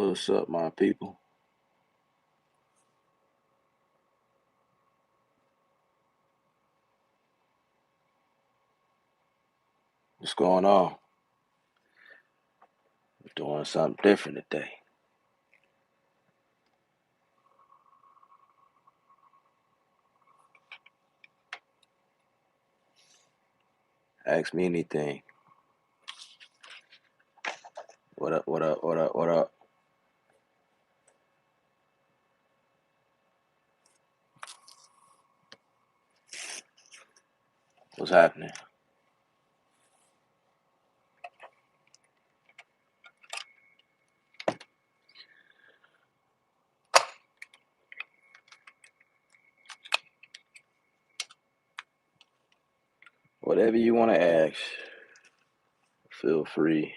What's up, my people? What's going on? We're doing something different today. Ask me anything. What up, what up, what up, what up? What's happening? Whatever you want to ask, feel free.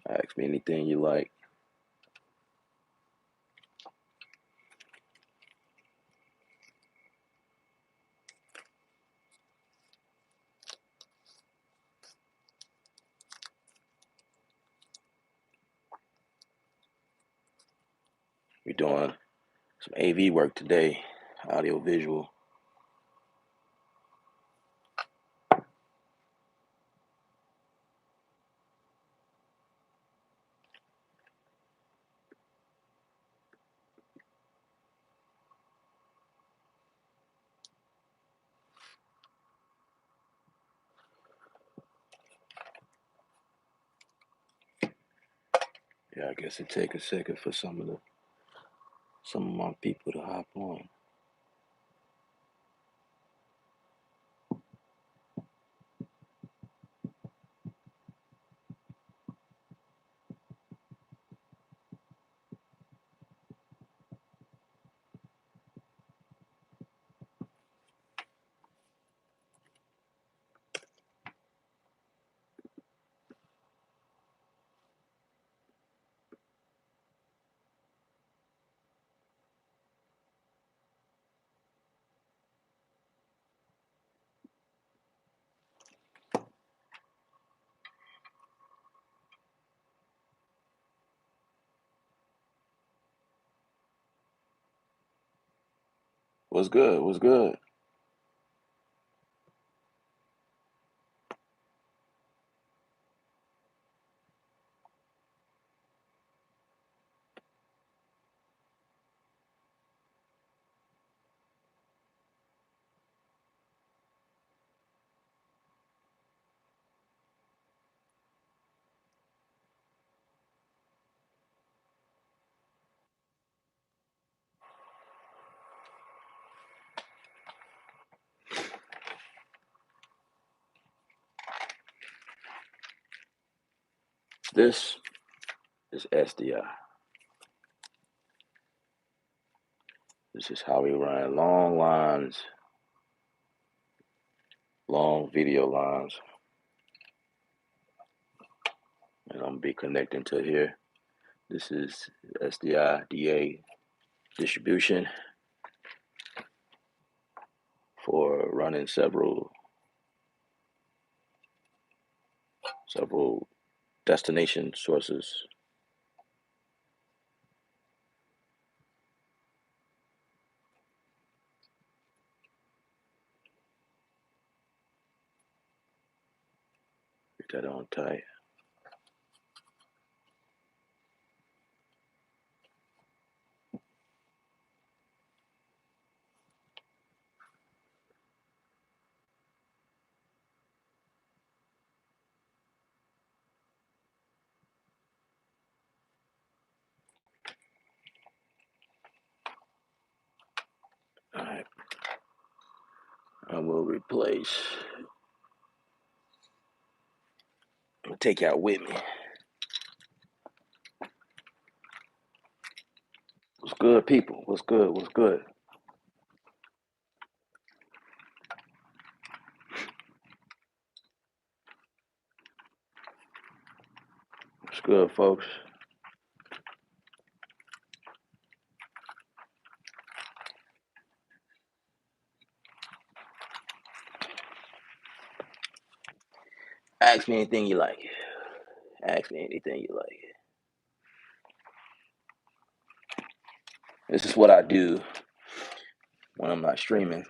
Ask me anything you like. We're doing some AV work today, audio visual. Yeah, I guess it take a second for some of my people to hop on. What's good? What's good? This is SDI. This is how we run long lines, long video lines. And I'm gonna be connecting to here. This is SDI DA distribution for running several destination sources. Get that on tight. All right. I will replace. I'll take you out with me. What's good, people? What's good? What's good? What's good, folks? Ask me anything you like. Ask me anything you like. This is what I do when I'm not streaming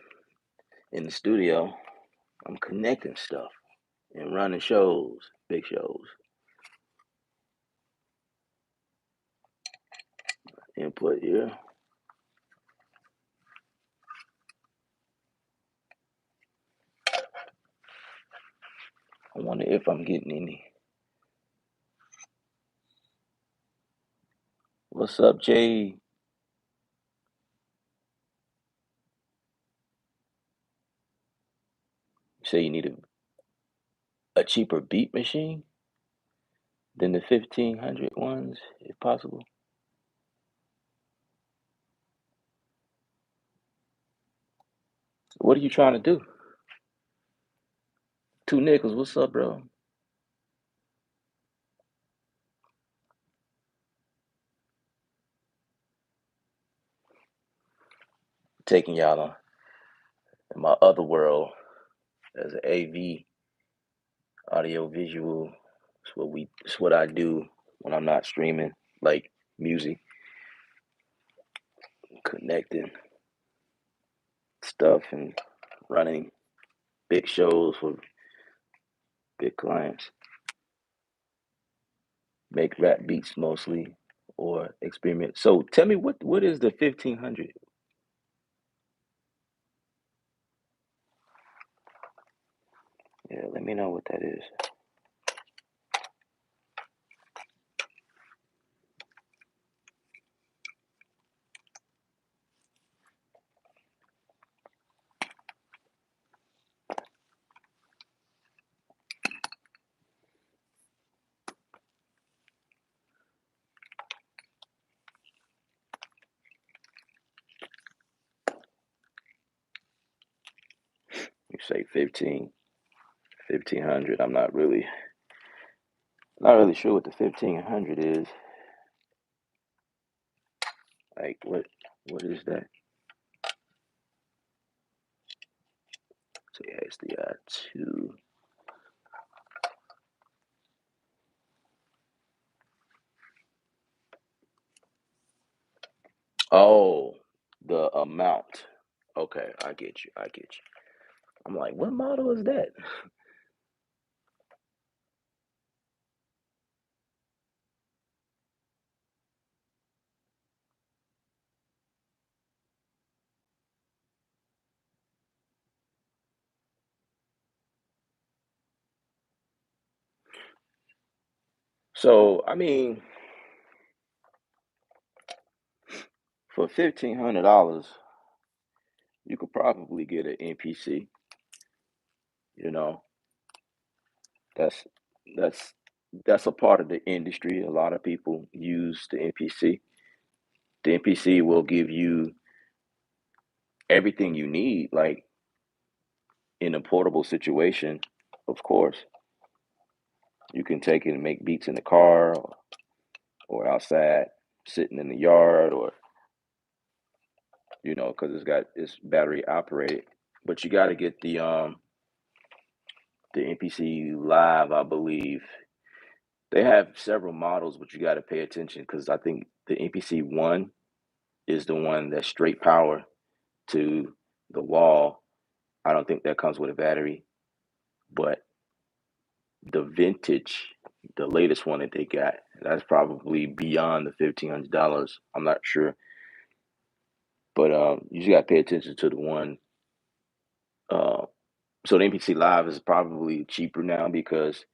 in the studio. I'm connecting stuff and running shows, big shows. Input here. I wonder if I'm getting any. What's up, Jay? You say you need a cheaper beat machine than the 1500 ones, if possible. What are you trying to do? Two nickels, what's up, bro? Taking y'all on in my other world as an AV, audio visual. It's what I do when I'm not streaming, like music, connecting stuff and running big shows for big clients. Make rap beats mostly or experiment. So tell me what is the 1500? Yeah, let me know what that is. You say 1500. I'm not really sure what the 1500 is. Like what is that? So yeah, it's the 2. Oh, the amount. Okay, I get you. I get you. I'm like, what model is that? So I mean, for $1,500, you could probably get an NPC. You know, that's that's that's a part of the industry. A lot of people use the NPC. The NPC will give you everything you need, like in a portable situation. Of course, you can take it and make beats in the car or outside, sitting in the yard, or because it's battery operated. But you got to get the NPC Live, I believe. They have several models, but you got to pay attention because I think the NPC one is the one that's straight power to the wall. I don't think that comes with a battery, but the vintage, the latest one that they got, that's probably beyond the $1,500. I'm not sure, but you just got to pay attention to the one. Uh, so the NPC Live is probably cheaper now because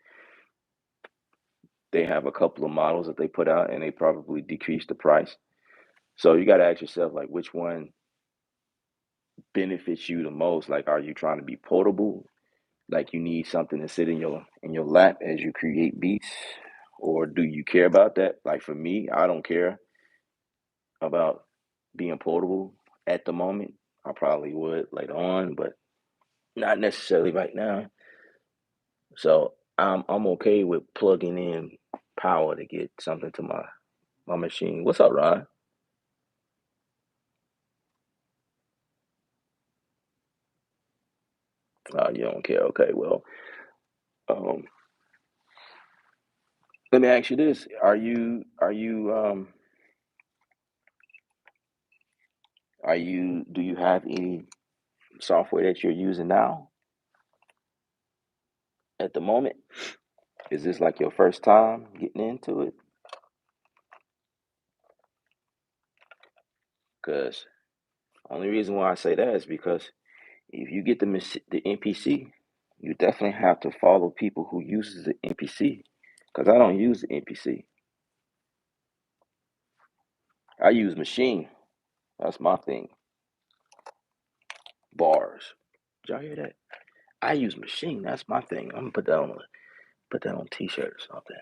they have a couple of models that they put out and they probably decreased the price. So you got to ask yourself, like, which one benefits you the most? Like, are you trying to be portable? Like, you need something to sit in your lap as you create beats, or do you care about that? Like for me, I don't care about being portable at the moment. I probably would later on, but not necessarily right now. So I'm okay with plugging in power to get something to my machine. What's up, Ron? You don't care. Okay, well, um, let me ask you this: Are you Do you have any software that you're using now at the moment? Is this like your first time getting into it? Because only reason why I say that is because if you get the NPC, you definitely have to follow people who uses the NPC. Because I don't use the NPC. I use machine. That's my thing. Bars. Did y'all hear that? I use machine. That's my thing. I'm gonna put that on t-shirt or something.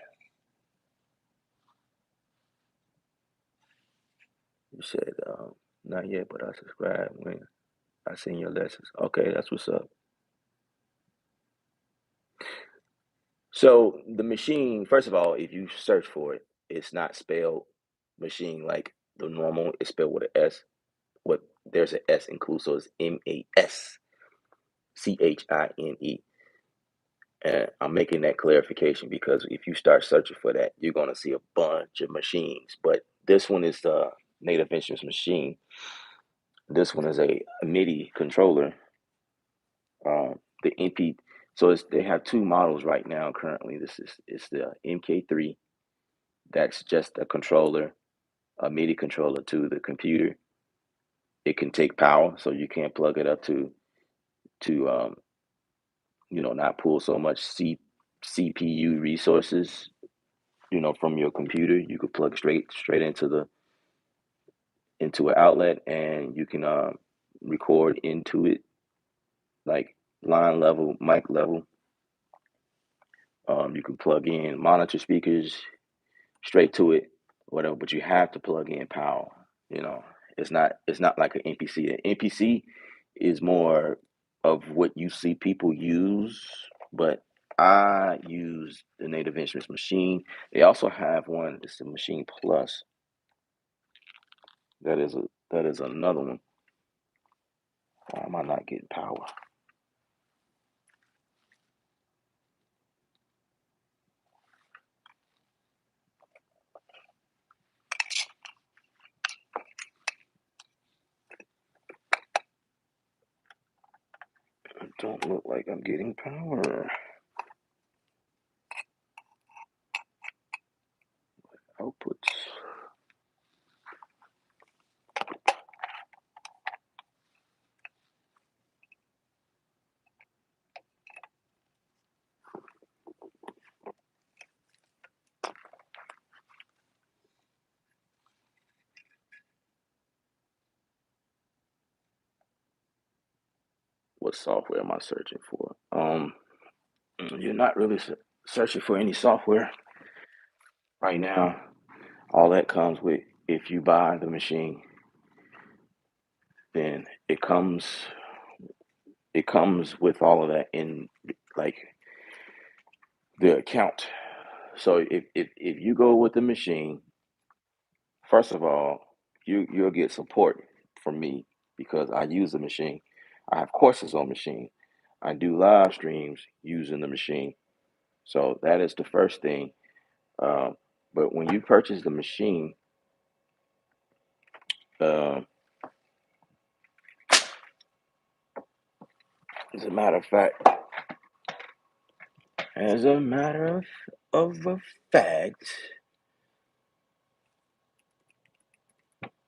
You said not yet, but I subscribed when I seen your lessons. Okay, that's what's up. So the machine, first of all, if you search for it, it's not spelled machine like the normal. It's spelled with an S. What there's an S included, so it's Mashine. And I'm making that clarification because if you start searching for that, you're gonna see a bunch of machines. But this one is the Native Instruments machine. This one is a MIDI controller. The MP, so they have two models right now currently. It's the MK3. That's just a controller, a MIDI controller to the computer. It can take power, so you can't plug it up to not pull so much CPU resources, from your computer. You could plug straight into an outlet, and you can record into it like line level, mic level. You can plug in monitor speakers straight to it, whatever. But you have to plug in power. You know, it's not like an NPC. An NPC is more of what you see people use, but I use the Native Instruments machine. They also have one. It's the Machine Plus. That is another one. Why am I not getting power? It don't look like I'm getting power. Outputs. What software am I searching for? You're not really searching for any software right now. All that comes with if you buy the machine, then it comes with all of that in like the account. So if you go with the machine, first of all, you'll get support from me because I use the machine. I have courses on machine. I do live streams using the machine. So that is the first thing. Um, but when you purchase the machine, uh, as a matter of fact, as a matter of a fact,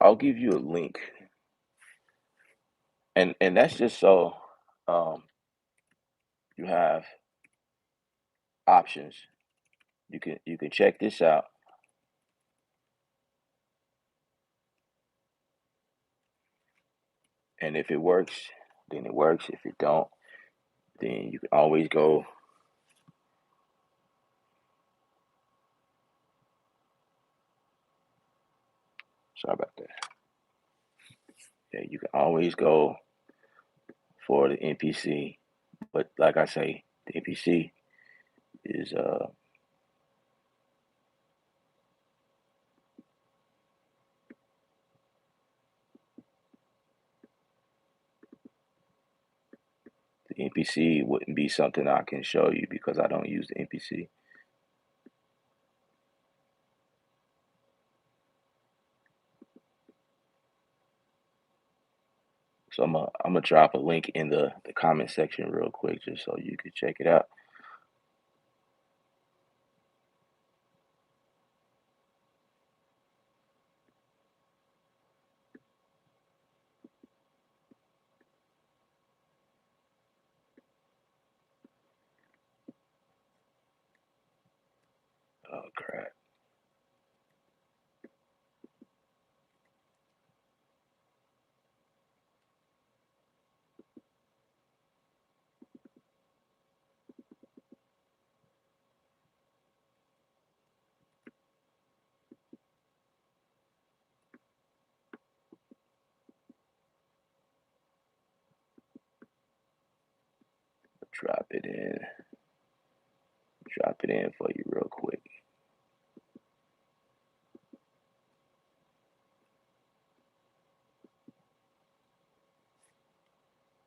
I'll give you a link, and that's just so um, you have options. You can check this out, and if it works, then it works. If it don't, then you can always go. Sorry about that. Yeah, you can always go for the NPC. But like I say, the NPC is the NPC wouldn't be something I can show you because I don't use the NPC. So I'm gonna drop a link in the comment section real quick just so you could check it out. Oh crap. Drop it in. Drop it in for you real quick.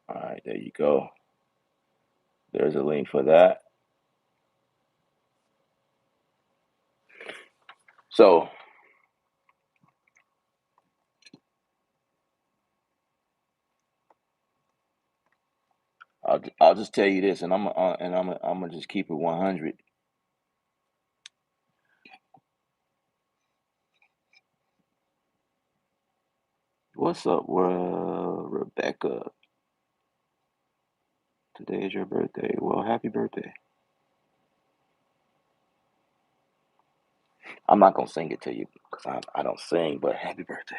All right, there you go. There's a link for that. So I'll just tell you this, and I'm gonna just keep it 100. What's up, Rebecca? Today is your birthday. Well, happy birthday. I'm not gonna sing it to you because I don't sing, but happy birthday.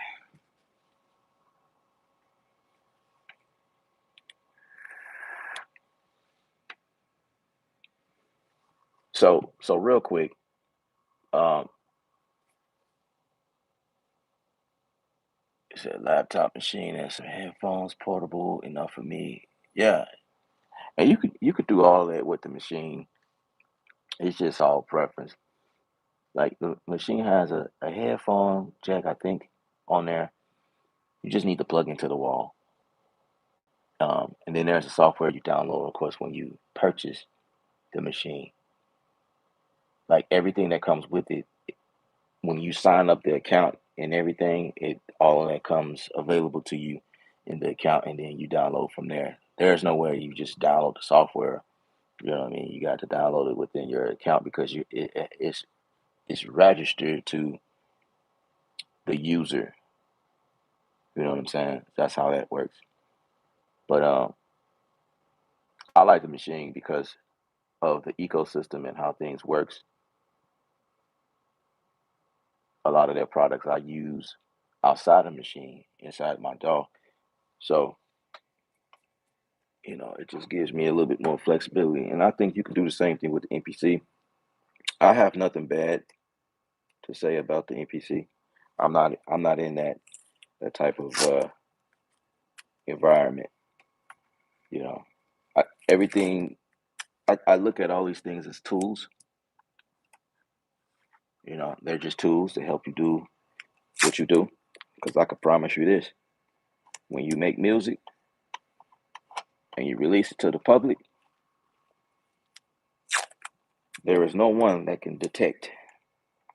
So real quick, um, it's a laptop machine and some headphones, portable, enough for me. Yeah, and you could do all that with the machine. It's just all preference. Like the machine has a headphone jack, I think, on there. You just need to plug into the wall. And then there's a software you download, of course, when you purchase the machine. Like everything that comes with it, when you sign up the account and everything, it all of that comes available to you in the account, and then you download from there. There's no way you just download the software. You know what I mean? You got to download it within your account because it's registered to the user. You know what I'm saying? That's how that works. But I like the machine because of the ecosystem and how things works. A lot of their products I use outside the machine, inside my DAW. So, it just gives me a little bit more flexibility. And I think you can do the same thing with the MPC. I have nothing bad to say about the MPC. I'm not in that type of environment, you know. Everything I look at all these things as tools, they're just tools to help you do what you do. Because I can promise you this, when you make music and you release it to the public, there is no one that can detect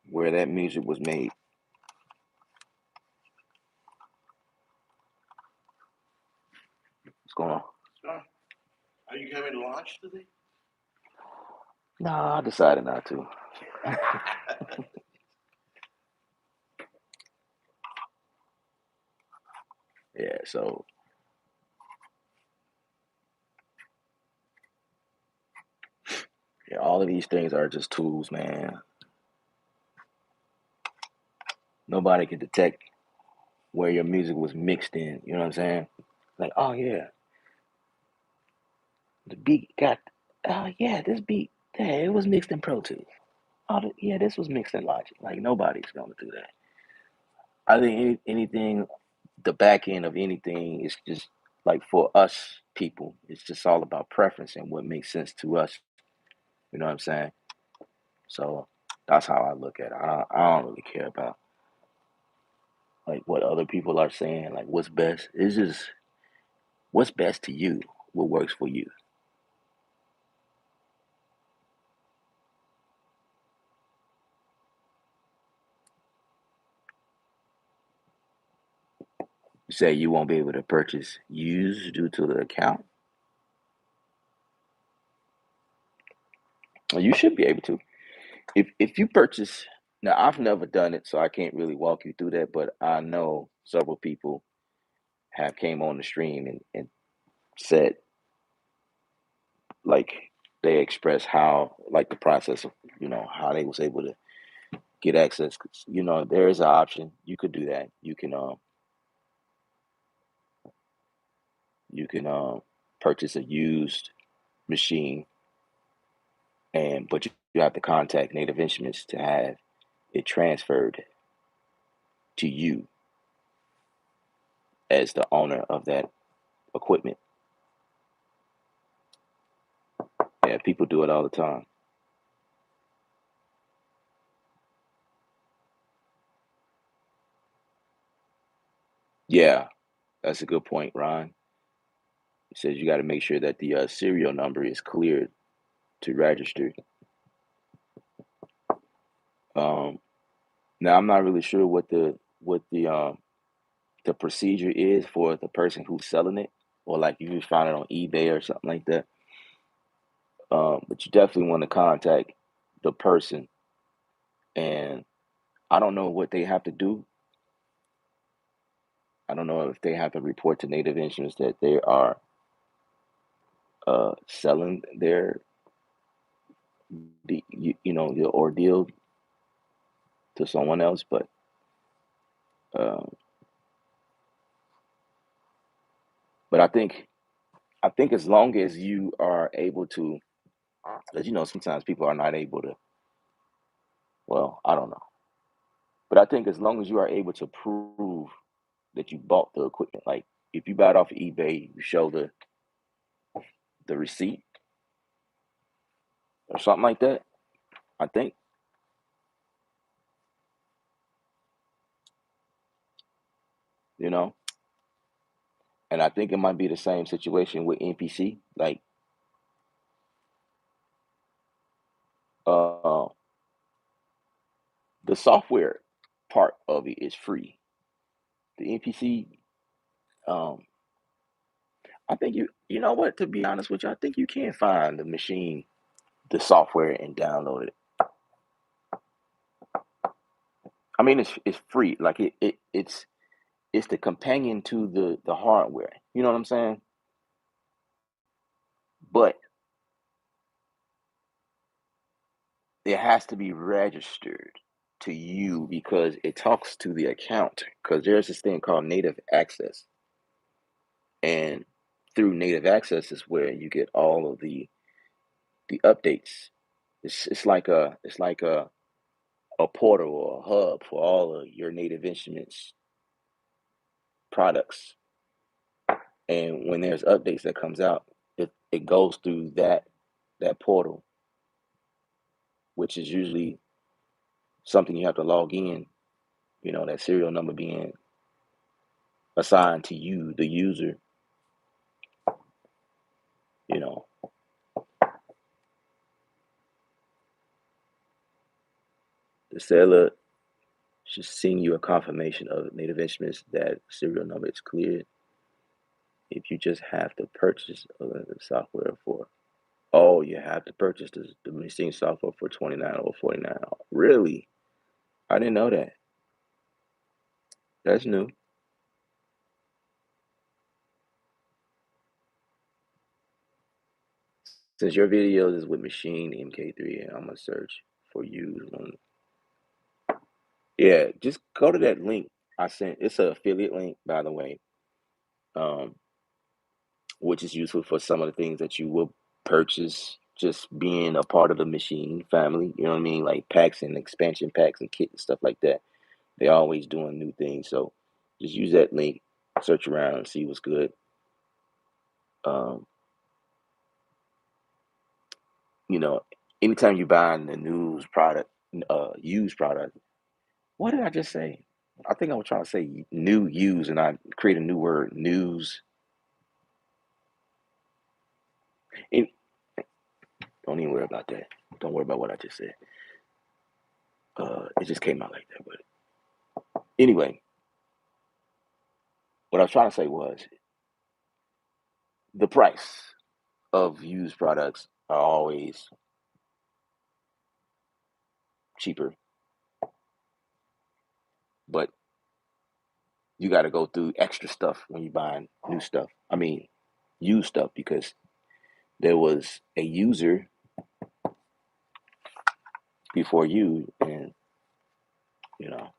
where that music was made. What's going on? Are you coming to launch today? No, I decided not to. Yeah, so yeah, all of these things are just tools, man. Nobody can detect where your music was mixed in. You know what I'm saying? Like, oh yeah, the beat got. Oh yeah, this beat. Yeah, it was mixed in Pro Tools. Yeah, this was mixed in Logic. Like nobody's gonna do that. I think anything, the back end of anything is just like for us people. It's just all about preference and what makes sense to us. You know what I'm saying? So that's how I look at it. I don't really care about like what other people are saying, like what's best. It's just what's best to you, what works for you. You say you won't be able to purchase used due to the account? Well, you should be able to. If you purchase, now I've never done it, so I can't really walk you through that, but I know several people have came on the stream and said like they express how like the process of how they was able to get access. 'Cause, there is an option. You could do that. You can purchase a used machine, and but you have to contact Native Instruments to have it transferred to you as the owner of that equipment. Yeah, people do it all the time. Yeah, that's a good point, Ron. It says you got to make sure that the serial number is cleared to register. Um, Now I'm not really sure what the procedure is for the person who's selling it, or like you just found it on eBay or something like that. But you definitely want to contact the person, and I don't know what they have to do. I don't know if they have to report to Native Insurance that they are selling the ordeal to someone else, uh, but I think as long as you are able to, because sometimes people are not able to. Well, I don't know, but I think as long as you are able to prove that you bought the equipment, like if you buy it off of eBay, you show the receipt or something like that. I think you know, and I think it might be the same situation with NPC. Like, uh, the software part of it is free. The NPC, um, I think you know what? To be honest with you, I think you can find the machine, the software, and download it. I mean, it's free. Like it's the companion to the hardware. You know what I'm saying? But it has to be registered to you because it talks to the account. Because there's this thing called native access, and through native access is where you get all of the updates. It's like a portal or a hub for all of your Native Instruments products. And when there's updates that comes out, it goes through that portal, which is usually something you have to log in. That serial number being assigned to you, the user. You know, the seller should send you a confirmation of Native Instruments that serial number is cleared. If you just have to purchase the software for, oh, you have to purchase the machine software for 29 or 49. Really? I didn't know that. That's new. Since your videos is with Machine MK3, I'm gonna search for you on. Yeah, just go to that link I sent. It's an affiliate link, by the way, um, which is useful for some of the things that you will purchase just being a part of the Machine family. You know what I mean? Like packs and expansion packs and kit and stuff like that. They're always doing new things, so just use that link, search around, and see what's good. Um, you know, anytime you buy the news product, used product. What did I just say? I think I was trying to say new use, and I create a new word, news. And don't even worry about that. Don't worry about what I just said. It just came out like that. But anyway, what I was trying to say was the price of used products are always cheaper, but you got to go through extra stuff when you're buying new stuff. I mean, used stuff, because there was a user before you, and you know,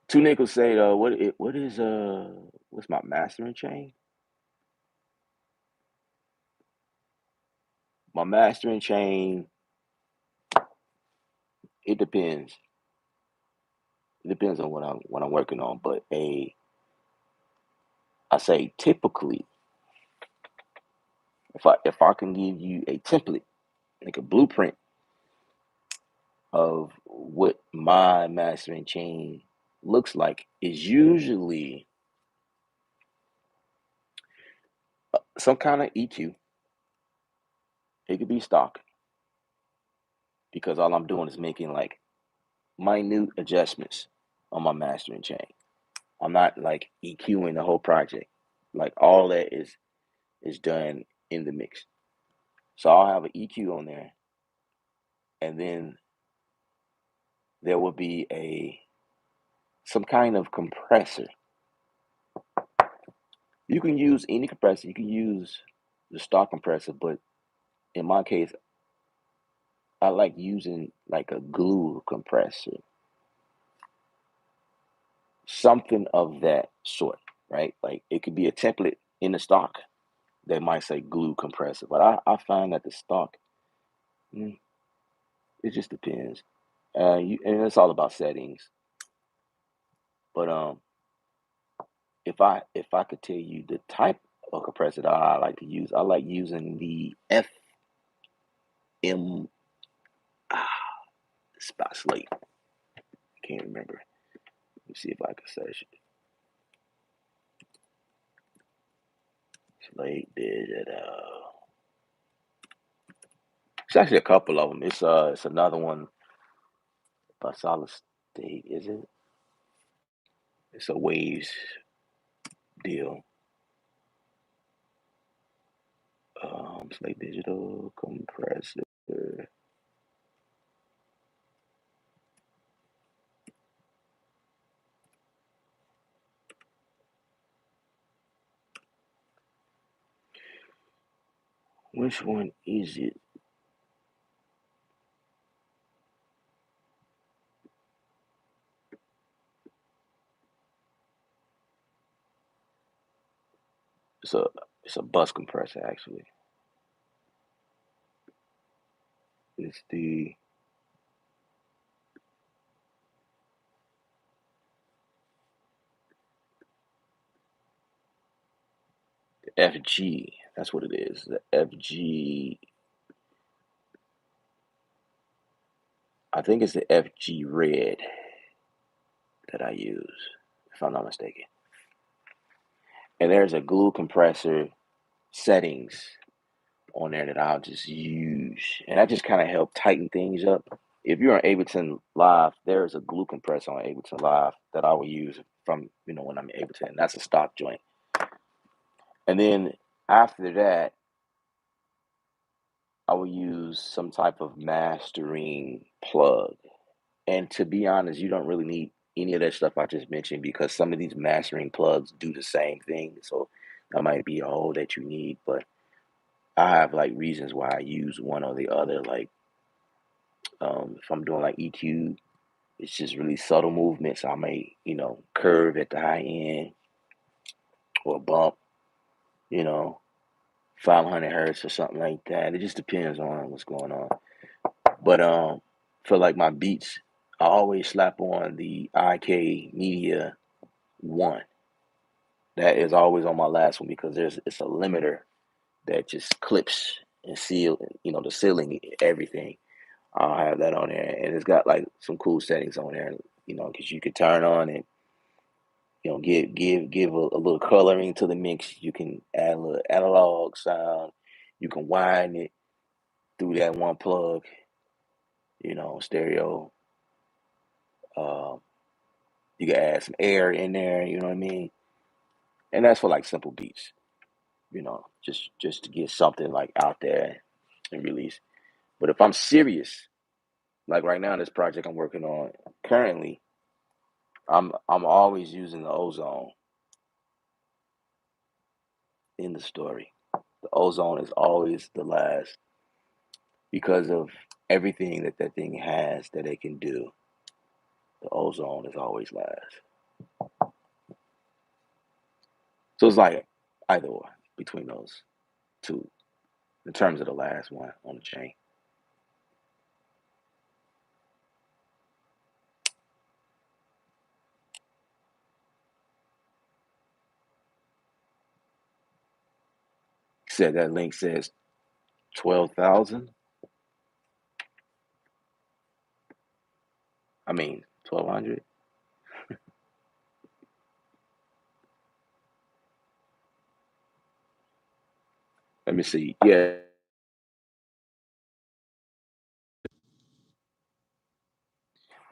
two nickels say, what's my mastering chain? My mastering chain, it depends. It depends on what I'm working on, but I say typically, if I can give you a template, like a blueprint of what my mastering chain looks like, is usually some kind of EQ. It could be stock, because all I'm doing is making like minute adjustments on my mastering chain. I'm not like EQing the whole project. Like all that is done in the mix. So I'll have an EQ on there, and then there will be a some kind of compressor. You can use any compressor. You can use the stock compressor, but in my case, I like using like a glue compressor, something of that sort, right? Like it could be a template in the stock that might say glue compressor, but I find that the stock, mm, it just depends. And it's all about settings. But if I could tell you the type of compressor that I like to use, I like using the FM. Ah, Spot Slate. I can't remember. Let me see if I can search it. Slate Digital. It's actually a couple of them. It's another one by Solid State, is it? It's a Waves deal. Slate Digital compressor. Which one is it? It's a it's a bus compressor actually. It's the FG. That's what it is. The FG. I think it's the FG Red that I use, if I'm not mistaken. And there's a glue compressor settings on there that I'll just use, and that just kind of help tighten things up. If you're on Ableton Live, there's a glue compressor on Ableton Live that I will use from when I'm in Ableton. That's a stock joint. And then after that, I will use some type of mastering plug. And to be honest, you don't really need any of that stuff I just mentioned, because some of these mastering plugs do the same thing. So that might be all that you need. But I have like reasons why I use one or the other. Like if I'm doing like EQ, it's just really subtle movements. I may, curve at the high end or bump, you know, 500 hertz or something like that. It just depends on what's going on. But for like my beats, I always slap on the IK Media 1. That is always on my last one, because it's a limiter that just clips and seal, the ceiling, everything. I'll have that on there, and it's got like some cool settings on there, because you can turn on and give a little coloring to the mix. You can add a little analog sound. You can wind it through that one plug, stereo. Um, you can add some air in there. You know what I mean? And that's for like simple beats, just to get something like out there and release. But if I'm serious, like right now, this project I'm working on currently, I'm always using the ozone in the story. The ozone is always the last because of everything that that thing has that it can do. The ozone is always last. So it's like either or between those two in terms of the last one on the chain. Said that link says 12,000. I mean 1,200. Let me see. Yeah,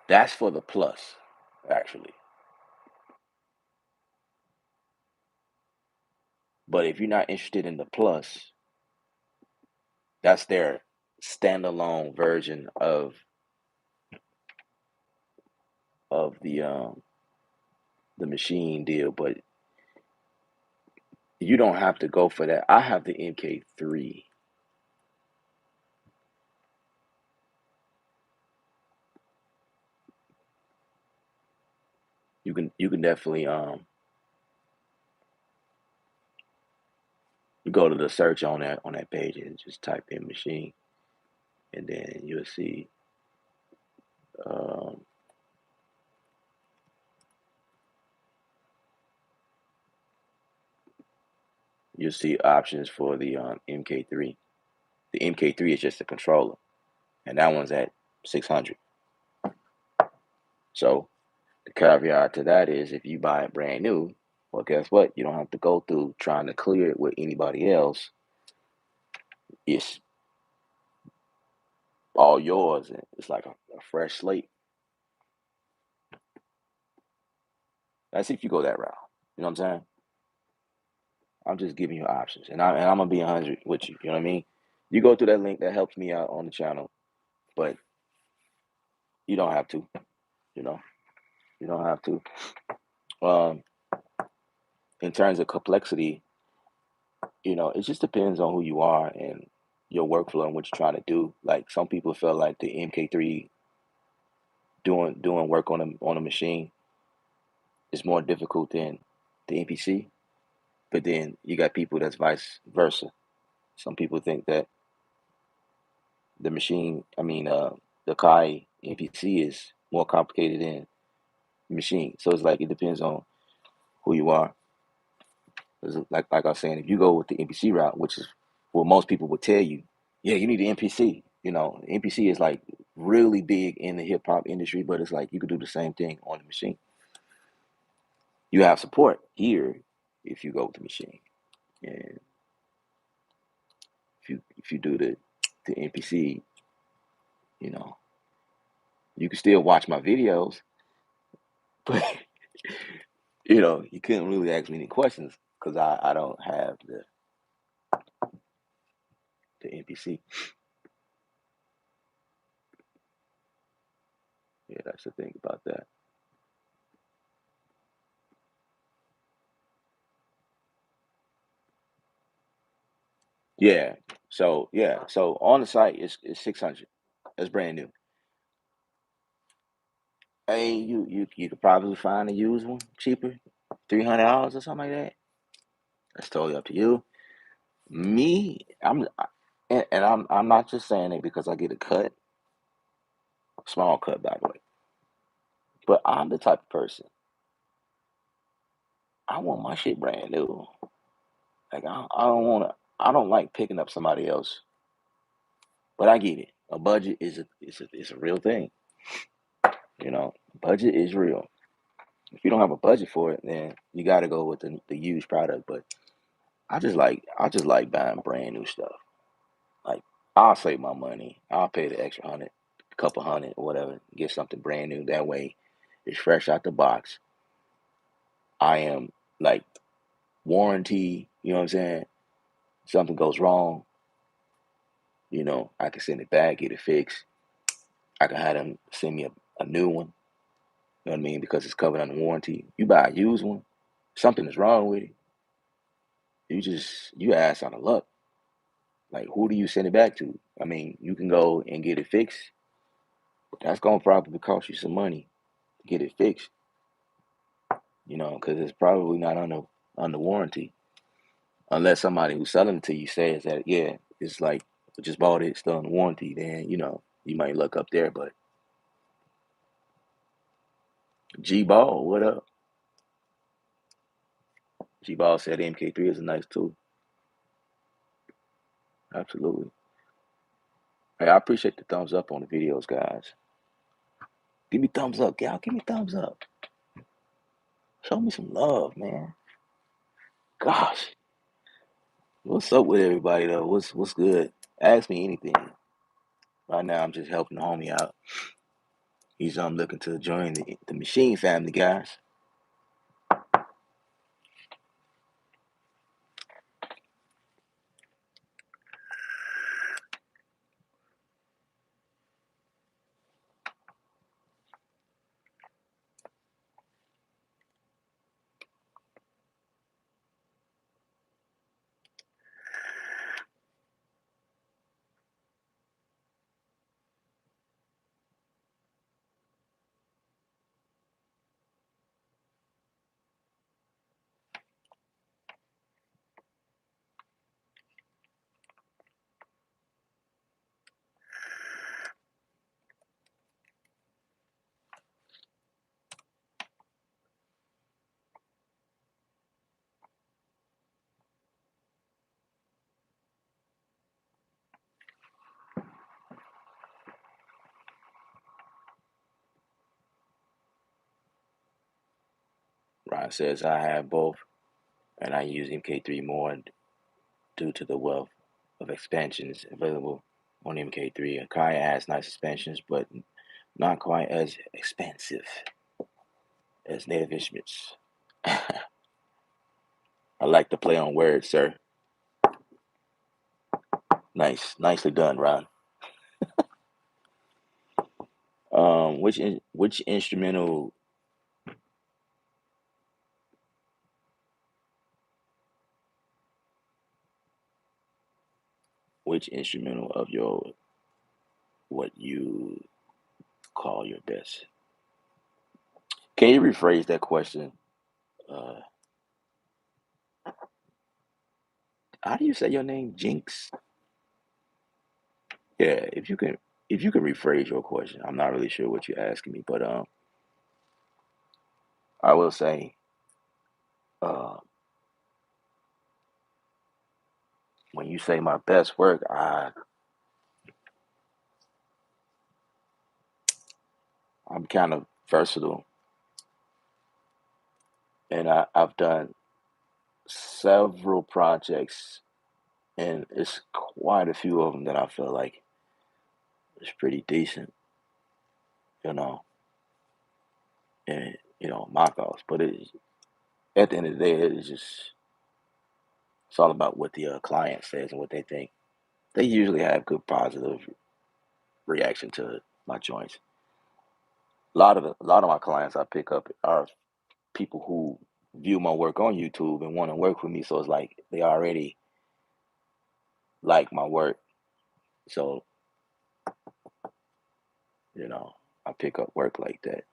that's for the plus, actually. But if you're not interested in the plus, that's their standalone version of the machine deal. But you don't have to go for that. I have the MK3. You can definitely you go to the search on that page and just type in machine, and then um, you'll see options for the MK3. The MK3 is just a controller, and that one's at 600. So the caveat to that is if you buy it brand new, well, guess what? You don't have to go through trying to clear it with anybody else. It's all yours, and it's like a fresh slate. That's if you go that route. You know what I'm saying? I'm just giving you options, and I'm gonna be 100 with you. You know what I mean? You go through that link that helps me out on the channel, but you don't have to. You know, you don't have to. Um, in terms of complexity, it just depends on who you are and your workflow and what you're trying to do. Like some people feel like the MK3 doing work on a machine is more difficult than the NPC. But then you got people that's vice versa. Some people think that the machine, I mean, the Kai NPC is more complicated than the machine. So it's like it depends on who you are. 'Cause like I was saying, if you go with the NPC route, which is what most people would tell you, yeah, you need the NPC. NPC is like really big in the hip hop industry, but it's like you could do the same thing on the machine. You have support here if you go with the machine, and if you do the NPC, you know, you can still watch my videos, but you couldn't really ask me any questions because I don't have the NPC. Yeah, that's the thing about that. Yeah. So on the site it's 600. That's brand new. Hey, you could probably find a used one cheaper, $300 or something like that. That's totally up to you. Me, and I'm not just saying it because I get a cut, small cut by the way. But I'm the type of person I want my shit brand new. Like I don't want to. I don't like picking up somebody else. But I get it. A budget is a real thing. Budget is real. If you don't have a budget for it, then you got to go with the used product. But I just like buying brand new stuff. Like I'll save my money. I'll pay the extra 100, couple hundred, or whatever. Get something brand new. That way, it's fresh out the box. I am like warranty, you know what I'm saying? Something goes wrong, I can send it back, get it fixed. I can have them send me a new one, you know what I mean? Because it's covered under warranty. You buy a used one, something is wrong with it. You ask out of luck. Like, who do you send it back to? I mean, you can go and get it fixed. But that's gonna probably cost you some money to get it fixed, because it's probably not under warranty. Unless somebody who's selling it to you says that, yeah, it's like, I just bought it, still under warranty, then, you might look up there. But G Ball, what up? G Ball said MK3 is a nice tool. Absolutely. Hey, I appreciate the thumbs up on the videos, guys. Give me thumbs up, gal. Give me thumbs up. Show me some love, man. Gosh, what's up with everybody though? What's good? Ask me anything. Right now, I'm just helping the homie out. He's looking to join the machine family, guys. Ron says I have both, and I use MK3 more due to the wealth of expansions available on MK3. Akai has nice expansions, but not quite as expansive as native instruments. I like to play on words, sir. Nice, nicely done, Ron. Which instrumental of your what you call your best? Can you rephrase that question? Uh, how do you say your name? Jinx? Yeah, if you can rephrase your question. I'm not really sure what you're asking me, but I will say, uh, when you say my best work, I'm kind of versatile, and I've done several projects, and it's quite a few of them that I feel like is pretty decent, you know, and my thoughts. But at the end of the day, it's all about what the client says and what they think. They usually have good positive reaction to my joints. A lot of my clients I pick up are people who view my work on YouTube and want to work with me. So it's like they already like my work. So, you know, I pick up work like that.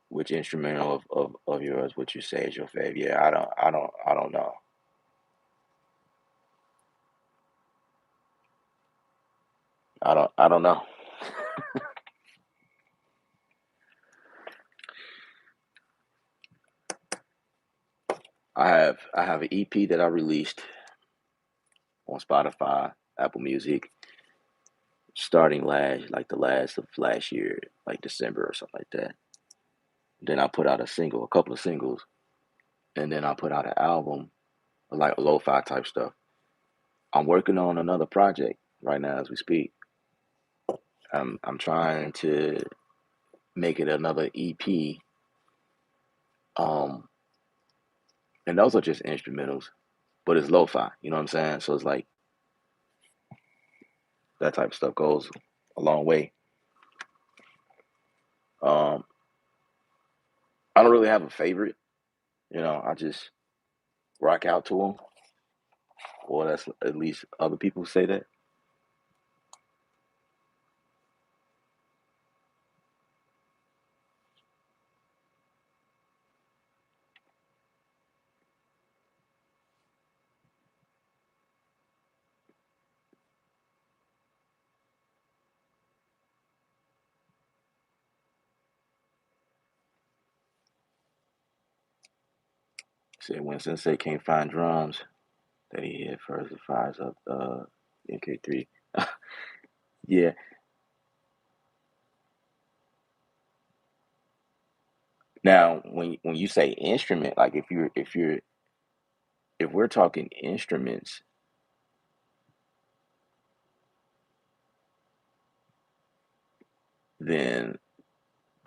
Which instrumental of yours would you say is your favorite? Yeah, I don't know. I don't know. I have an EP that I released on Spotify, Apple Music, starting the last of last year, like December or something like that. Then I put out a couple of singles, and then I put out an album, like lo-fi type stuff. I'm working on another project right now as we speak. I'm trying to make it another EP. Um, and those are just instrumentals, but it's lo-fi. You know what I'm saying? So it's like that type of stuff goes a long way. Um, I don't really have a favorite. I just rock out to them, or that's at least other people say that. Say when Sensei can't find drums that he hit first, it fires up MK3. Yeah. Now, when you say instrument, like if we're talking instruments, then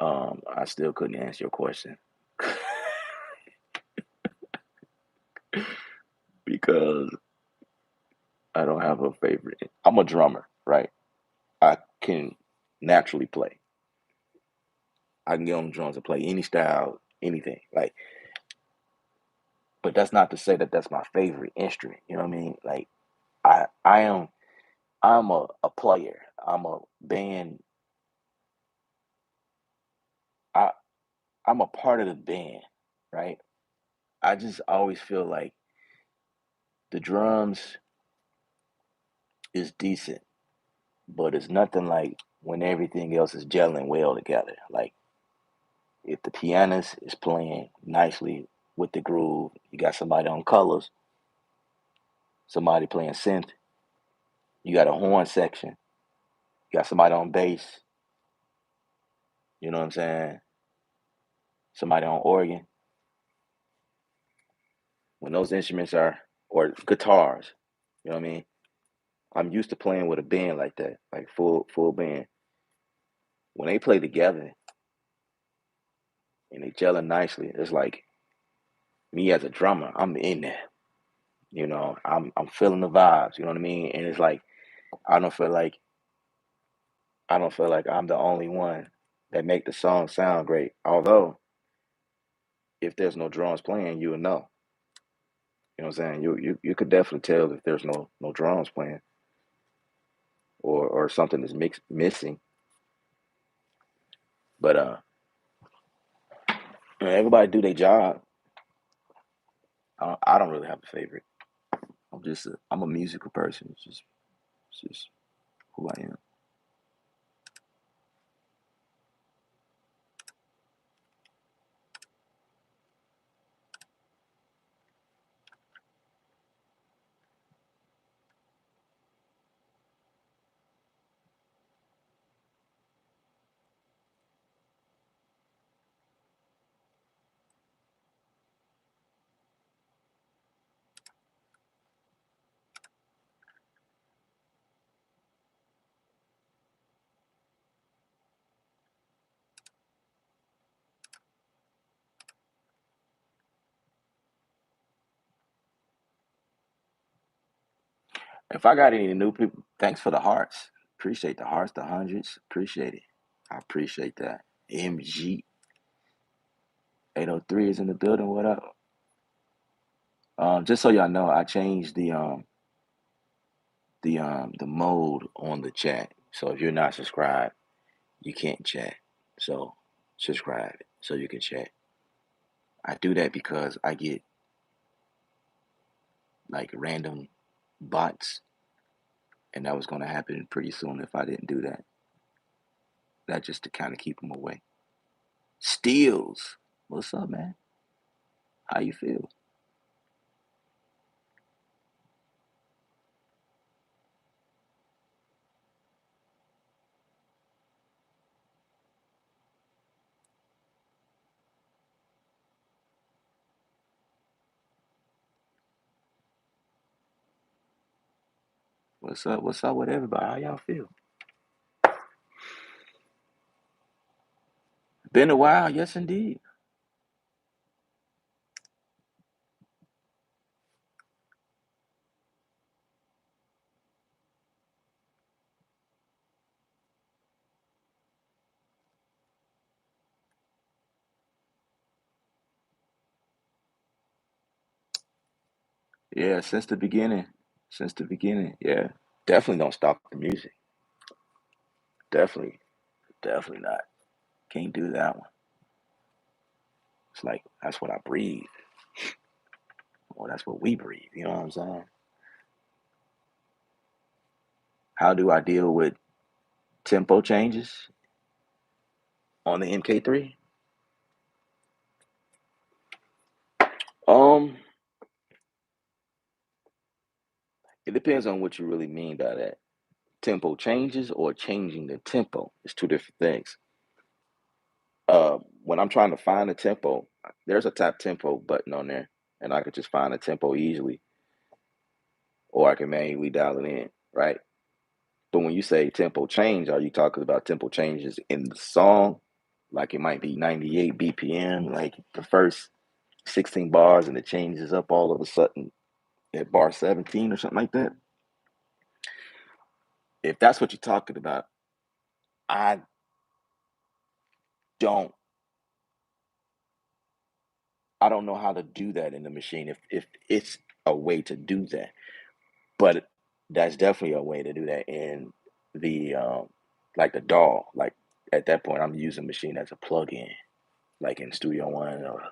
I still couldn't answer your question because I don't have a favorite. I'm a drummer, right? I can naturally play. I can get on the drums and play any style, anything. Like, but that's not to say that that's my favorite instrument. You know what I mean? Like, I am I'm a player. I'm a band. I I'm a part of the band, right? I just always feel like the drums is decent, but it's nothing like when everything else is gelling well together. Like if the pianist is playing nicely with the groove, you got somebody on colors, somebody playing synth, you got a horn section, you got somebody on bass, you know what I'm saying? Somebody on organ. When those instruments are, or guitars, you know what I mean? I'm used to playing with a band like that, like full band. When they play together and they gelling nicely, it's like me as a drummer, I'm in there. I'm feeling the vibes. You know what I mean? And it's like I don't feel like I don't feel like I'm the only one that make the song sound great. Although if there's no drums playing, you would know. You know what I'm saying? You could definitely tell if there's no drums playing or something is missing. But everybody do their job. I don't really have a favorite. I'm a musical person. It's just who I am. If I got any new people, thanks for the hearts. Appreciate the hearts, the hundreds. Appreciate it. I appreciate that. MG 803 is in the building. What up? Just so y'all know, I changed the mode on the chat. So if you're not subscribed, you can't chat. So subscribe so you can chat. I do that because I get like random bots, and that was gonna happen pretty soon if I didn't do that. That just to kind of keep them away. Steals, what's up, man? How you feel? What's up? What's up with everybody? How y'all feel? Been a while, yes indeed. Yeah, since the beginning. Since the beginning. Yeah. Definitely don't stop the music. Definitely, definitely not. Can't do that one. It's like that's what I breathe. Or that's what we breathe. You know what I'm saying? How do I deal with tempo changes on the MK3? Um, it depends on what you really mean by that. Tempo changes or changing the tempo. It's two different things. When I'm trying to find a tempo, there's a tap tempo button on there, and I could just find a tempo easily, or I can manually dial it in, right? But when you say tempo change, are you talking about tempo changes in the song? Like it might be 98 BPM, like the first 16 bars, and it changes up all of a sudden at bar 17 or something like that. If that's what you're talking about, I don't I don't know how to do that in the machine if it's a way to do that. But that's definitely a way to do that in the like the DAW. Like at that point I'm using machine as a plug-in, like in Studio One or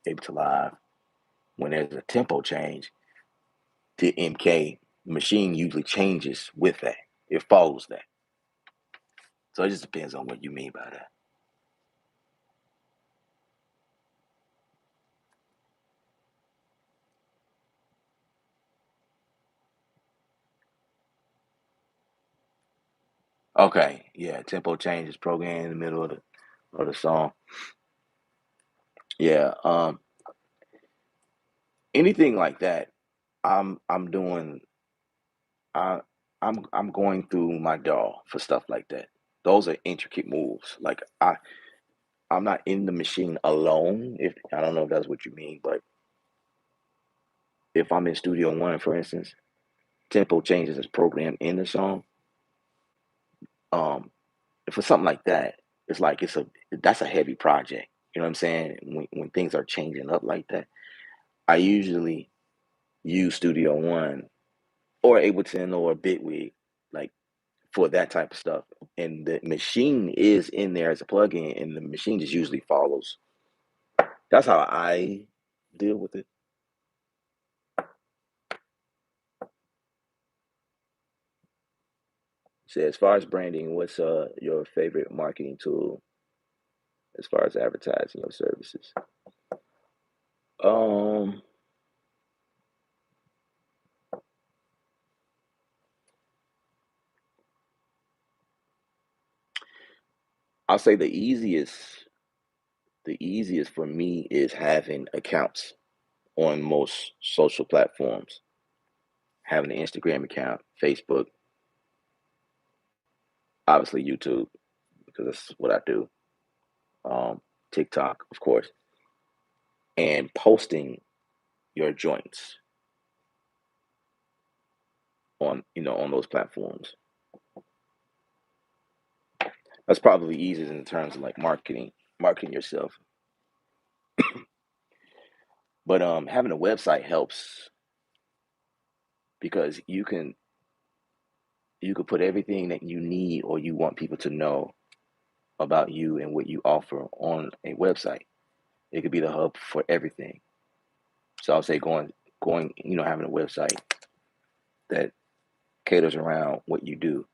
Ableton Live. When there's a tempo change, the MK machine usually changes with that. It follows that. So it just depends on what you mean by that. Okay, yeah, tempo change is programmed in the middle of the song. Yeah, anything like that, I'm doing I I'm going through my DAW for stuff like that. Those are intricate moves. Like I'm not in the machine alone. If I don't know if that's what you mean, but if I'm in Studio One, for instance, tempo changes is programmed in the song. Um, for something like that, it's like that's a heavy project. You know what I'm saying? When things are changing up like that, I usually use Studio One or Ableton or Bitwig, like for that type of stuff. And the machine is in there as a plugin, and the machine just usually follows. That's how I deal with it. So as far as branding, what's your favorite marketing tool as far as advertising your services? Um, I'll say the easiest for me is having accounts on most social platforms. Having an Instagram account, Facebook, obviously YouTube, because that's what I do. Um, TikTok, of course, and posting your joints on on those platforms. That's probably easiest in terms of like marketing yourself. But having a website helps because you can put everything that you need or you want people to know about you and what you offer on a website. It could be the hub for everything. So I'll say going having a website that caters around what you do,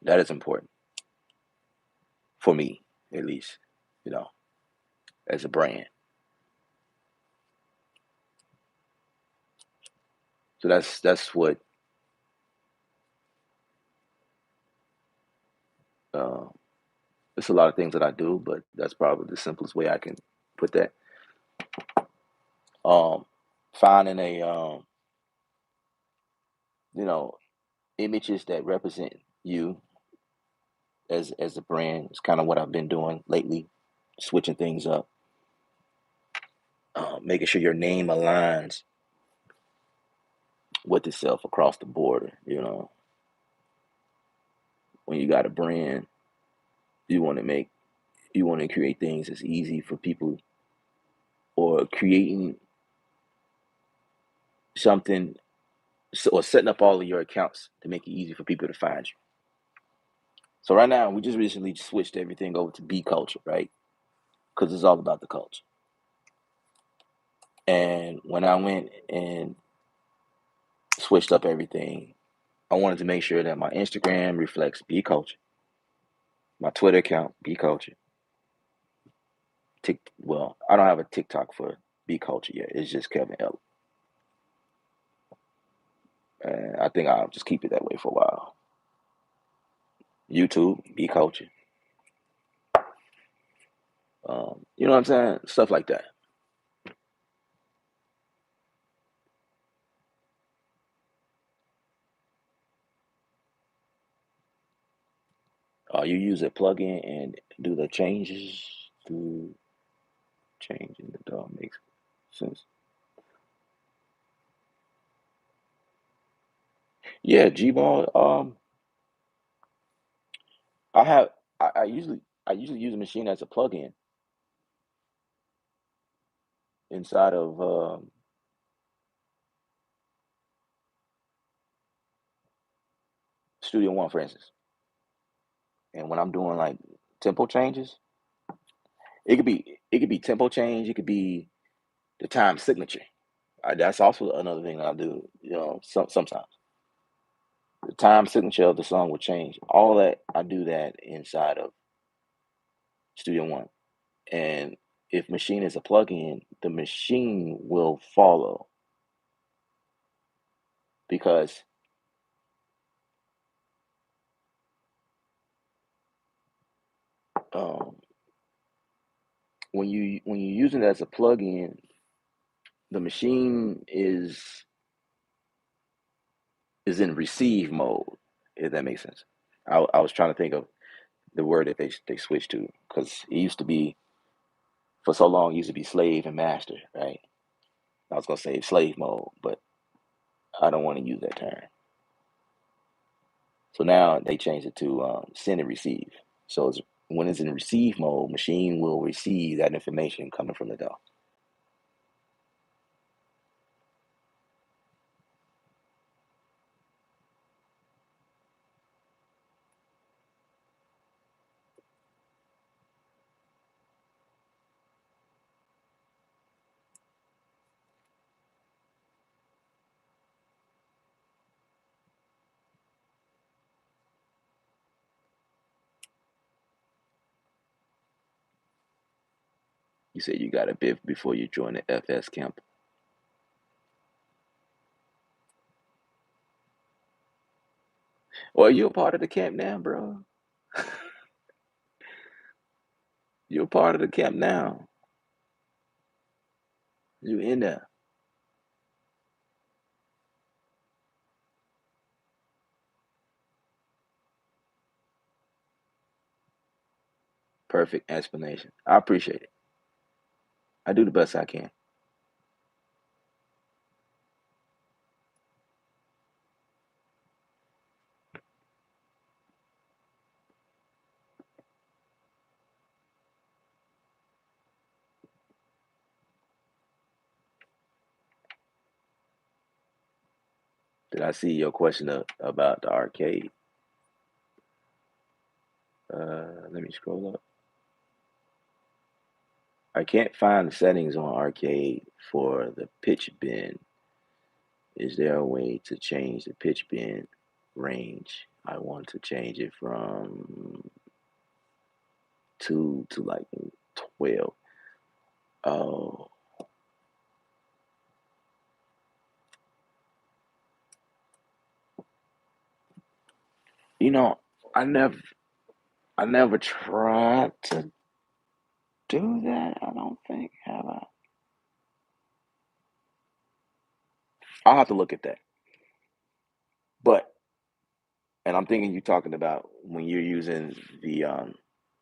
that is important for me, at least, you know, as a brand. So that's what uh, it's a lot of things that I do, but that's probably the simplest way I can put that. Um, finding you know, images that represent you as a brand. It's kind of what I've been doing lately, switching things up, making sure your name aligns with itself across the board. When you got a brand, you want to make you want to create things that's easy for people, or creating something, or setting up all of your accounts to make it easy for people to find you. So right now, we just recently switched everything over to B culture, right? Because it's all about the culture. And when I went and switched up everything, I wanted to make sure that my Instagram reflects B culture, my Twitter account B culture. Well, I don't have a TikTok for B culture yet. It's just Kevin Elib, and I think I'll just keep it that way for a while. YouTube B culture, you know what I'm saying? Stuff like that. You use a plugin and do the changes to changing the DAW makes sense. Yeah, Gball. I have. I usually use a machine as a plugin inside of Studio One, for instance. And when I'm doing like tempo changes, it could be tempo change. It could be the time signature. That's also another thing that I do. Sometimes the time signature of the song will change. All that I do that inside of Studio One. And if machine is a plugin, the machine will follow, because um, when you use it as a plugin, the machine is in receive mode. If that makes sense. I was trying to think of the word that they switched to, because it used to be, for so long, it used to be slave and master, right? I was gonna say slave mode, but I don't want to use that term. So now they changed it to send and receive. So when it's in receive mode, machine will receive that information coming from the DAW. You said you got a bit before you join the FS camp. Well, you're a part of the camp now, bro. You're a part of the camp now. You in there. Perfect explanation. I appreciate it. I do the best I can. Did I see your question about the arcade? Let me scroll up. I can't find the settings on arcade for the pitch bend. Is there a way to change the pitch bend range? I want to change it from 2 to like 12. Oh, you know, I never I never tried to do that. I don't think, have I? I'll have to look at that. But and I'm thinking you're talking about when you're using the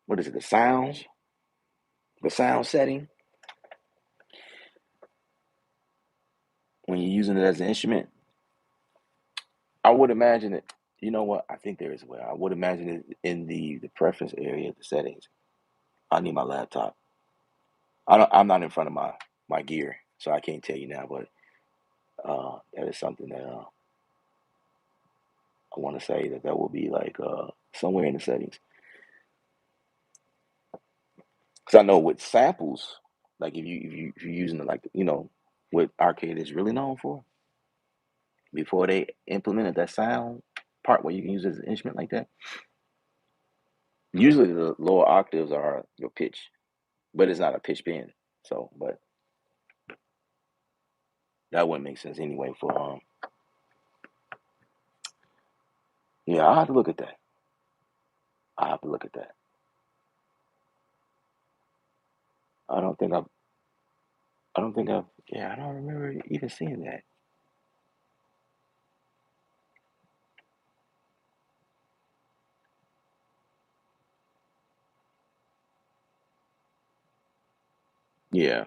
what is it, the sound setting, when you're using it as an instrument. I would imagine it. You know what? I think there is a way. I would imagine it in the preference area, the settings. I need my laptop. I'm not in front of my gear, so I can't tell you now. But that is something that I want to say that will be like somewhere in the settings. Because I know with samples, like if you're using it like what arcade is really known for, before they implemented that sound part where you can use it as an instrument like that. Usually the lower octaves are your pitch, but it's not a pitch bend. So, but that wouldn't make sense anyway. For yeah, I'll have to look at that. I'll have to look at that. I don't think I've. I don't think I've. Yeah, I don't remember even seeing that. Yeah,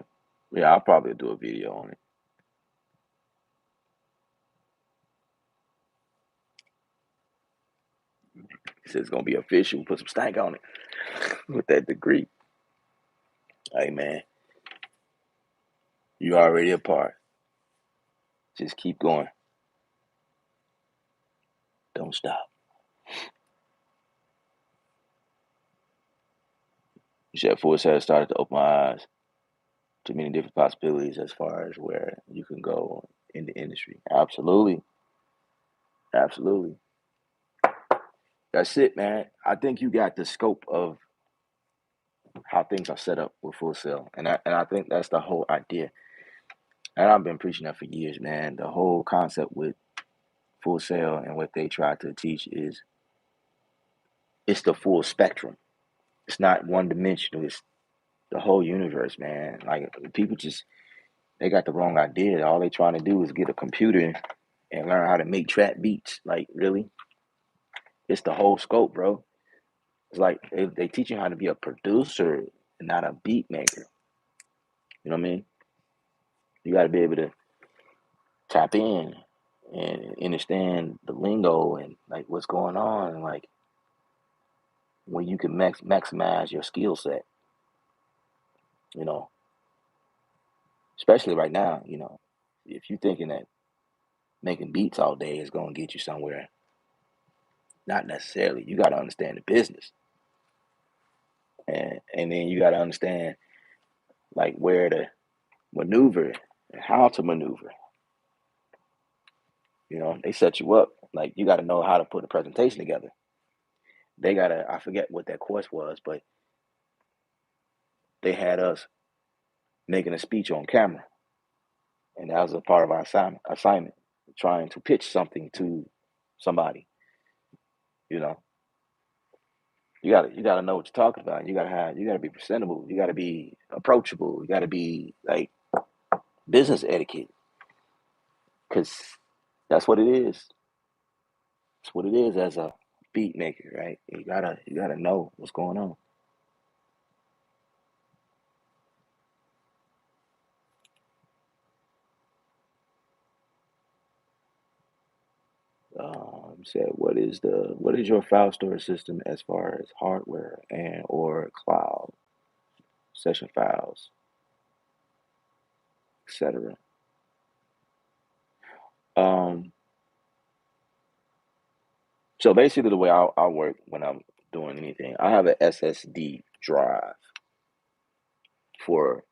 yeah, I'll probably do a video on it. He says it's gonna be official. Put some stank on it with that degree. Hey man, you already a part. Just keep going. Don't stop. You said Force has started to open my eyes to many different possibilities as far as where you can go in the industry. Absolutely, absolutely. That's it, man. I think you got the scope of how things are set up with Full Sail, and I think that's the whole idea. And I've been preaching that for years, man. The whole concept with Full Sail and what they try to teach is it's the full spectrum. It's not one dimensional. It's the whole universe, man. Like people just they got the wrong idea. All they trying to do is get a computer and learn how to make trap beats. Like really, it's the whole scope, bro. It's like they teach you how to be a producer and not a beat maker. You know what I mean? You got to be able to tap in and understand the lingo and like what's going on, and like when you can maximize your skill set. You know, especially right now. If you're thinking that making beats all day is going to get you somewhere, not necessarily. You got to understand the business, and then you got to understand like where to maneuver and how to maneuver. They set you up. Like you got to know how to put a presentation together. They gotta. I forget what that course was, but they had us making a speech on camera, and that was a part of our assignment, trying to pitch something to somebody. You know, you gotta know what you're talking about. You gotta be presentable. You gotta be approachable. You gotta be like business etiquette, because that's what it is. It's what it is as a beat maker, right? You gotta know what's going on. Said what is your file storage system as far as hardware and or cloud session files, etc. Um, so basically, the way I work when I'm doing anything, I have an SSD drive for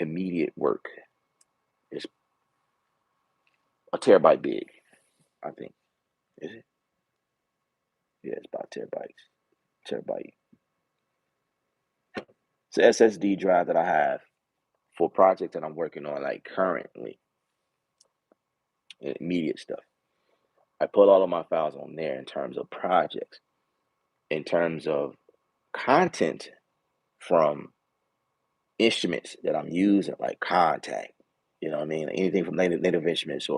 immediate work. It's a terabyte big, I think. Is it? Yeah, it's about terabytes. Terabyte. It's an SSD drive that I have for projects that I'm working on, like currently, immediate stuff. I put all of my files on there in terms of projects, in terms of content from instruments that I'm using, like contact. You know what I mean? Anything from native instruments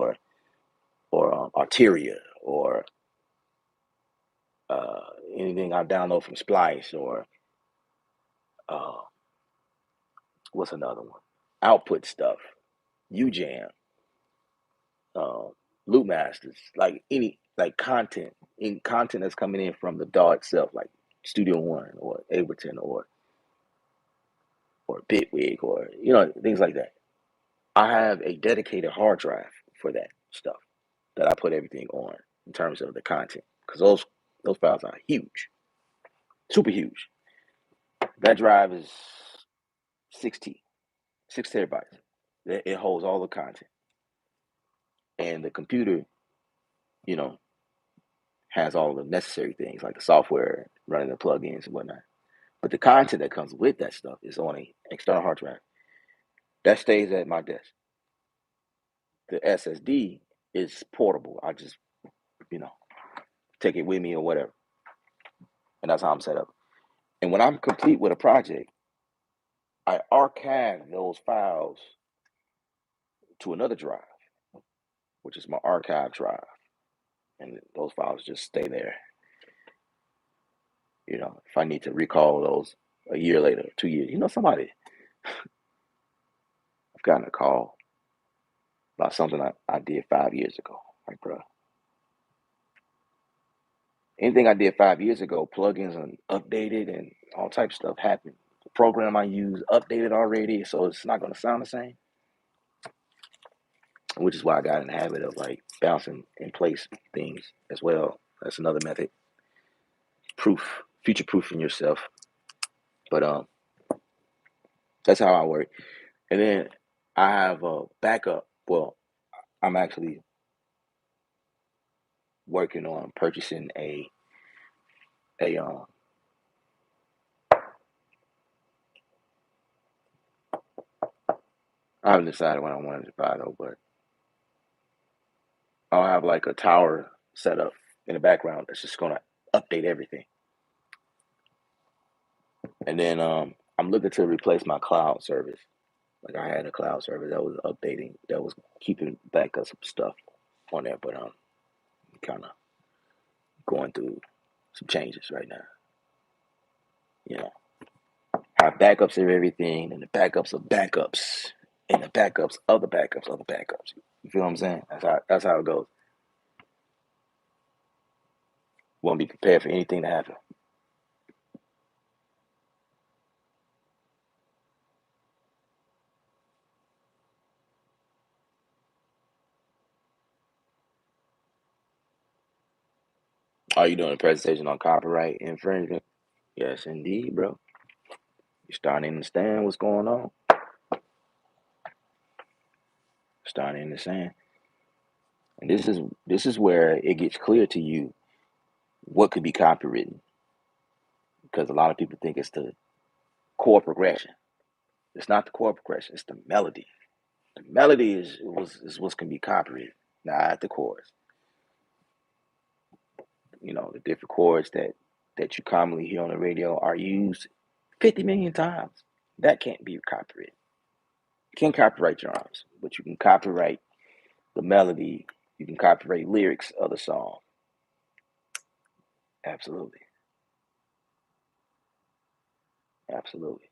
Arteria or uh, anything I download from Splice or uh, what's another one? Output stuff, UJam, uh, Loop Masters, like any like content, in content that's coming in from the DAW itself, like Studio One or Ableton or Bitwig or things like that. I have a dedicated hard drive for that stuff that I put everything on in terms of the content because those files are huge, super huge. That drive is 6T, 6 terabytes. It holds all the content, and the computer, you know, has all the necessary things like the software, running the plugins and whatnot. But the content that comes with that stuff is on an external hard drive that stays at my desk. The SSD is portable. I just, you know, take it with me or whatever, and that's how I'm set up. And when I'm complete with a project, I archive those files to another drive, which is my archive drive, and those files just stay there. If I need to recall those a year later, 2 years, somebody, I've gotten a call about something I did 5 years ago. Like, bro, anything I did 5 years ago, plugins and updated and all types of stuff happened. The program I use updated already, so it's not going to sound the same. Which is why I got in the habit of like bouncing in place things as well. That's another method. Future proofing yourself. But that's how I work. And then I have a backup. Well, I'm actually working on purchasing a I haven't decided what I wanted to buy though, but I'll have like a tower set up in the background that's just gonna update everything. And then I'm looking to replace my cloud service. Like I had a cloud service that was updating, that was keeping back up some stuff on there, but kind of going through some changes right now. You know, have backups of everything, and the backups of backups, and the backups of the backups of the backups. You feel what I'm saying? That's how it goes. Want to be prepared for anything to happen. Are you doing a presentation on copyright infringement? Yes, indeed, bro. You're starting to understand what's going on. Starting to understand, and this is where it gets clear to you what could be copywritten, because a lot of people think it's the chord progression. It's not the chord progression. It's the melody. The melody is what can be copywritten, not the chords. The different chords that you commonly hear on the radio are used 50 million times. That can't be copyrighted. You can't copyright drums, but you can copyright the melody. You can copyright lyrics of the song. Absolutely. Absolutely.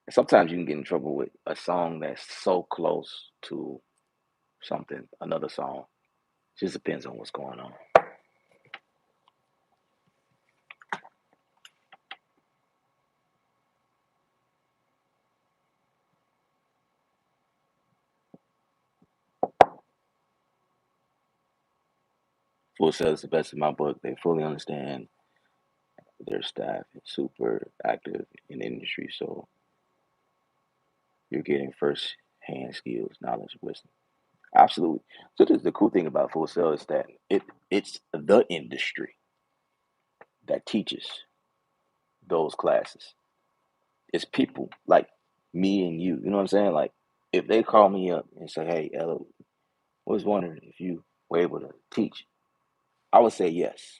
And sometimes you can get in trouble with a song that's so close to something, another song. It just depends on what's going on. Full Sail is the best in my book. They fully understand their staff is super active in the industry, so you're getting first hand skills, knowledge, wisdom. Absolutely. So the cool thing about Full Sail is that it's the industry that teaches those classes. It's people like me and you. You know what I'm saying? Like if they call me up and say, "Hey, Ella, was wondering if you were able to teach," I would say yes.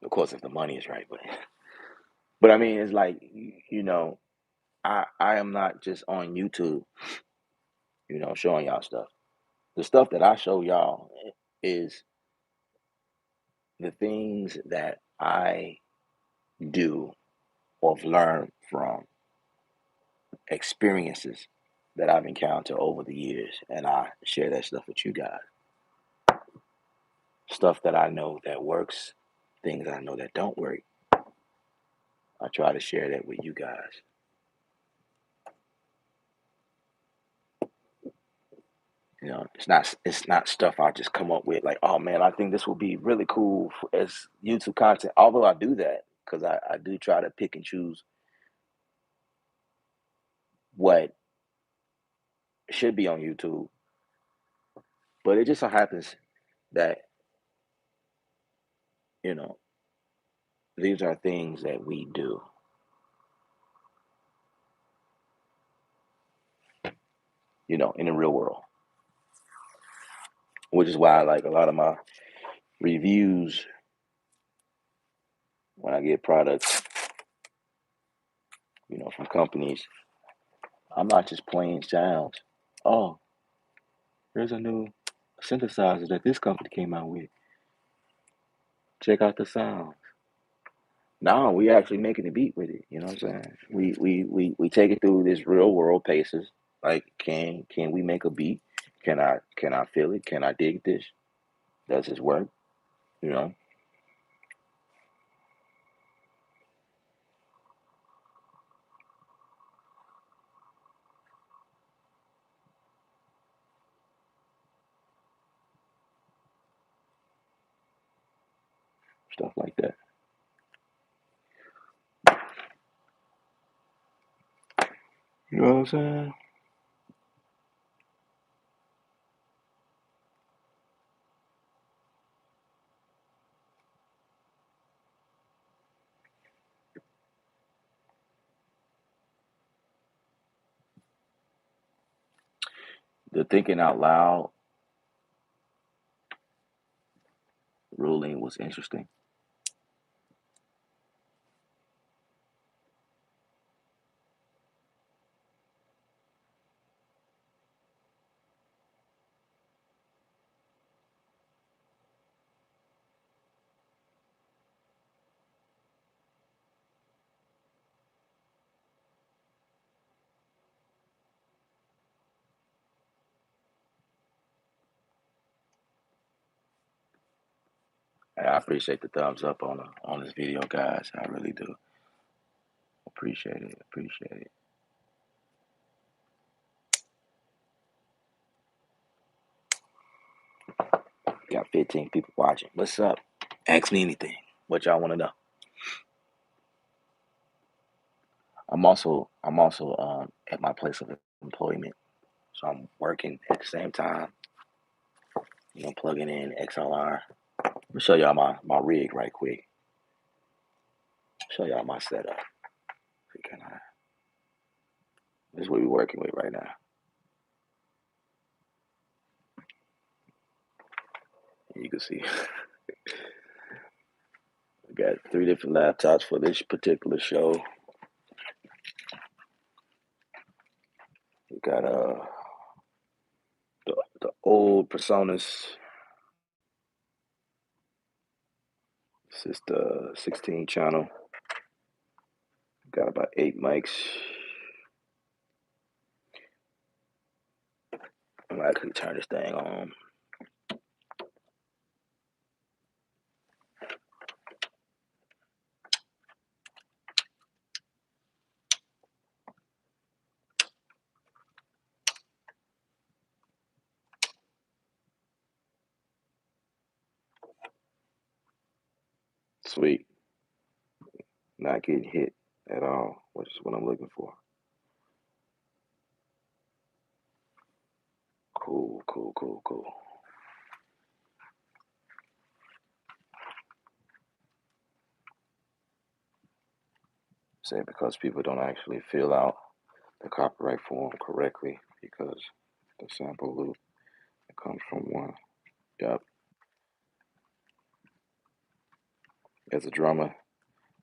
Of course, if the money is right, but I mean, it's like, I am not just on YouTube, showing y'all stuff. The stuff that I show y'all is the things that I do or have learned from experiences that I've encountered over the years, and I share that stuff with you guys. Stuff that I know that works, things I know that don't work. I try to share that with you guys. It's not stuff I just come up with like, oh man, I think this will be really cool as YouTube content. Although I do that because I do try to pick and choose what should be on YouTube. But it just so happens that, you know, these are things that we do, in the real world, which is why I like a lot of my reviews when I get products, from companies. I'm not just playing sounds. Oh, there's a new synthesizer that this company came out with. Check out the sound. No, we actually making a beat with it. You know what I'm saying? We take it through this real world paces. Like, can we make a beat? Can I feel it? Can I dig this? Does this work? You know, stuff like that. You know what I'm saying? The thinking out loud ruling was interesting. And I appreciate the thumbs up on this video, guys. I really do appreciate it. Appreciate it. Got 15 people watching. What's up? Ask me anything. What y'all want to know? I'm also at my place of employment, so I'm working at the same time. Plugging in XLR. Let me show y'all my rig right quick. Show y'all my setup. This is what we're working with right now. You can see we got 3 different laptops for this particular show. We got the old Personas. This is the 16 channel. Got about 8 mics. I'm gonna actually turn this thing on. Sweet. Not getting hit at all, which is what I'm looking for. Cool, cool, cool, cool. Say because people don't actually fill out the copyright form correctly because the sample loop it comes from one. Yep. As a drummer,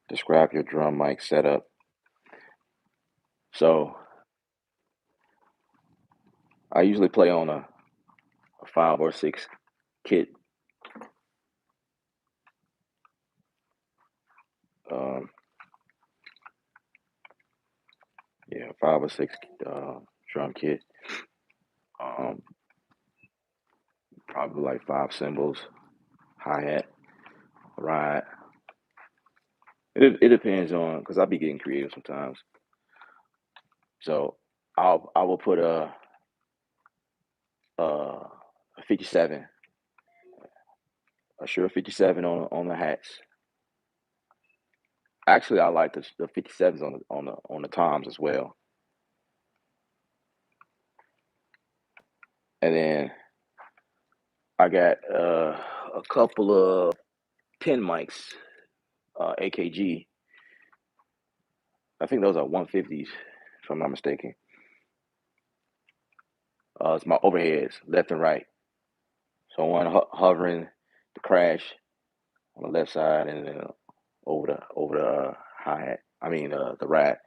describe your drum mic setup. So I usually play on a 5 or 6 kit. Um, yeah, 5 or 6 drum kit. Um, Probably like 5 cymbals, hi hat, ride. It depends on because I'll be getting creative sometimes. So I will put a 57, a sure 57 on the hats. Actually, I like the 57s on the toms as well. And then I got a couple of pin mics, AKG. I think those are 150s, if I'm not mistaken. It's my overheads, left and right. So one hovering the crash on the left side, and then over the hi hat. I mean the ride.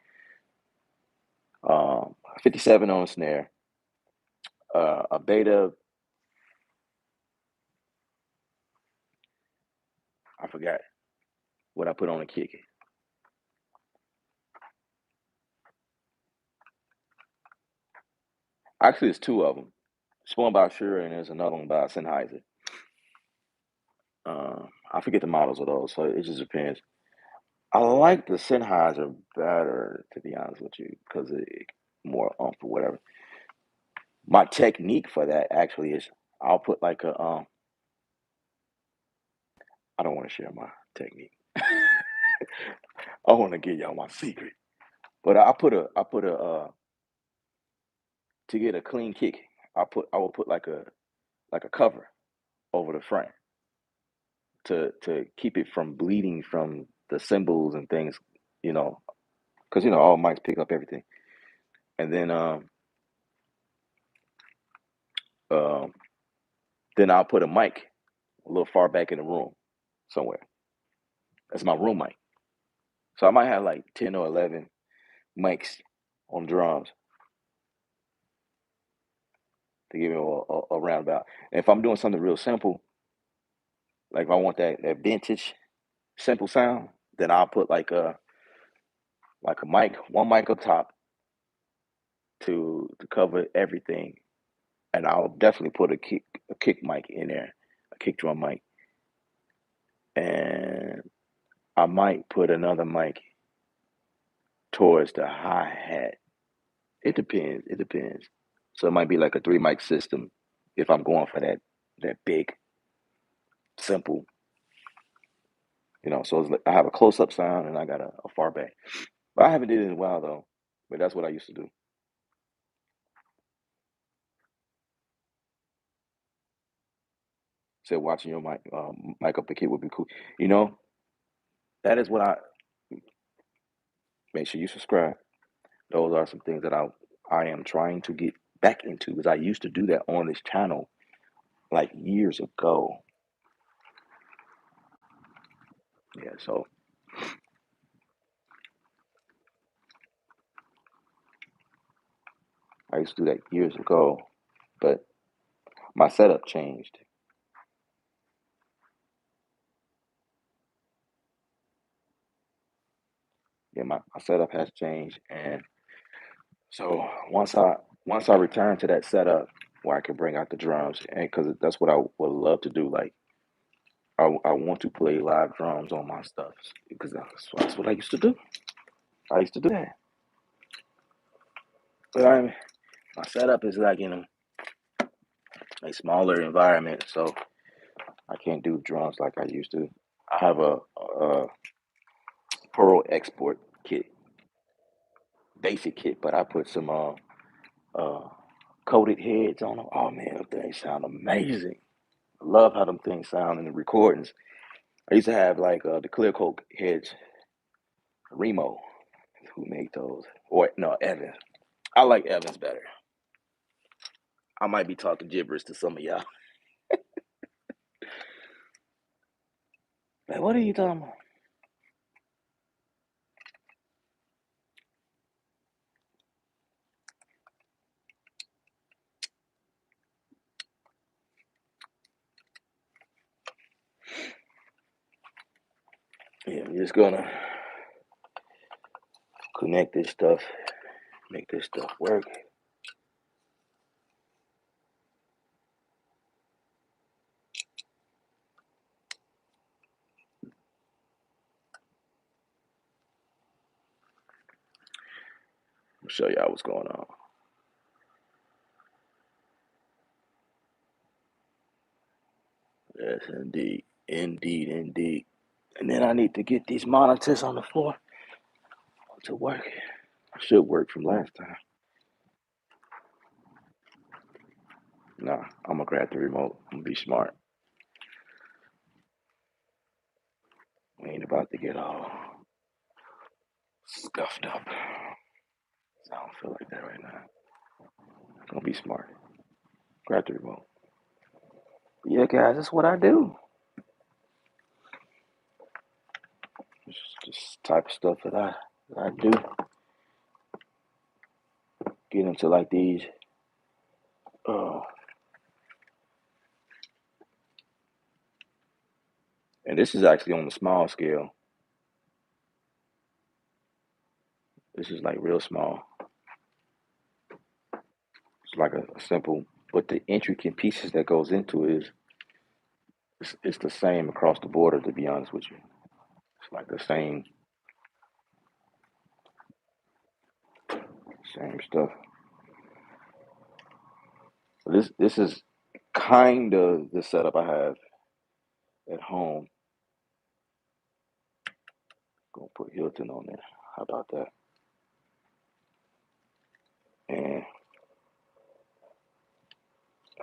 57 on snare. A beta. I forgot what I put on the kick. Actually, it's two of them. It's one by Shure and there's another one by Sennheiser. I forget the models of those, so it just depends. I like the Sennheiser better, to be honest with you, because it more oomph or whatever. My technique for that actually is I'll put like a I don't want to share my technique. I want to give y'all my secret. But I put a to get a clean kick, I will put like a cover over the front to keep it from bleeding from the cymbals and things, you know, because all mics pick up everything. And um then I'll put a mic a little far back in the room somewhere. That's my room mic. So I might have like 10 or 11 mics on drums to give it a roundabout. And if I'm doing something real simple, like if I want that vintage simple sound, then I'll put like a mic, one mic up top to cover everything, and I'll definitely put a kick mic in there, a kick drum mic, and I might put another mic towards the hi hat. It depends. It depends. So it might be like a 3 mic system if I'm going for that big simple. So it's like I have a close up sound and I got a far back. But I haven't did it in a while though. But that's what I used to do. Said watching your mic up the kid would be cool. You know that is what I make sure you subscribe. Those are some things that I am trying to get back into because I used to do that on this channel like years ago. Yeah, so I used to do that years ago, but my setup changed. Yeah, my setup has changed, and so once I return to that setup where I can bring out the drums, and because that's what I would love to do. Like I want to play live drums on my stuff because that's what I used to do. I used to do that, but my setup is like in a smaller environment, so I can't do drums like I used to. I have a Pearl export kit, basic kit, but I put some uh coated heads on them. Oh man, them things sound amazing. I love how them things sound in the recordings. I used to have like the clear coat heads, Remo, who made those, or no, Evans. I like Evans better. I might be talking gibberish to some of y'all. Like, what are you talking about? Yeah, I'm just gonna connect this stuff, make this stuff work. I'll show y'all what's going on. Yes, indeed. Indeed, indeed. And then I need to get these monitors on the floor to work. I should work from last time. Nah, I'm gonna grab the remote. I'm gonna be smart. We ain't about to get all scuffed up. I don't feel like that right now. I'm gonna be smart. Grab the remote. Yeah, guys, that's what I do. It's just type of stuff that I do. Get into like these. Uh, and this is actually on the small scale. This is like real small. It's like a simple, but the intricate pieces that goes into it is it's the same across the border. To be honest with you, it's like the same stuff. So this is kind of the setup I have at home. Gonna put Hilton on there. How about that? And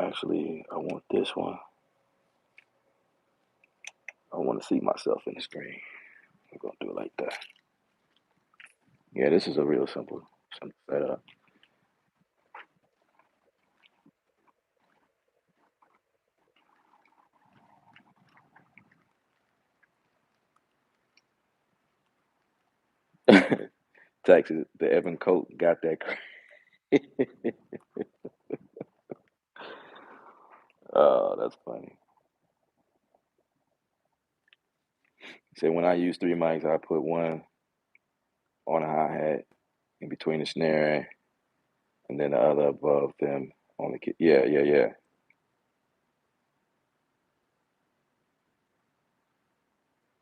actually, I want this one. I want to see myself in the screen. I'm gonna do it like that. Yeah, this is a real simple setup. Texas, the Evan Coat got that. Oh, that's funny. So when I use three mics, I put one on a hi hat in between the snare and then the other above them on the kit. Yeah, yeah, yeah.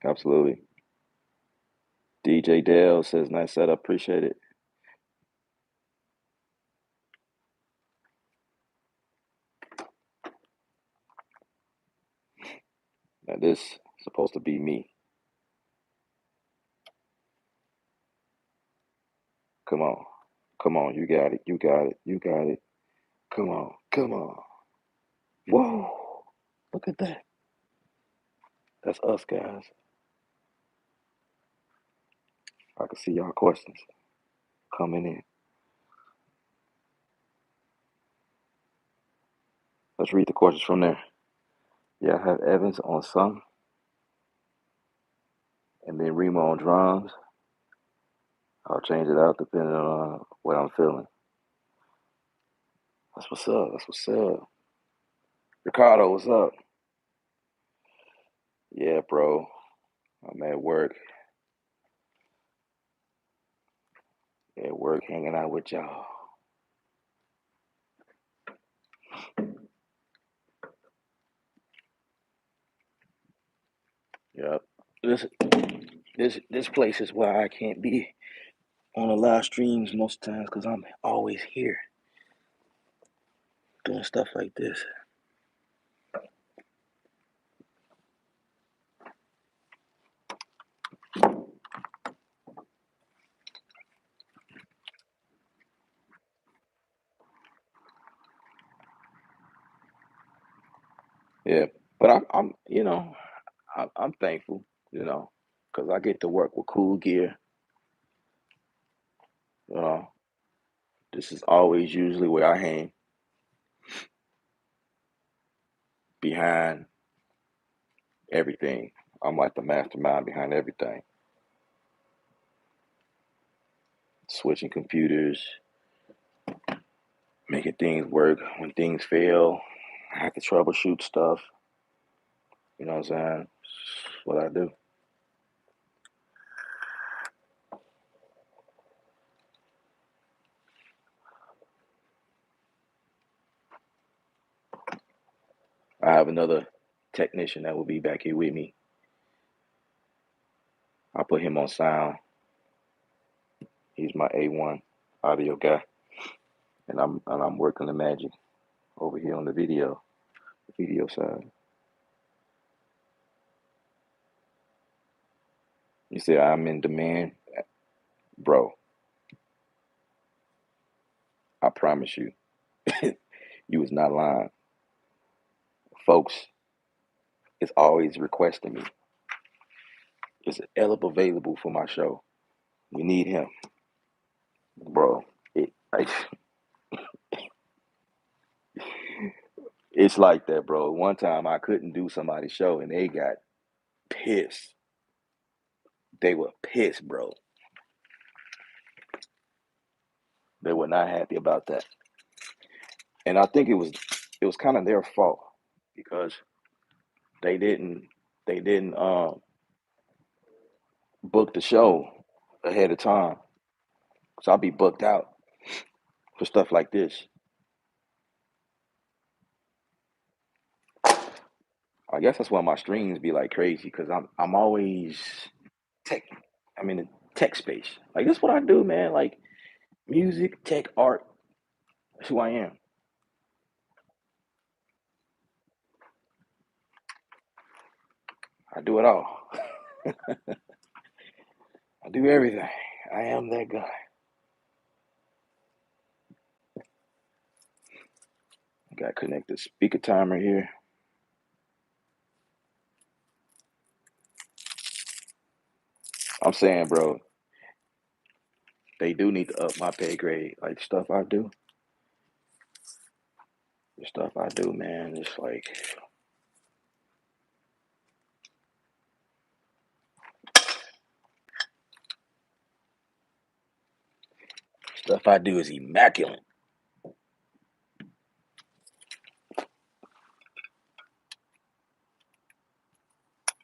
Absolutely. DJ Dale says, nice setup. Appreciate it. Now, this is supposed to be me. Come on. Come on. You got it. You got it. You got it. Come on. Come on. Whoa. Look at that. That's us, guys. I can see y'all questions coming in. Let's read the questions from there. Yeah, I have Evans on some, and then Remo on drums. I'll change it out depending on what I'm feeling. That's what's up. That's what's up. Ricardo, what's up? Yeah, bro. I'm at work. At work, hanging out with y'all. Yep. This this place is why I can't be on the live streams most times because I'm always here doing stuff like this. Yeah, but I'm thankful, because I get to work with cool gear. You know, this is always usually where I hang behind everything. I'm like the mastermind behind everything. Switching computers, making things work. When things fail, I have to troubleshoot stuff. You know what I'm saying? That's what I do. have another technician that will be back here with me. I'll put him on sound. He's my A1 audio guy, and I'm working the magic over here on the video side. You say I'm in demand, bro. I promise you, you was not lying. Folks is always requesting me. Is Elib available for my show? We need him, bro. It's like that, bro. One time I couldn't do somebody's show and they got pissed. They were pissed, bro. They were not happy about that. And I think it was kind of their fault because they didn't book the show ahead of time. So I'll be booked out for stuff like this. I guess that's why my streams be like crazy because I'm always tech. I'm in the tech space. Like that's what I do, man. Like music, tech, art. That's who I am. I do it all. I do everything. I am that guy. I got connected speaker timer here. I'm saying, bro, they do need to up my pay grade. Like the stuff I do, man. It's like stuff I do is immaculate.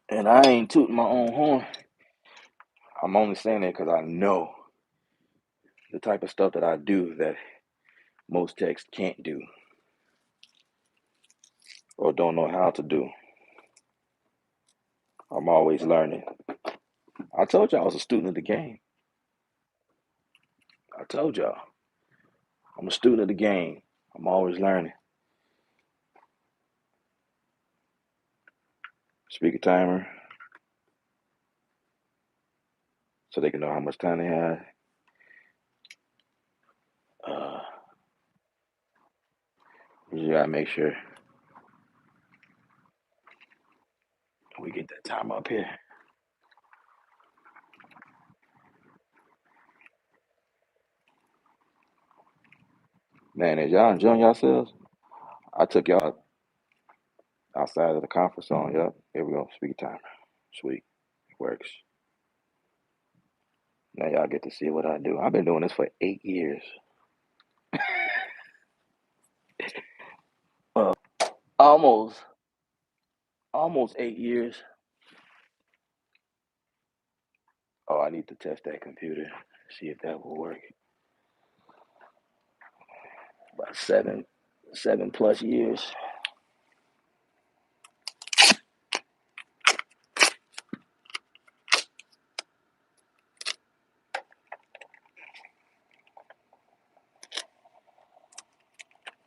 And I ain't tooting my own horn. I'm only saying that because I know the type of stuff that I do that most techs can't do or don't know how to do. I'm always learning. I told y'all I was a student of the game. I told y'all I'm a student of the game. I'm always learning. Speaker timer so they can know how much time they have. You gotta make sure we get that time up here. Man, as y'all enjoying yourselves, I took y'all outside of the conference zone. Yep. Here we go. Speaker timer. Sweet. It works. Now y'all get to see what I do. I've been doing this for 8 years. Uh, almost 8 years. Oh, I need to test that computer, see if that will work. About 7+ years.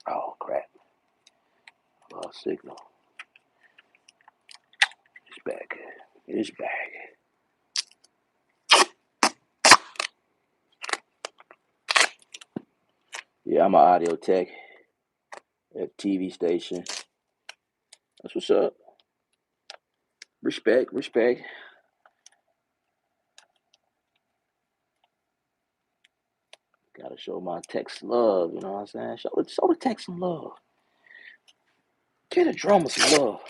Oh crap. Lost signal. It's back. It's back. Yeah, I'm an audio tech at TV station. That's what's up. Respect. Gotta show my tech some love, you know what I'm saying? Show the tech some love. Get a drummer some love.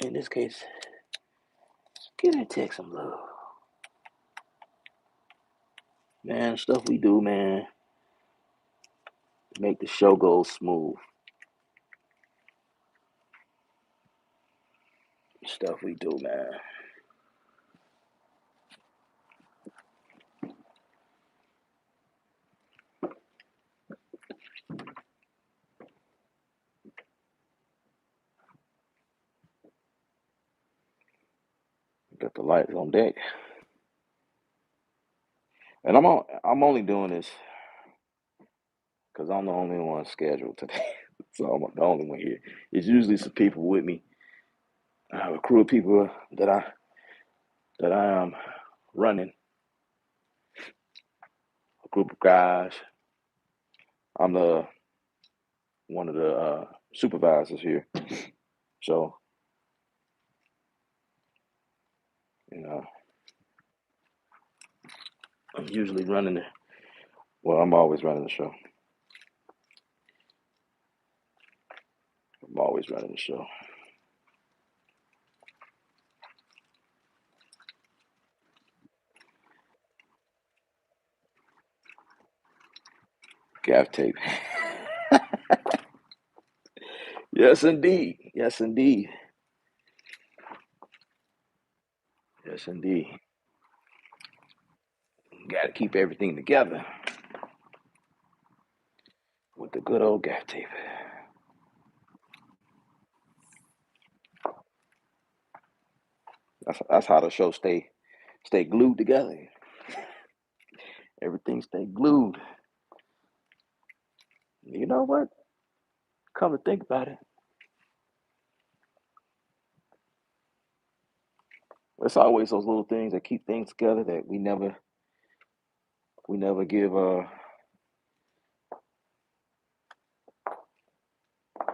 In this case, get that tech some love. Man, stuff we do, man, to make the show go smooth. Stuff we do, man. Got the lights on deck, and I'm only doing this because I'm the only one scheduled today, so I'm the only one here. It's usually some people with me. I have a crew of people that I am running, a group of guys. I'm the one of the supervisors here, so you know I'm usually running the. Well, I'm always running the show. I'm always running the show. Gaff tape. Yes, indeed. Yes, indeed. Yes, indeed. Got to keep everything together with the good old gaff tape. That's how the show stay glued together. Everything stay glued. You know what? Come to think about it, it's always those little things that keep things together that we never give you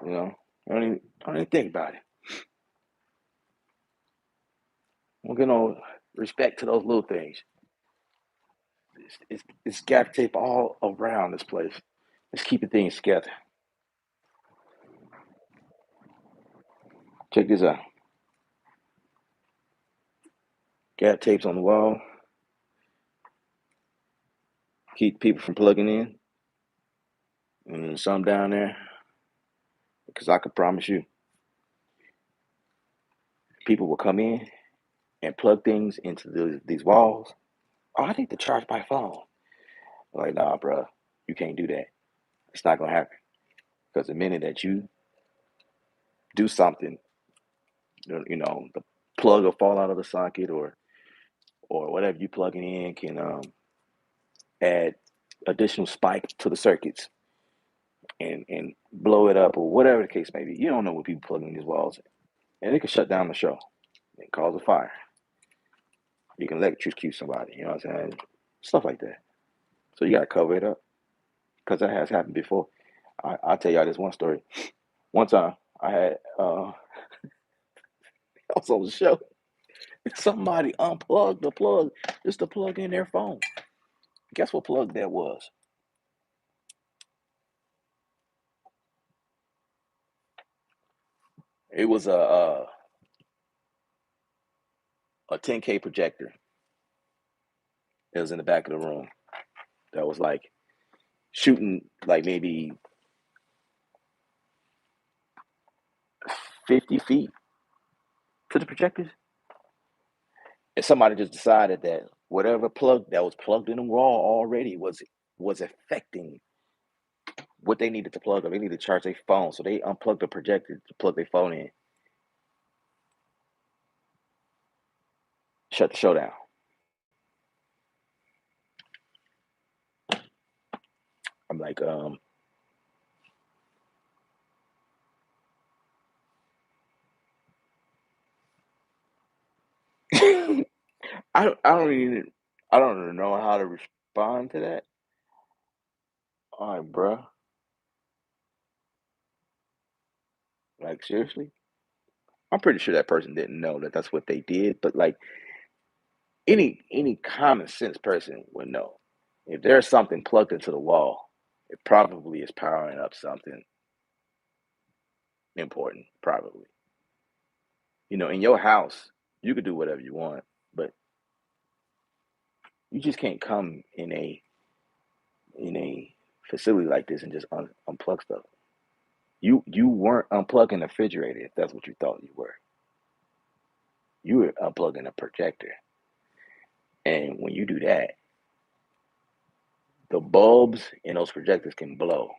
know. I don't even think about it. We're gonna respect to those little things. It's gaff tape all around this place. Let's keep the things together. Check this out. Gaff tapes on the wall. Keep people from plugging in. And then some down there, because I can promise you, people will come in and plug things into these walls. Oh, I need to charge my phone. I'm like, nah, bro, you can't do that. It's not gonna happen. Because the minute that you do something, the plug will fall out of the socket, or whatever you plugging in can add additional spike to the circuits and blow it up or whatever the case may be. You don't know what people plugging in these walls, and it can shut down the show and cause a fire. You can electrocute somebody. You know what I'm saying? Stuff like that. So you gotta cover it up because that has happened before. I'll tell y'all this one story. One time I had I was on the show. Somebody unplugged the plug just to plug in their phone. Guess what plug that was? It was a 10K projector. It was in the back of the room. That was like shooting like maybe 50 feet to the projectors. And somebody just decided that whatever plug that was plugged in the wall already was affecting what they needed to plug up. They needed to charge their phone, so they unplugged the projector to plug their phone in. Shut the show down. I'm like, I don't even know how to respond to that. All right, bro. Like seriously, I'm pretty sure that person didn't know that that's what they did. But like any common sense person would know if there's something plugged into the wall, it probably is powering up something important. Probably, in your house, you could do whatever you want, but you just can't come in a facility like this and just unplug stuff. You weren't unplugging the refrigerator if that's what you thought you were. You were unplugging a projector. And when you do that, the bulbs in those projectors can blow.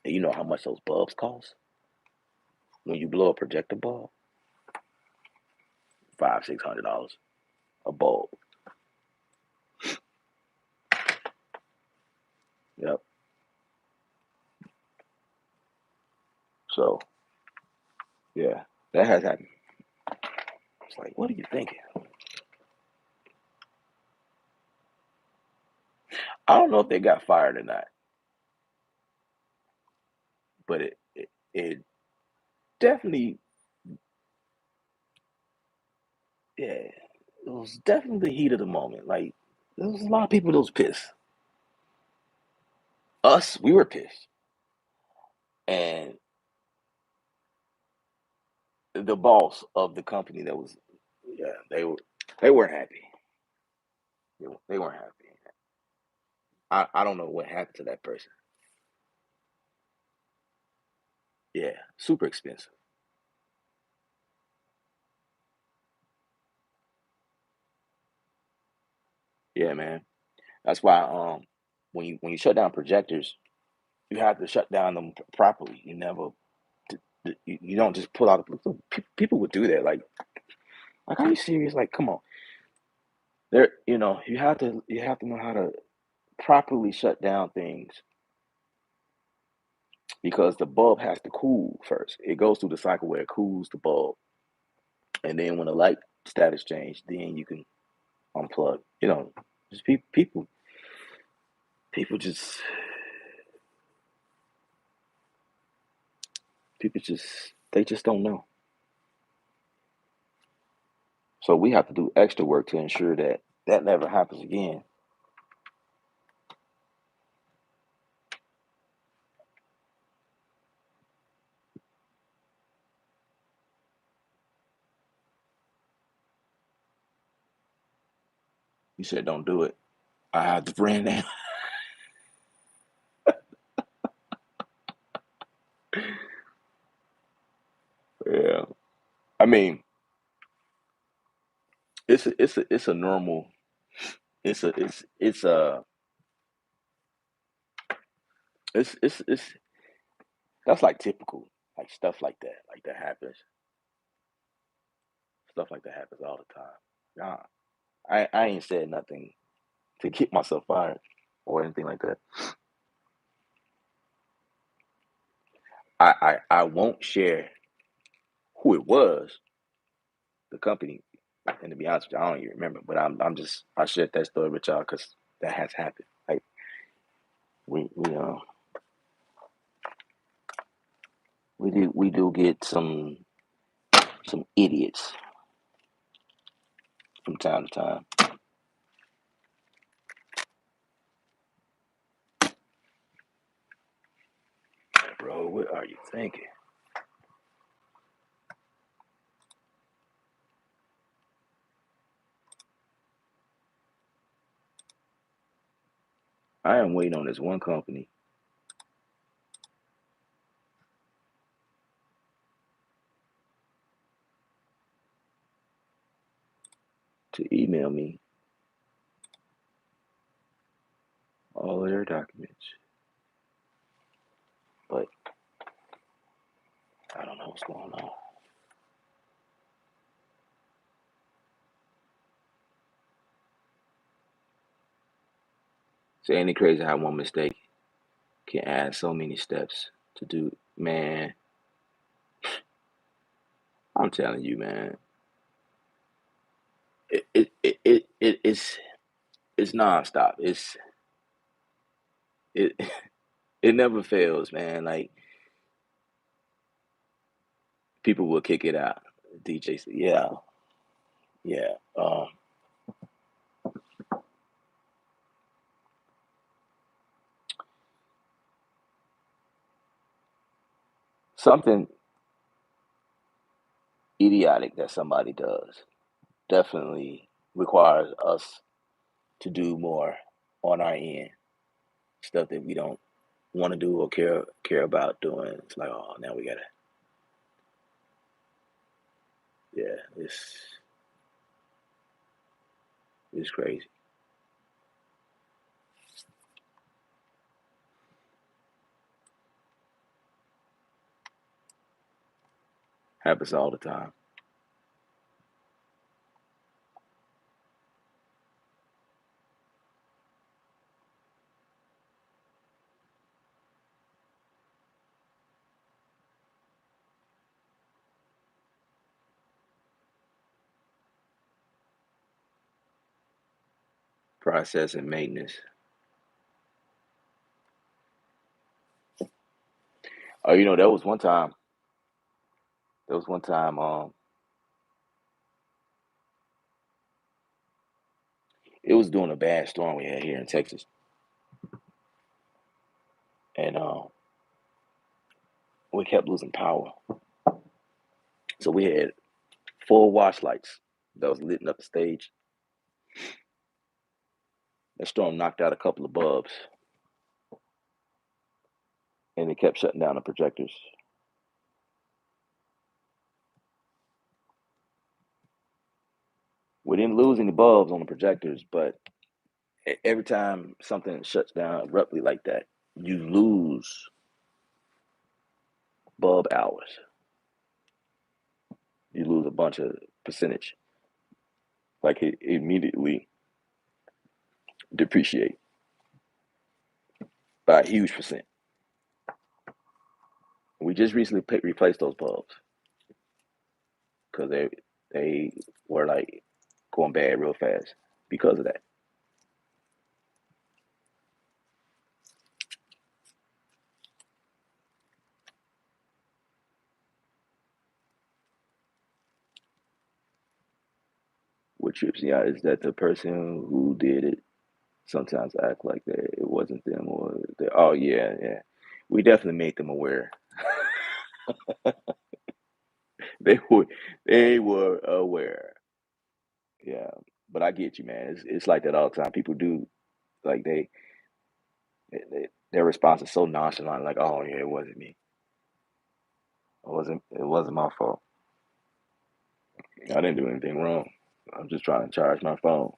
And you know how much those bulbs cost when you blow a projector bulb? $500-$600 a bulb. Yep. So yeah, that has happened. It's like, what are you thinking? I don't know if they got fired or not, but it definitely, yeah, it was definitely the heat of the moment. Like there was a lot of people that was pissed. Us, we were pissed, and the boss of the company that was, yeah, they weren't happy. They weren't happy. I don't know what happened to that person. Yeah, super expensive. Yeah, man. That's why when you shut down projectors, you have to shut down them properly. You never you don't just pull out. People would do that. Like, are you serious? Like, come on. There, you have to know how to properly shut down things because the bulb has to cool first. It goes through the cycle where it cools the bulb, and then when the light status change, then you can unplug. Just people just people just they just don't know. So we have to do extra work to ensure that that never happens again. You said don't do it. I have the brand name. Yeah. I mean, it's a normal. It's that's like typical, like stuff like that happens. Stuff like that happens all the time. Nah, I ain't said nothing to keep myself fired or anything like that. I won't share who it was, the company, and to be honest with you, I don't even remember. But I shared that story with y'all because that has happened. Like we we do get some idiots from time to time. Bro, what are you thinking? I am waiting on this one company to email me all of their documents, but I don't know what's going on. So ain't it crazy how one mistake can add so many steps to do? Man, I'm telling you, man, it's nonstop. It it never fails, man. Like people will kick it out. DJ said, yeah, yeah. Something idiotic that somebody does definitely requires us to do more on our end. Stuff that we don't want to do or care about doing. It's like, oh, now we gotta, yeah, it's crazy. Happens all the time. Process and maintenance. Oh, there was one time. There was one time. It was during a bad storm we had here in Texas, and we kept losing power. So we had 4 wash lights that was lit up the stage. That storm knocked out a couple of bulbs, and it kept shutting down the projectors. We didn't lose any bulbs on the projectors, but every time something shuts down abruptly like that, you lose bulb hours. You lose a bunch of percentage. Like it immediately depreciate by a huge percent. We just recently replaced those bulbs because they were like going bad real fast because of that. What trips me out is that the person who did it sometimes act like that it wasn't them or they, oh yeah, yeah. We definitely made them aware. They were they were aware. Yeah. But I get you, man. It's like that all the time. People do like their response is so nonchalant, like, oh yeah, it wasn't me. It wasn't my fault. I didn't do anything wrong. I'm just trying to charge my phone.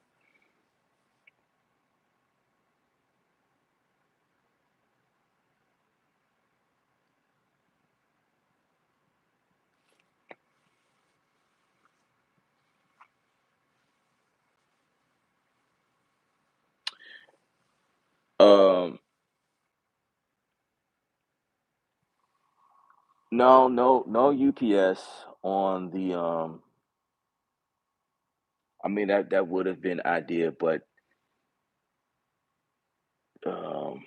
Um no, no UPS on the I mean that would have been idea, but um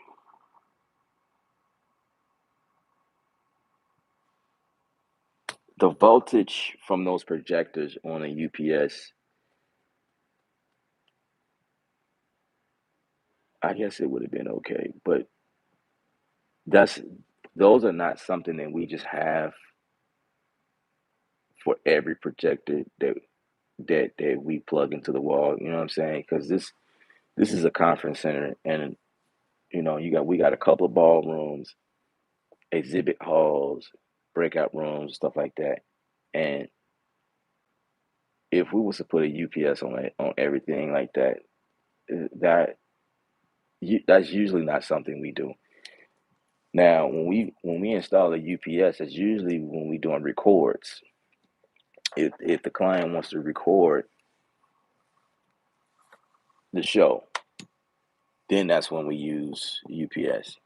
the voltage from those projectors on a UPS, I guess it would have been okay, but that's those are not something that we just have for every projector that we plug into the wall. You know what I'm saying? Because this is a conference center, and we got a couple of ballrooms, exhibit halls, breakout rooms, stuff like that. And if we was to put a UPS on it, on everything like that, that that's usually not something we do. Now, when we install a UPS, it's usually when we doing records. If the client wants to record the show, then that's when we use UPS.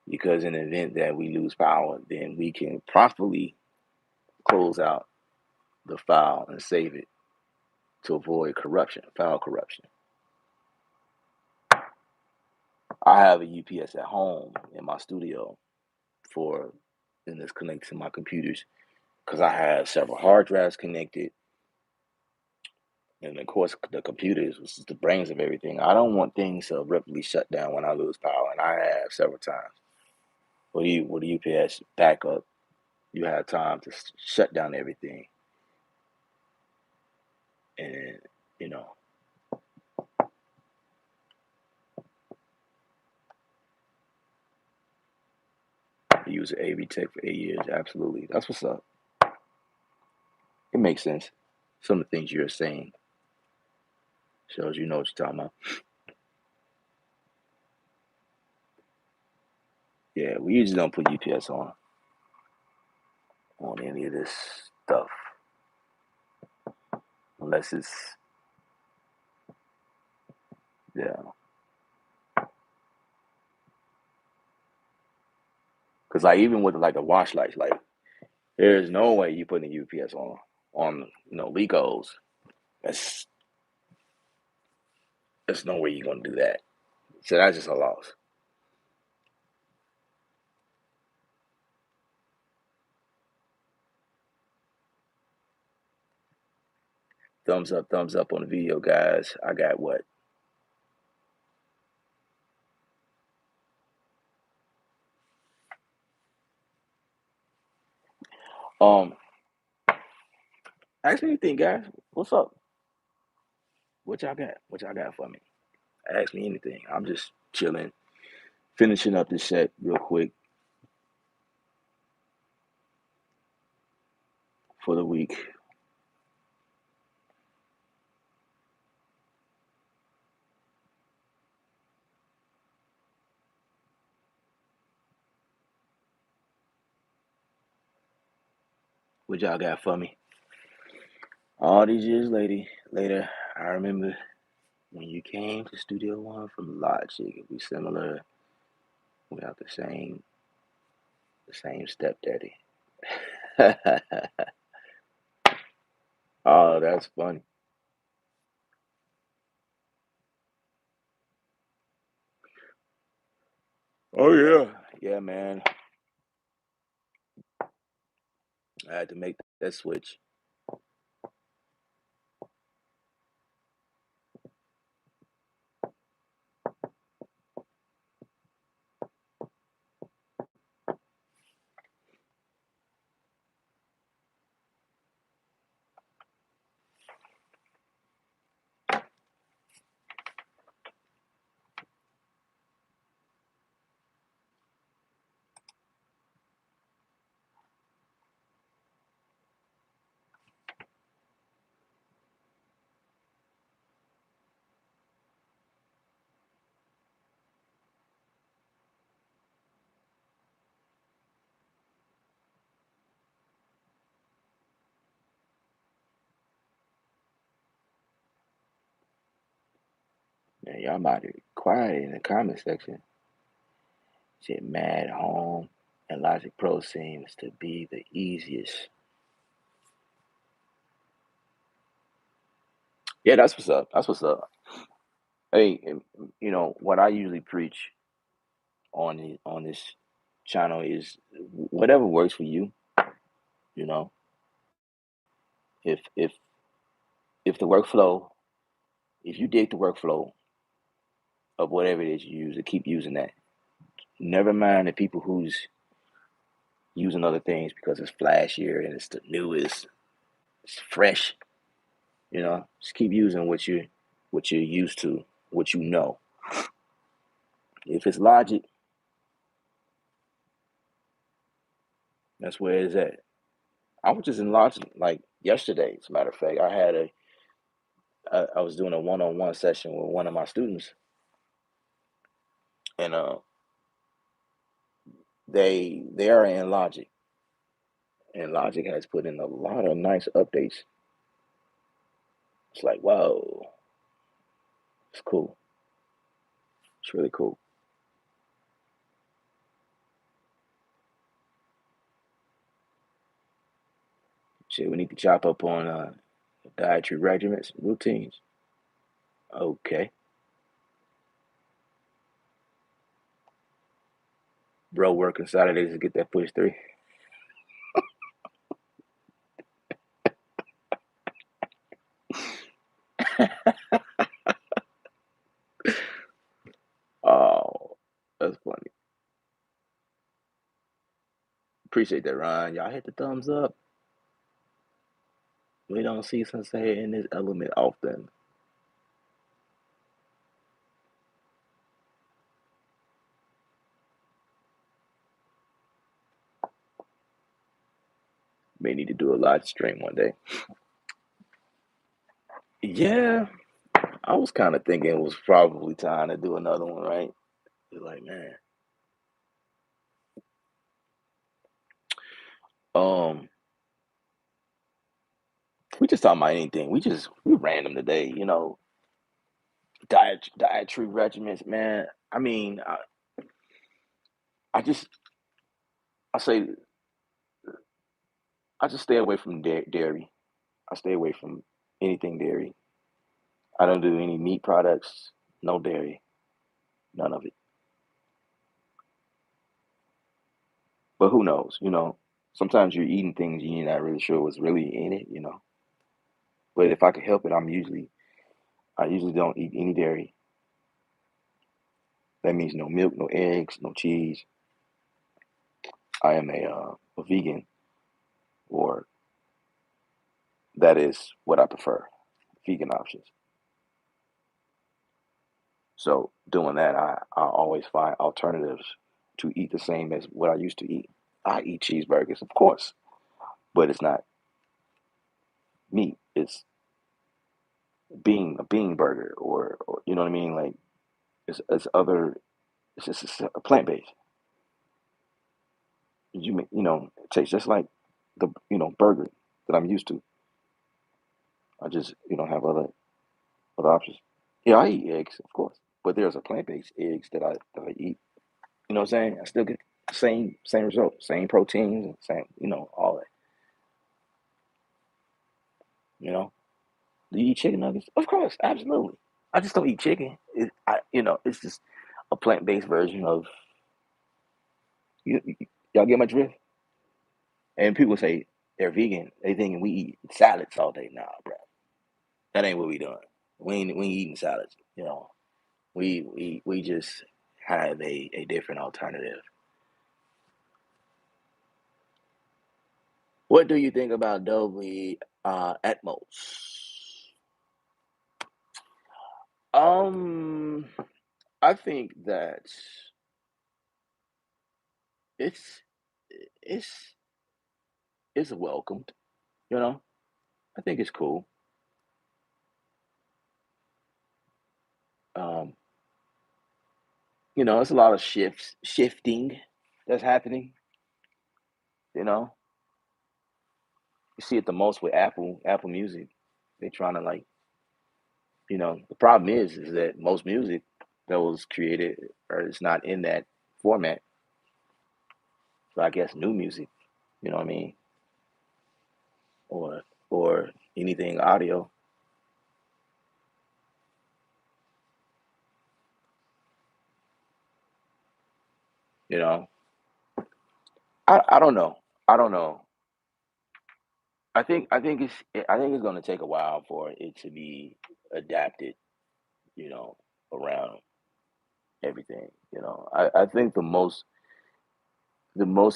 Because in the event that we lose power, then we can properly close out the file and save it to avoid corruption, file corruption. I have a UPS at home in my studio for, and it's connected to my computers because I have several hard drives connected, and of course the computers, which is the brains of everything. I don't want things to abruptly shut down when I lose power, and I have several times. With the UPS backup, you have time to shut down everything, and you know I use AV Tech for 8 years. Absolutely, that's what's up. It makes sense. Some of the things you're saying shows you know what you're talking about. Yeah, we usually don't put UPS on any of this stuff unless it's yeah. Because like even with like the wash lights, like there's no way you putting a UPS on Legos. That's There's no way you're gonna do that. So that's just a loss. Thumbs up on the video, guys. I got what? Um, ask me anything, guys. What's up? What y'all got? What y'all got for me? Ask me anything. I'm just chilling, finishing up this set real quick for the week. What y'all got for me? All these years later, I remember when you came to Studio One from Logic. We similar. We have the same stepdaddy. Oh, that's funny. Oh yeah, yeah, man. I had to make that switch. Man, y'all about to quiet in the comment section. Shit, Mad Home and Logic Pro seems to be the easiest. Yeah, that's what's up. That's what's up. Hey, what I usually preach on this channel is whatever works for you. You know, if if the workflow, if you dig the workflow of whatever it is you use, to keep using that. Never mind the people who's using other things because it's flashier and it's the newest, it's fresh. Just keep using what you're used to, what you know. If it's Logic, that's where it's at. I was just in Logic like yesterday. As a matter of fact, I was doing a one-on-one session with one of my students, and they are in Logic, and Logic has put in a lot of nice updates. It's like, whoa, it's cool. It's really cool. Shit, we need to chop up on dietary regimens, routines. Okay, bro, working Saturdays to get that push three. Oh, that's funny. Appreciate that, Ryan. Y'all hit the thumbs up. We don't see Sensei in this element often. May need to do a live stream one day. Yeah, I was kind of thinking it was probably time to do another one, right? You're like, man, um, we just talking about anything. We random today, dietary regimens, man. I mean, I just I say I just stay away from dairy. I stay away from anything dairy. I don't do any meat products, no dairy, none of it. But who knows? Sometimes you're eating things you're not really sure what's really in it. But if I could help it, I usually don't eat any dairy. That means no milk, no eggs, no cheese. I am a vegan, or that is what I prefer, vegan options. So doing that, I always find alternatives to eat the same as what I used to eat. I eat cheeseburgers, of course, but it's not meat. It's being a bean burger, or you know what I mean? Like it's other. It's a plant based. It tastes just like the burger that I'm used to. I just have other options. Yeah, I eat eggs, of course, but there's a plant based eggs that I eat. You know what I'm saying? I still get the same result, same proteins, same all that. You know, do you eat chicken nuggets? Of course, absolutely. I just don't eat chicken. It's just a plant based version of y'all get my drift. And people say they're vegan. They thinking we eat salads all day. Nah, bro, that ain't what we doing. We ain't eating salads. We just have a different alternative. What do you think about Dolby Atmos? Um, I think that it's it's it's welcomed. You know, I think it's cool. Um, it's a lot of shifting that's happening. You know, you see it the most with Apple Music. They trying to like, the problem is that most music that was created or is not in that format. So I guess new music, you know what I mean, or anything audio. You know, I don't know. I don't know. I think it's going to take a while for it to be adapted. You know, around everything. I think the most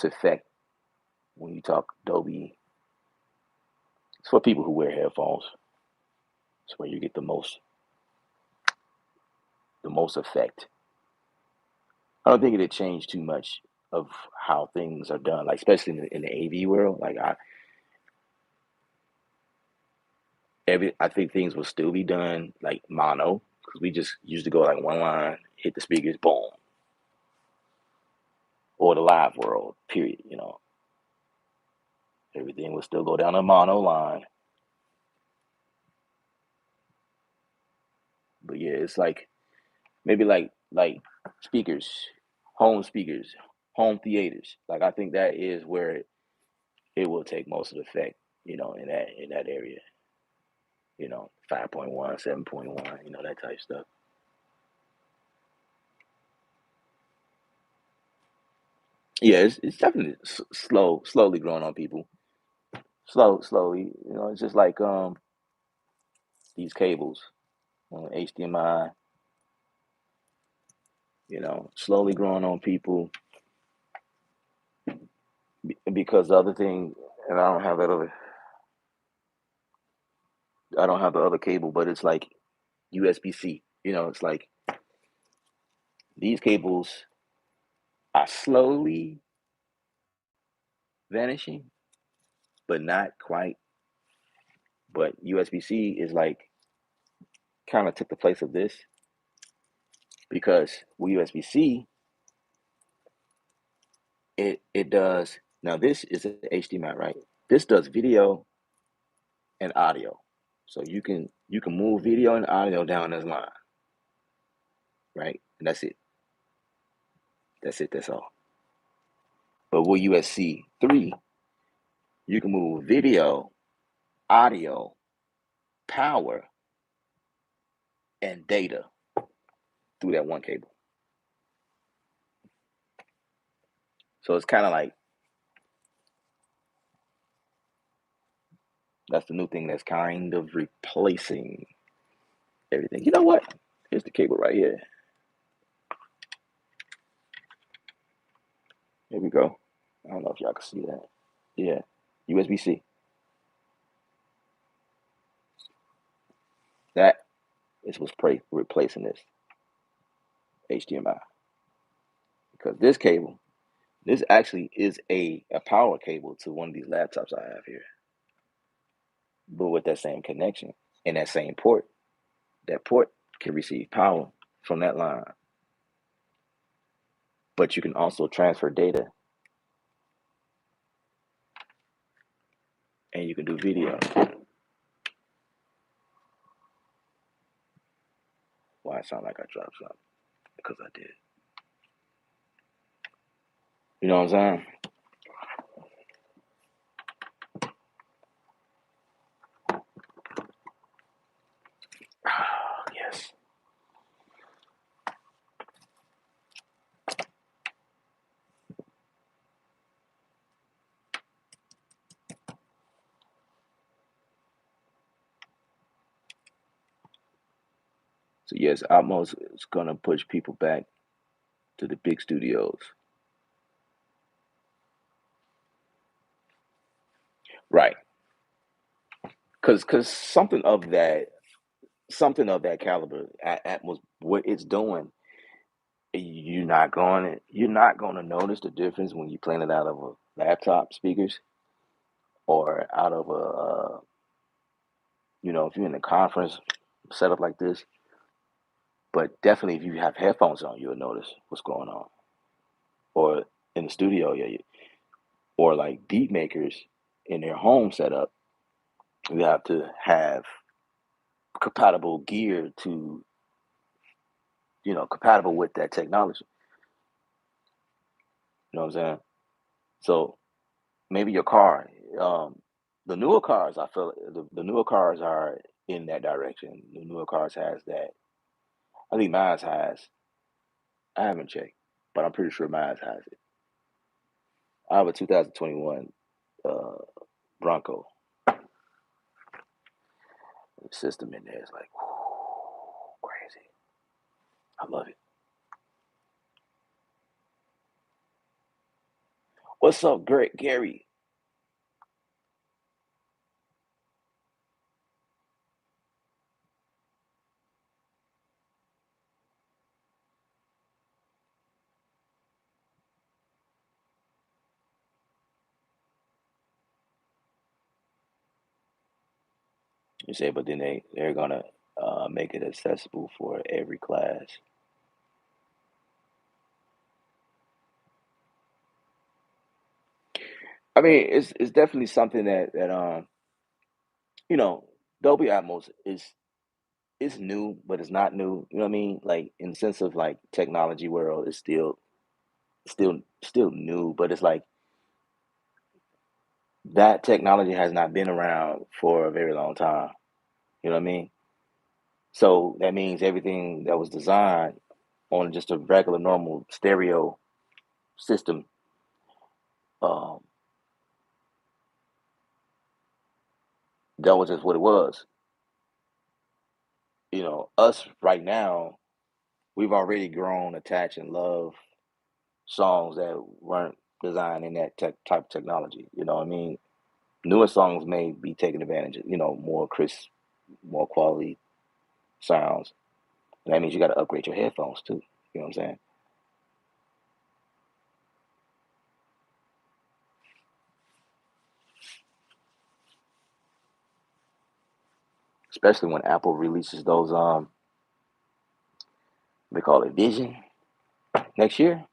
effect when you talk Dolby, it's for people who wear headphones. It's where you get the most effect. I don't think it'd change too much of how things are done, like especially in the AV world. Like I think things will still be done like mono because we just used to go like one line, hit the speakers, boom, or the live world. Period. Everything will still go down a mono line. But yeah, it's like maybe like speakers, home speakers, home theaters. Like I think that is where it will take most of the effect. In that area. 5.1, 7.1. That type stuff. Yeah, it's definitely slowly growing on people. Slowly. It's just like these cables, HDMI. Slowly growing on people because the other thing, and I don't have the other cable, but it's like USB-C. It's like these cables are slowly vanishing, but not quite. But USB-C is like kind of took the place of this because with USB-C, it does now. This is an HDMI, right? This does video and audio, so you can move video and audio down this line, right? And that's it. That's it. That's all. But with USB 3, you can move video, audio, power, and data through that one cable. So it's kind of like that's the new thing that's kind of replacing everything. You know what? Here's the cable right here. Here we go. I don't know if y'all can see that. Yeah, USB-C. That is what's replacing this HDMI. Because this actually is a power cable to one of these laptops I have here. But with that same connection and that same port, that port can receive power from that line. But you can also transfer data and you can do video. Why it sound like I dropped something? Because I did. You know what I'm saying? Yes. So yes, Atmos is gonna push people back to the big studios. Right. Cause something of that caliber, Atmos, what it's doing, you're not gonna notice the difference when you're playing it out of a laptop speakers or out of if you're in a conference setup like this. But definitely, if you have headphones on, you'll notice what's going on. Or in the studio, yeah, or like beat makers in their home setup, you have to have compatible gear to, compatible with that technology. You know what I'm saying? So maybe your car, um, the newer cars, I feel the newer cars are in that direction. The newer cars has that. I think mine has. I haven't checked, but I'm pretty sure mine has it. I have a 2021 uh, Bronco. The system in there is like crazy. I love it. What's up, Greg Gary? You say, but then they're gonna make it accessible for every class. I mean, it's definitely something that you know Dolby Atmos is new, but it's not new. You know what I mean? Like in the sense of like technology world, it's still new, but it's like that technology has not been around for a very long time. You know what I mean? So that means everything that was designed on just a regular normal stereo system, um, that was just what it was. Us right now, we've already grown, attached, and love songs that weren't designed in that type of technology. You know what I mean? Newer songs may be taking advantage of, more crisp, more quality sounds. And that means you got to upgrade your headphones too. You know what I'm saying? Especially when Apple releases those, they call it Vision next year.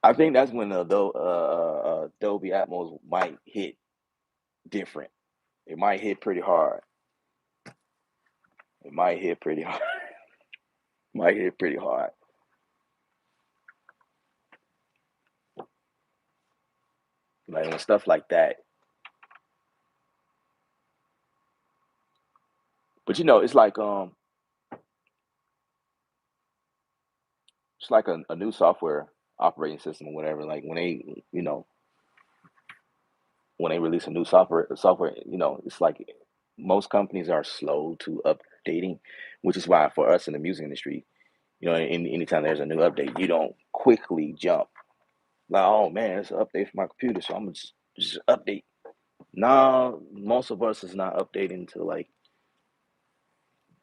I think that's when Dolby Atmos might hit different. It might hit pretty hard. It might hit pretty hard. Might hit pretty hard. Like when stuff like that, But it's like a new software operating system or whatever. Like you know, when they release a new software, it's like most companies are slow to updating, which is why for us in the music industry, anytime there's a new update, you don't quickly jump like, oh man, it's an update for my computer, so I'm gonna just update. Nah, most of us is not updating until like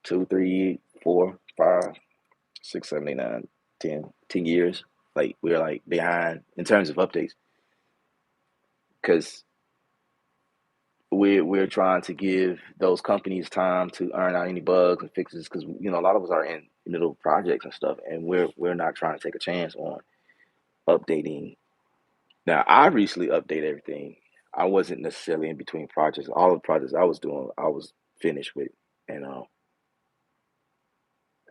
2, 3, 4, 5, 6, 7, 8, 9, 10 years. Like we're like behind in terms of updates because we're trying to give those companies time to iron out any bugs and fixes because a lot of us are in middle projects and stuff, and we're not trying to take a chance on updating. Now, I recently updated everything. I wasn't necessarily in between projects. All the projects I was doing, I was finished with, and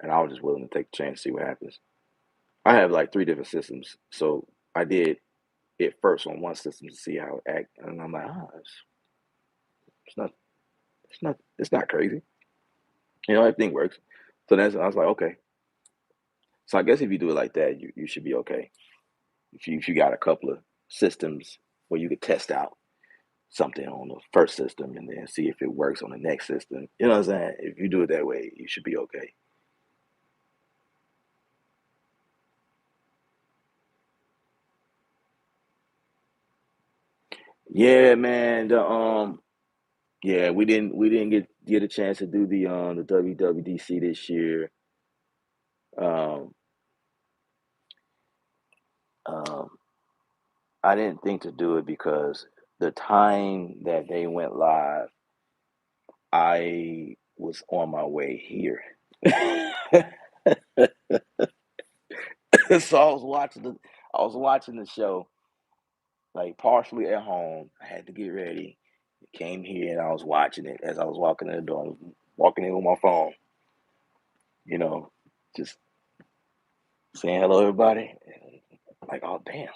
and I was just willing to take the chance to see what happens. I have like three different systems, so I did it first on one system to see how it act, and I'm like, it's not, it's not crazy. Everything works. So I was like, okay. So I guess if you do it like that, you should be okay. If you got a couple of systems where you could test out something on the first system and then see if it works on the next system. You know what I'm saying? If you do it that way, you should be okay. Yeah, man. We didn't get a chance to do the WWDC this year. Um, um, I didn't think to do it because the time that they went live, I was on my way here. So I was watching the show like partially at home. I had to get ready. Came here and I was watching it as I was walking in the door. I was walking in with my phone, you know, just saying hello everybody. And like, oh damn,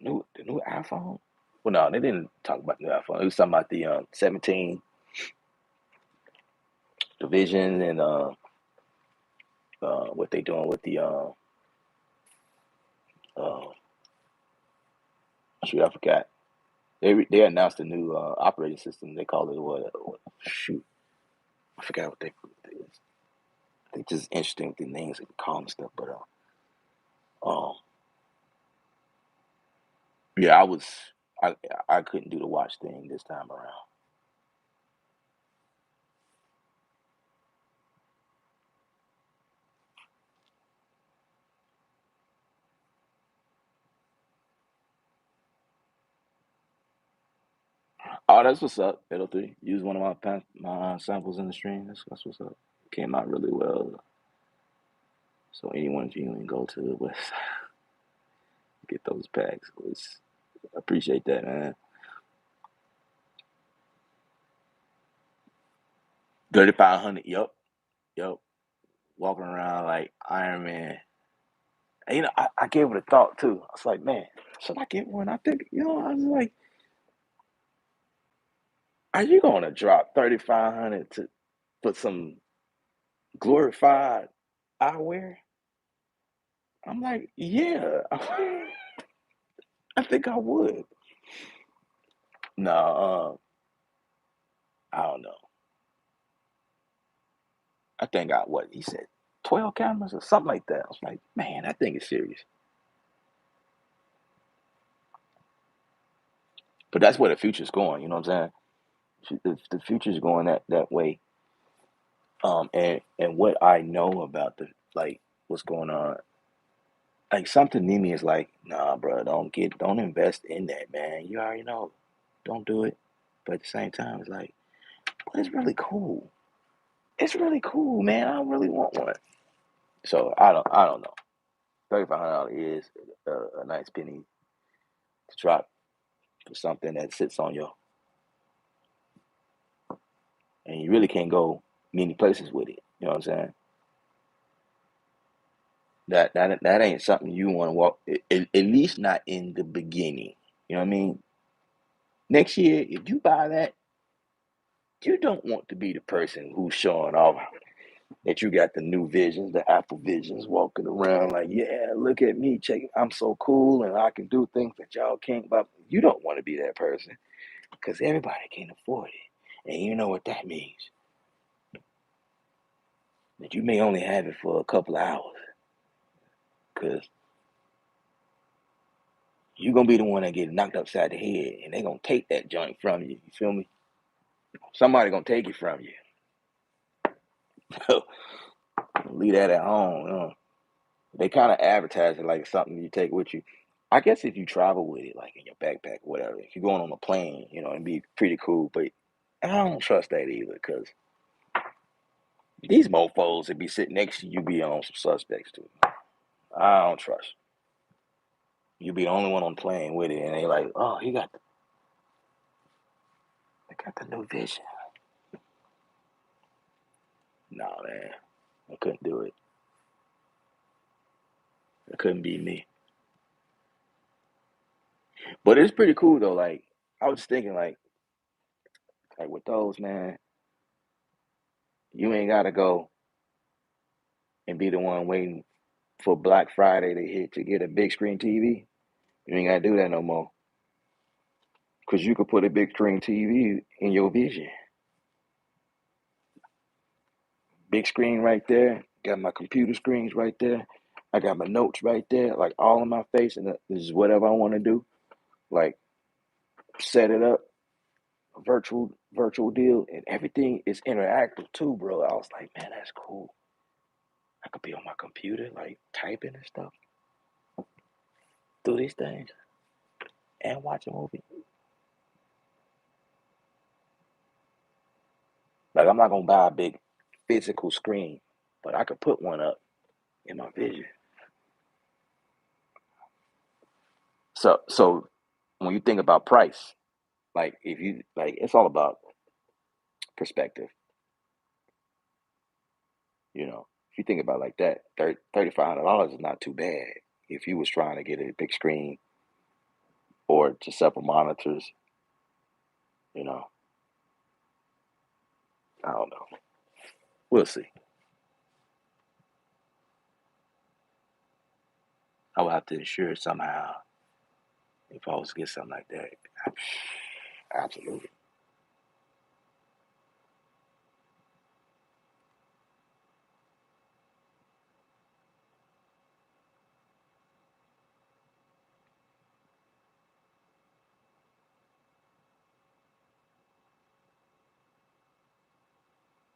the new iPhone. Well, no, they didn't talk about the new iPhone. It was talking about the 17 division and what they doing with the uh, shoot, I forgot. They announced a new operating system. They call it what? Shoot, I forgot what they just interesting with the names and calling stuff. But um, yeah, I I couldn't do the watch thing this time around. Oh, that's what's up. Middle three. Use one of my samples in the stream. That's what's up. Came out really well. So anyone if you can go to the west get those packs. Appreciate that, man. 3,500. Yup. Yup. Walking around like Iron Man. And, I gave it a thought too. I was like, man, should I get one? I think, I was like, are you gonna drop 3,500 to put some glorified eyewear? I'm like, yeah, I think I would. No, I don't know. I think I what he said, 12 cameras or something like that. I was like, man, that thing is serious. But that's where the future's going. You know what I'm saying? The future's going that way. And what I know about the like what's going on, like something in me is like, nah, bro, don't invest in that, man. You already know, don't do it. But at the same time, it's like, but it's really cool. It's really cool, man. I really want one. So I don't know. $3,500 is a nice penny to drop for something that sits on you, and you really can't go many places with it. You know what I'm saying? That ain't something you want to walk. At least not in the beginning. You know what I mean? Next year, if you buy that, You don't want to be the person who's showing off that you got the new visions, the Apple visions, walking around like, yeah, look at me, check, I'm so cool and I can do things that y'all can't. But you don't want to be that person because everybody can't afford it. And you know what that means? That you may only have it for a couple of hours because you're going to be the one that get knocked upside the head and they're going to take that joint from you. You feel me? Somebody going to take it from you. Leave that at home. They kind of advertise it like it's something you take with you. I guess if you travel with it, like in your backpack or whatever, if you're going on a plane, it'd be pretty cool. But I don't trust that either because these mofos that be sitting next to you be on some suspects too. I don't trust. You be the only one on the plane with it, and they like, oh, they got the new vision. No, man, I couldn't do it. It couldn't be me. But it's pretty cool though. Like I was thinking, like with those, man, you ain't gotta go and be the one waiting for Black Friday to hit to get a big screen TV. You ain't gotta do that no more. Cause you could put a big screen TV in your vision. Big screen right there. Got my computer screens right there. I got my notes right there, like all in my face, and this is whatever I want to do. Like set it up, virtual deal, and everything is interactive too, bro. I was like, man, that's cool. I could be on my computer, like typing and stuff, do these things, and watch a movie. Like I'm not gonna buy a big physical screen, but I could put one up in my vision. So when you think about price, like if you like, it's all about perspective. If you think about it like that, $3,500 is not too bad. If you was trying to get a big screen or just several monitors, you know, I don't know. We'll see. I would have to insure it somehow if I was to get something like that. Absolutely.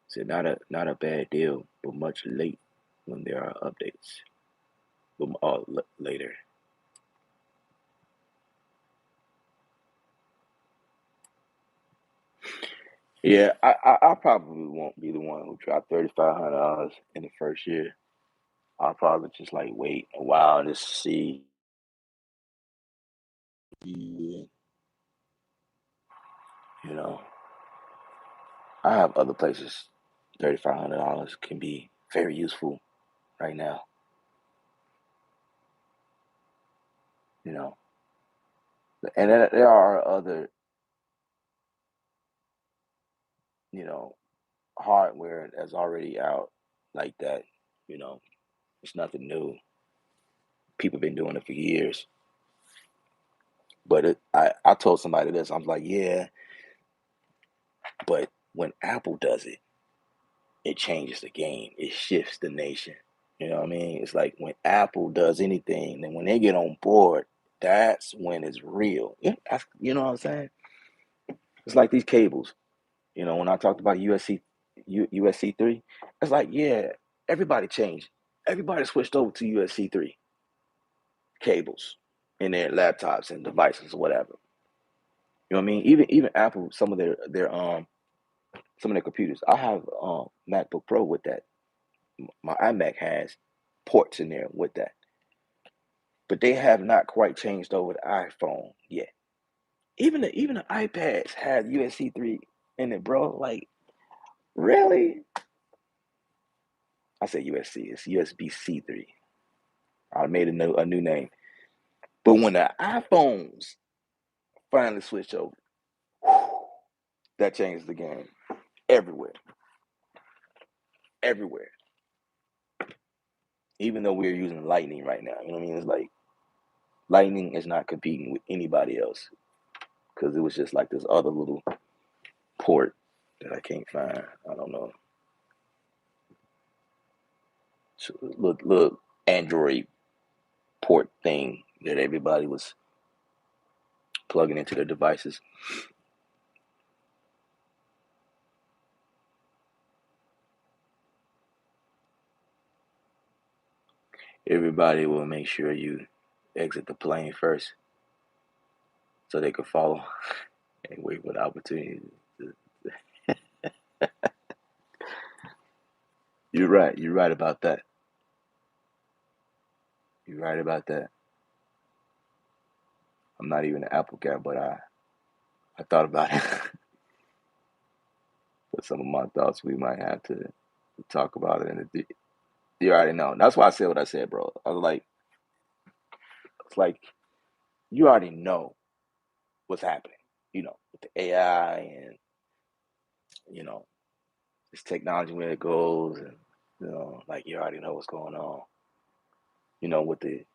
So not a bad deal, but much late when there are updates. But later. Yeah, I probably won't be the one who dropped $3,500 in the first year. I'll probably just like wait a while to see. You know, I have other places. $3,500 can be very useful right now. You know, and there are other you know hardware that's already out like that. You know, it's nothing new. People been doing it for years. But I told somebody this. I was like, yeah, but when Apple does it, it changes the game. It shifts the nation. You know what I mean? It's like when Apple does anything, and when they get on board, that's when it's real. Yeah, you know what I'm saying? It's like these cables. When I talked about USC 3, it's like, yeah, everybody changed. Everybody switched over to USC 3 cables in their laptops and devices or whatever. You know what I mean? Even Apple, some of their computers. I have MacBook Pro with that. My iMac has ports in there with that. But they have not quite changed over the iPhone yet. Even the iPads have USB 3 in it, bro. Like, really? I say USC. It's USB-C 3. I made a new name. But when the iPhones finally switched over, that changed the game. everywhere, everywhere. Even though we're using lightning right now, you know what I mean? It's like lightning is not competing with anybody else because it was just like this other little port that I can't find. I don't know. So, little Android port thing that everybody was plugging into their devices. Everybody will make sure you exit the plane first so they could follow and wait for the opportunity. You're right. You're right about that. You're right about that. I'm not even an Apple guy, but I thought about it. But some of my thoughts we might have to talk about it. And you already know. That's why I said what I said, bro. I was like, it's like you already know what's happening. With the AI and you know this technology where it goes, and like you already know what's going on. With the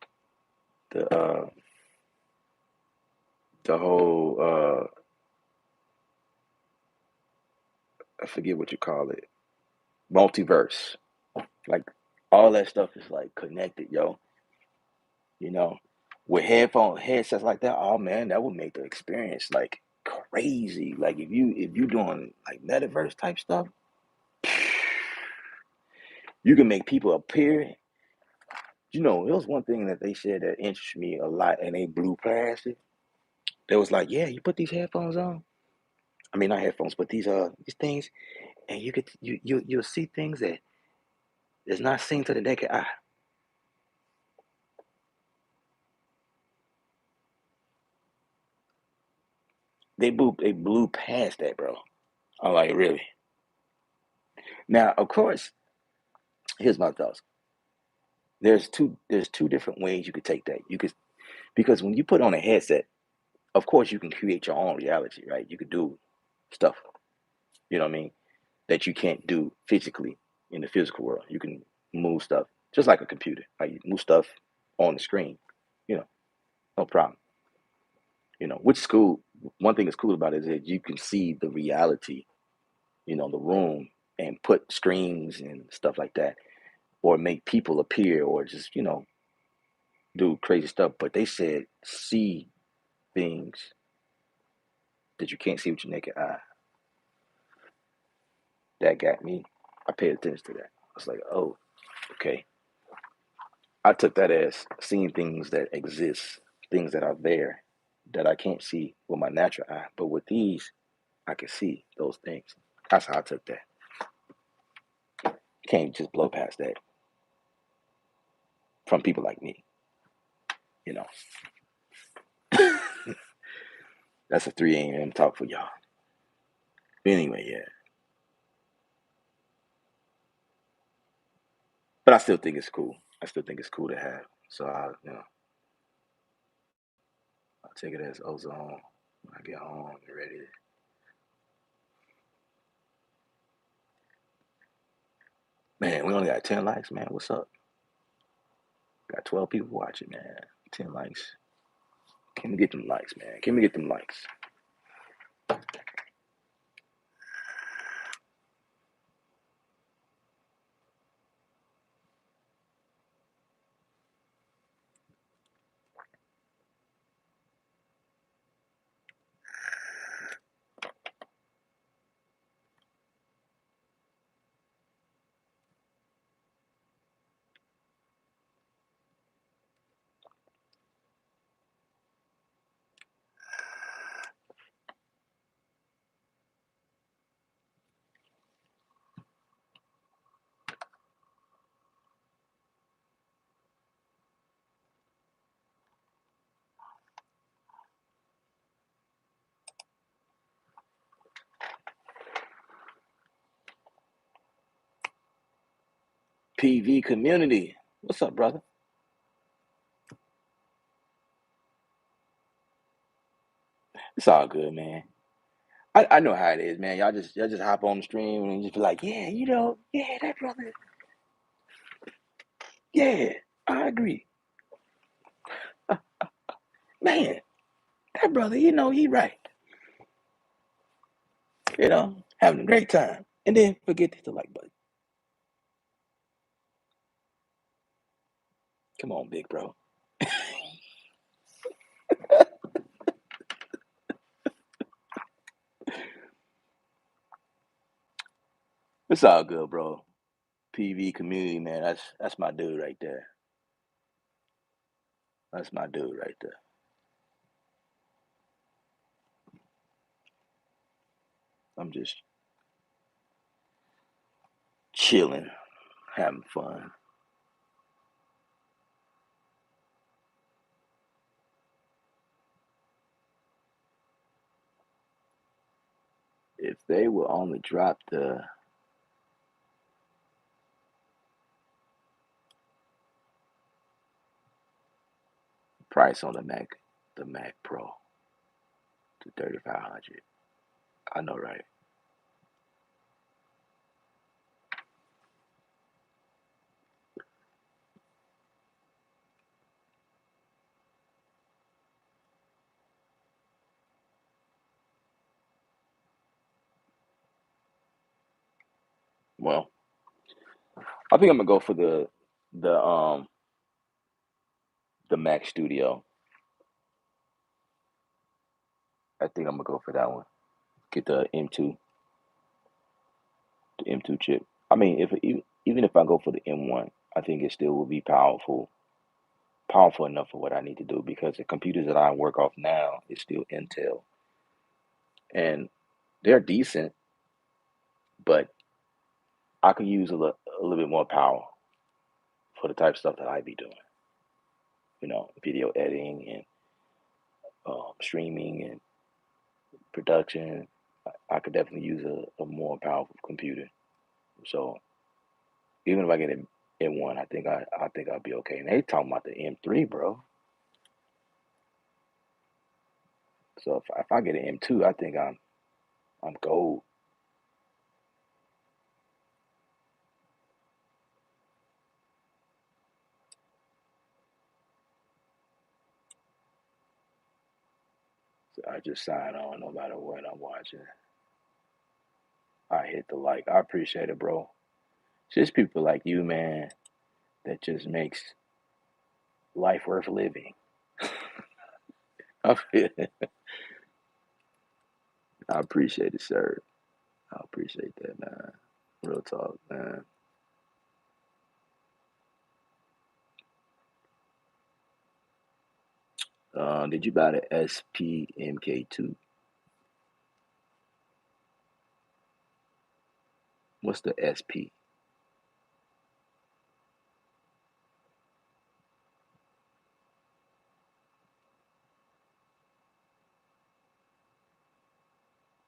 the whole I forget what you call it, multiverse. Like all that stuff is like connected, yo. You know, with headsets like that, oh man, that would make the experience like crazy. Like if you doing like metaverse type stuff, you can make people appear. It was one thing that they said that interested me a lot, and they blew past it. They was like, yeah, you put these headphones on. I mean, not headphones, but these things, and you'll see things that is not seen to the naked eye. They blew past that, bro. I'm like, really? Now, of course, here's my thoughts. There's two different ways you could take that. You could Because when you put on a headset, of course you can create your own reality, right? You could do stuff, you know what I mean, that you can't do physically in the physical world. You can move stuff just like a computer. Like you move stuff on the screen, you know, no problem. Which is cool. One thing that's cool about it is that you can see the reality, the room, and put screens and stuff like that, or make people appear, or just do crazy stuff. But they said see things that you can't see with your naked eye. That got me. I paid attention to that. I was like, oh, okay. I took that as seeing things that exist, things that are there that I can't see with my natural eye. But with these, I can see those things. That's how I took that. You can't just blow past that from people like me, you know. That's a 3 a.m. talk for y'all. But anyway, yeah. But I still think it's cool. I still think it's cool to have. So I'll take it as ozone when I get home and ready. Man, we only got 10 likes, man. What's up? Got 12 people watching, man. 10 likes. Can we get them likes, man? Can we get them likes? PV community. What's up, brother? It's all good, man. I know how it is, man. Y'all just hop on the stream and just be like, yeah, yeah, that brother, yeah, I agree, man. That brother, he right, having a great time, and then forget to hit the like button. Come on, big bro. It's all good, bro. PV community, man. That's my dude right there. That's my dude right there. I'm just chilling, having fun. If they will only drop the price on the Mac Pro to 3,500. I know, right? Well, I think I'm gonna go for the the Mac Studio. I think I'm gonna go for that one. Get the M2, the M2 chip. I mean, if even if I go for the M1, I think it still will be powerful enough for what I need to do because the computers that I work off now is still Intel, and they're decent, but I could use a little bit more power for the type of stuff that I be doing. Video editing and streaming and production. I could definitely use a more powerful computer. So even if I get an M1, I think I'll be okay. And they talking about the M3, bro. So if I get an M2, I think I'm gold. So I just sign on no matter what I'm watching. I hit the like. I appreciate it, bro. It's just people like you, man, that just makes life worth living. I feel it. I appreciate it, sir. I appreciate that, man. Real talk, man. Did you buy the SPMK2? What's the SP?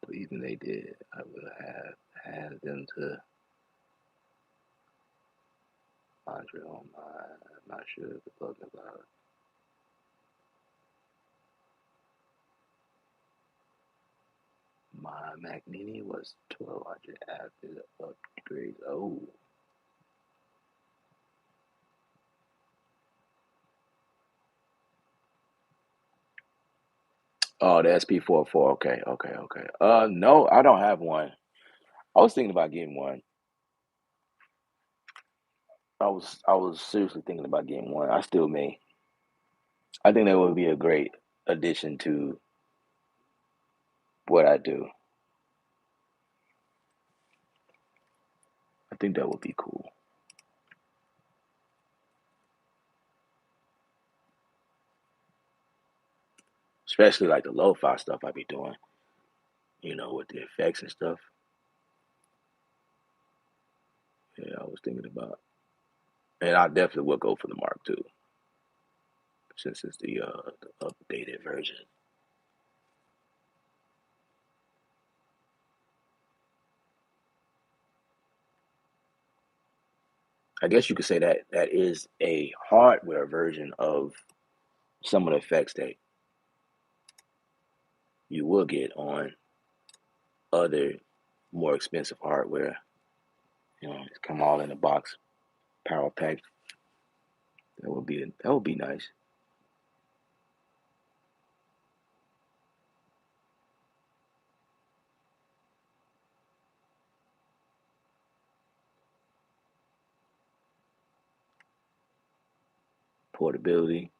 But even they did, I would have had them to Andre on my. I'm not sure what they're talking about. My Mac Mini was 1,200 after the upgrade. Oh, the SP44. Okay, okay, okay. No, I don't have one. I was thinking about getting one. I was seriously thinking about getting one. I still may. I think that would be a great addition to what I do. I think that would be cool, especially like the lo-fi stuff I be doing. With the effects and stuff. Yeah, I was thinking about, and I definitely will go for the Mark II since it's the updated version. I guess you could say that that is a hardware version of some of the effects that you will get on other more expensive hardware. It's come all in a box, power pack. That would be nice. Portability.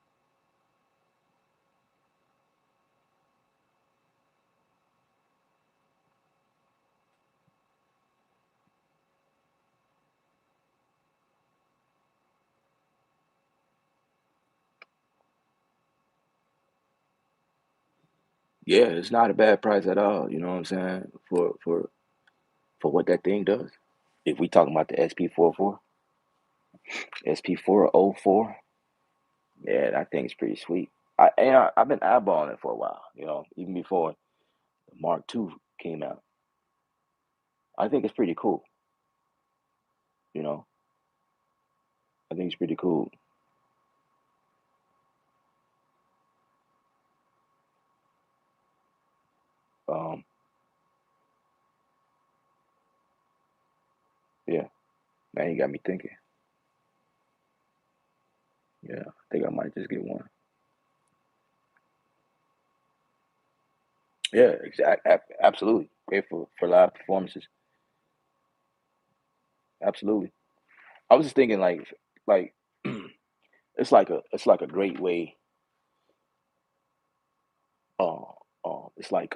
Yeah, it's not a bad price at all. You know what I'm saying? For what that thing does. If we talking about the SP44, SP4004, yeah, that thing's pretty sweet. I've been eyeballing it for a while. Even before the Mark II came out. I think it's pretty cool. You know, I think it's pretty cool. Um, yeah, now you got me thinking. Yeah, I think I might just get one. Yeah, absolutely. Great for live performances. Absolutely. I was just thinking like it's like a great way. Uh, it's like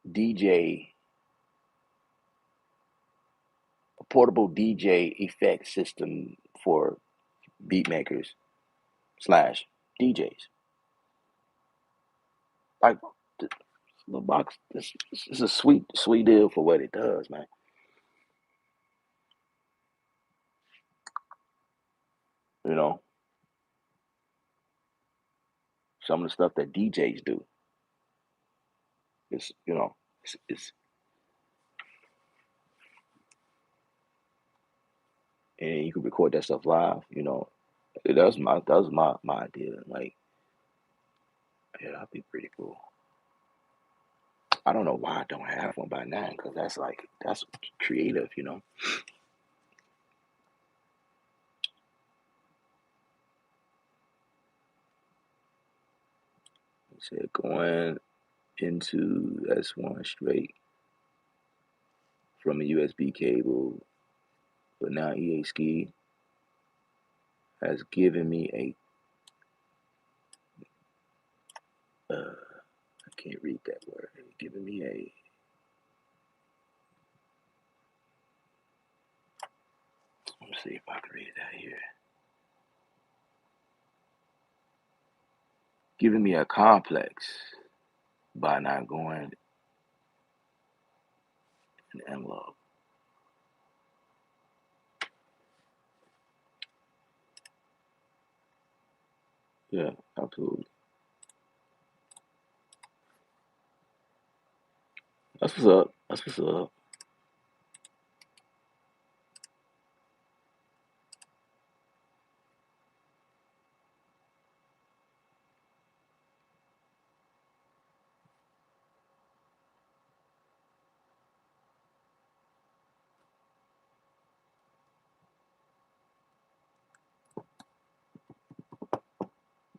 DJ, a portable DJ effect system for beat makers slash DJs. Like the little box, this is a sweet deal for what it does, man. You know, some of the stuff that DJs do is, it's and you can record that stuff live. That was my idea. Like, yeah, that'd be pretty cool. I don't know why I don't have one by now, because that's creative. It said going into S1 straight from a USB cable, but now EA Ski has given me I can't read that word. Given me let's see if I can read that here. Giving me a complex by not going an envelope. Yeah, absolutely. That's what's up. That's what's up.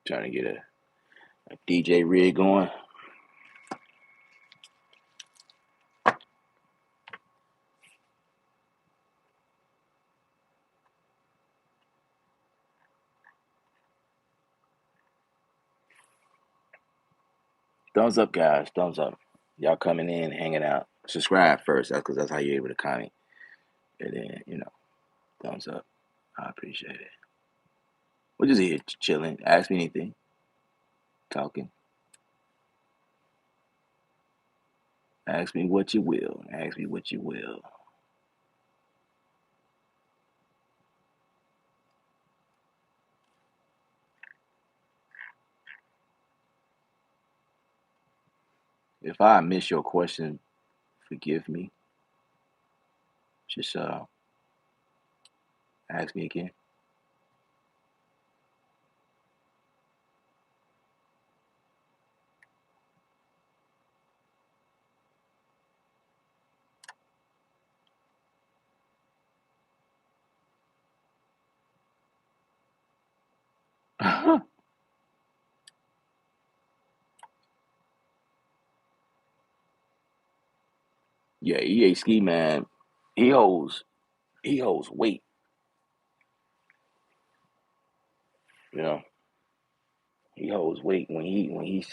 Trying to get a DJ rig going. Thumbs up, guys. Thumbs up. Y'all coming in, hanging out. Subscribe first. That's because that's how you're able to comment. And then, thumbs up. I appreciate it. We're just here chilling. Ask me anything. Talking. Ask me what you will. Ask me what you will. If I miss your question, forgive me. Just ask me again. Yeah, EA Ski Man, he holds he holds weight. You know, he holds weight when he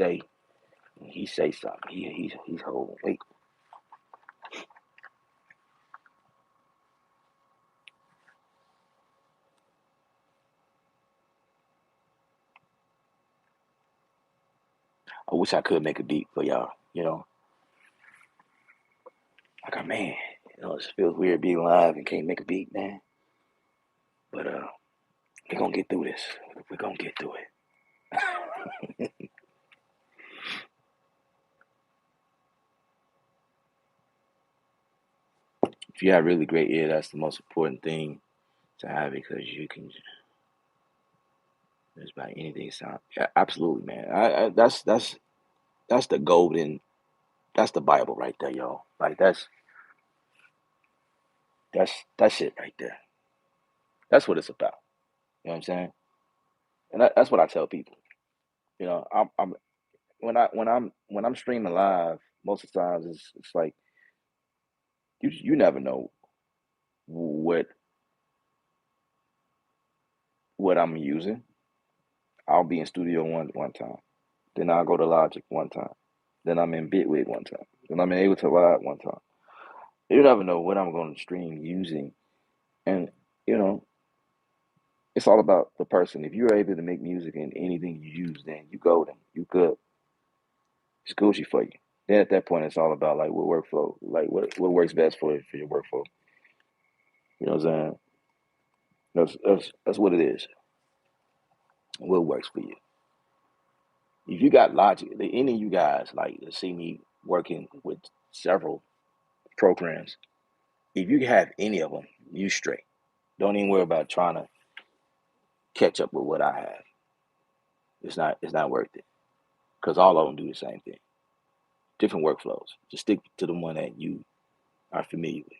say something. He's holding weight. I wish I could make a beat for y'all. Like, man, it feels weird being live and can't make a beat, man. But we're gonna get through this. We're gonna get through it. If you have really great ear, that's the most important thing to have because you can just about anything sound. Yeah, absolutely, man. That's the golden. That's the Bible right there, y'all. Like that's it right there. That's what it's about. You know what I'm saying? And that's what I tell people. I'm when I'm streaming live, most of the times it's like you never know what I'm using. I'll be in studio one time, then I'll go to Logic one time, then I'm in Bitwig one time, then I'm in Ableton Live one time. You never know what I'm going to stream using, and you know it's all about the person. If you're able to make music in anything you use, then you golden, you good, it's Gucci for you. Then at that point, it's all about like what workflow, like what works best for your workflow. You know what I'm saying? That's what it is. What works for you. If you got Logic, any of you guys like to see me working with several programs, if you have any of them, you straight. Don't even worry about trying to catch up with what I have. It's not worth it because all of them do the same thing. Different workflows. Just stick to the one that you are familiar with.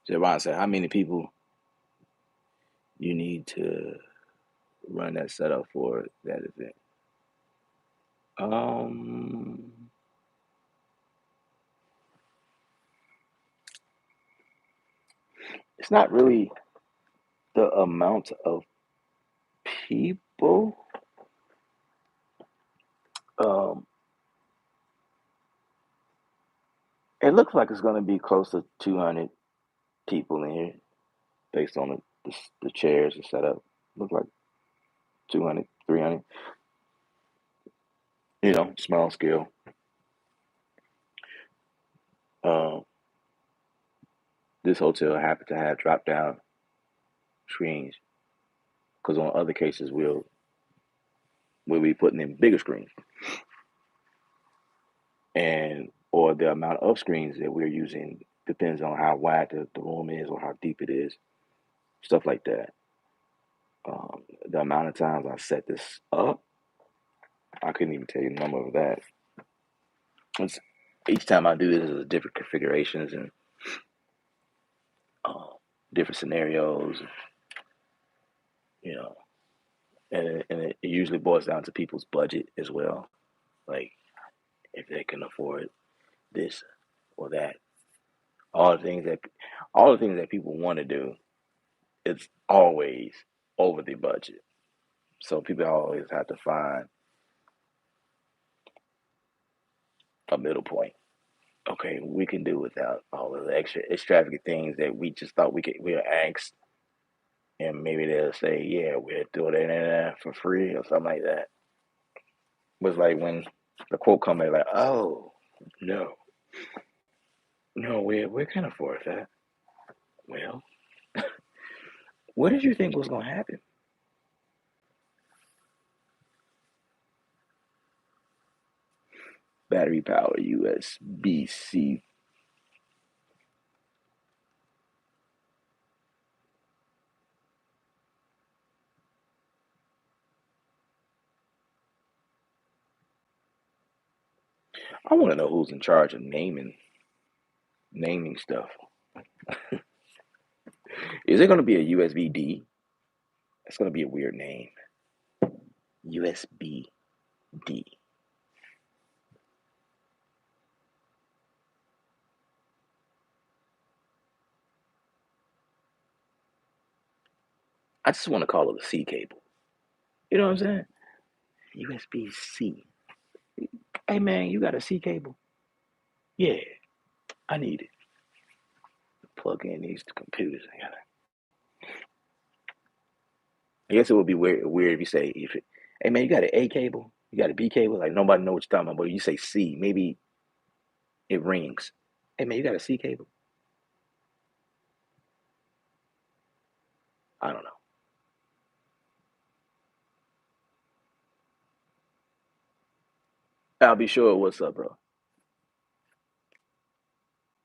So Ron said, how many people you need to run that setup for that event? Um, it's not really the amount of people. Um, it looks like it's going to be close to 200 people in here based on the chairs and setup. Look like 200, 300. Small scale. Um, this hotel happened to have drop down screens because on other cases we'll be putting in bigger screens and or the amount of screens that we're using depends on how wide the room is or how deep it is, stuff like that. The amount of times I set this up, I couldn't even tell you the number of that. It's, each time I do this is different configurations and uh, different scenarios, you know, and it usually boils down to people's budget as well. Like if they can afford this or that, all the things that all the things that people want to do, it's always over the budget. So people always have to find a middle point. Okay, we can do without all of the extra extravagant things that we just thought we'll ask, and maybe they'll say, "Yeah, we'll do it in for free" or something like that. It was like when the quote come in, like, "Oh, no, no, we can't afford that." Well, what did you think was gonna happen? Battery power, USB C. I want to know who's in charge of naming stuff. Is it going to be a USB-D? That's going to be a weird name. USB-D. I just want to call it a C cable. You know what I'm saying? USB-C. Hey man, you got a C cable? Yeah, I need it. Plug in these computers. I guess it would be weird if you say, hey man, you got an A cable? You got a B cable? Like nobody know what you're talking about, but you say C, maybe it rings. Hey man, you got a C cable? I don't know. I'll be sure. What's up, bro?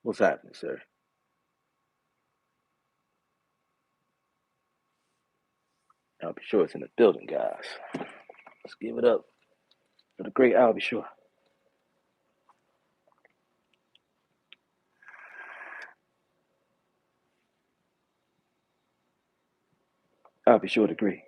What's happening, sir? I'll be sure it's in the building, guys. Let's give it up for the great I'll be sure. I'll be sure to agree.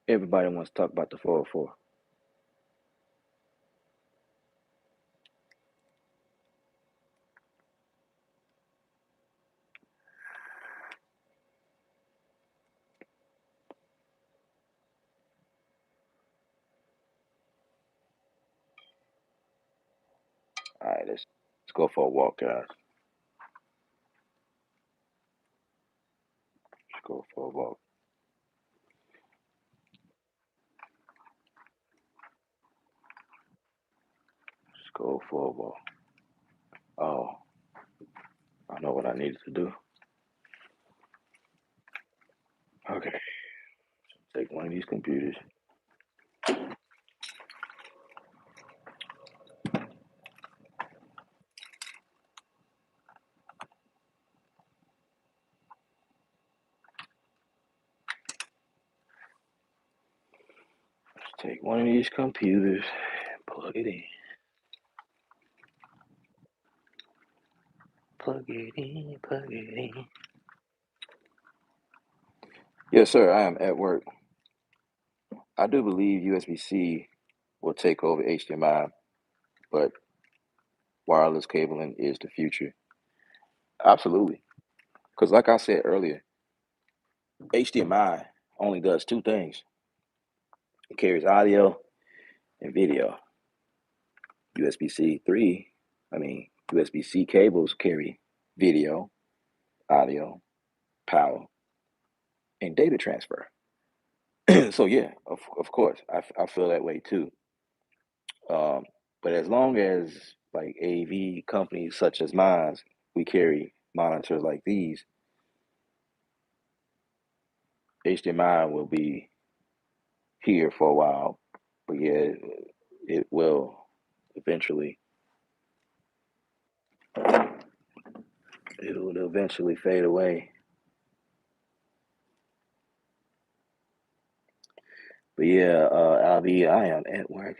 Everybody wants to talk about the 404. All right, let's go for a walk, guys. Let's go for a walk. Let's go for a walk. Oh, I know what I needed to do. Okay, take one of these computers. Let's take one of these computers and plug it in. Plug it in, plug it in. Yes, sir, I am at work. I do believe USB-C will take over HDMI, but wireless cabling is the future. Absolutely. Because, like I said earlier, HDMI only does two things: it carries audio and video. USB-C 3, USB-C cables carry video, audio, power, and data transfer. So, yeah, of course, I feel that way too. Um, but as long as like AV companies such as mine, we carry monitors like these, HDMI will be here for a while. But yeah, it will eventually it will eventually fade away. But yeah, I am at work.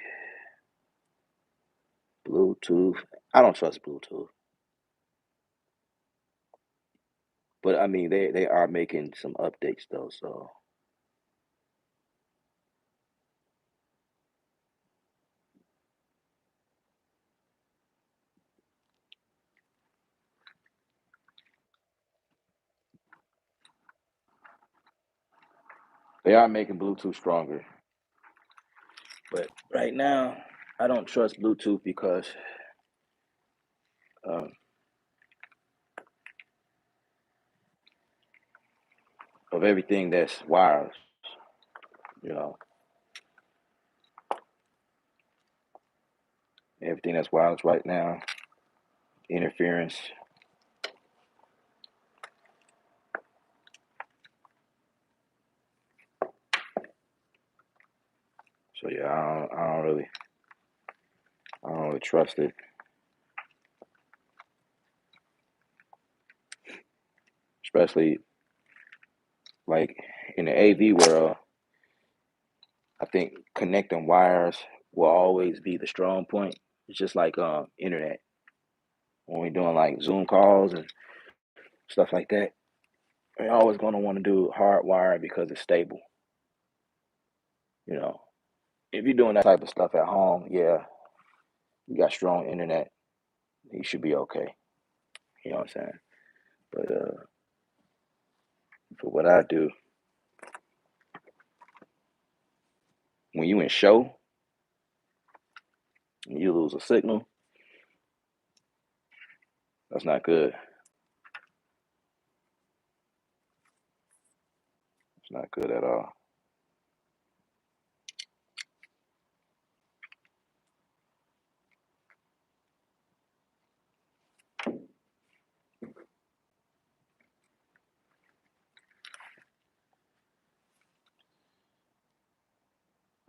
Bluetooth. I don't trust Bluetooth. But I mean they are making some updates though, so they are making Bluetooth stronger. But right now, I don't trust Bluetooth because um, of everything that's wireless. You know, everything that's wireless right now, interference. So yeah, I don't really trust it. Especially like in the AV world, I think connecting wires will always be the strong point. It's just like internet. When we're doing like Zoom calls and stuff like that, we're always gonna want to do hardwire because it's stable. You know, if you're doing that type of stuff at home, yeah, you got strong internet, you should be okay. You know what I'm saying? But for what I do, when you in show and you lose a signal, that's not good. It's not good at all.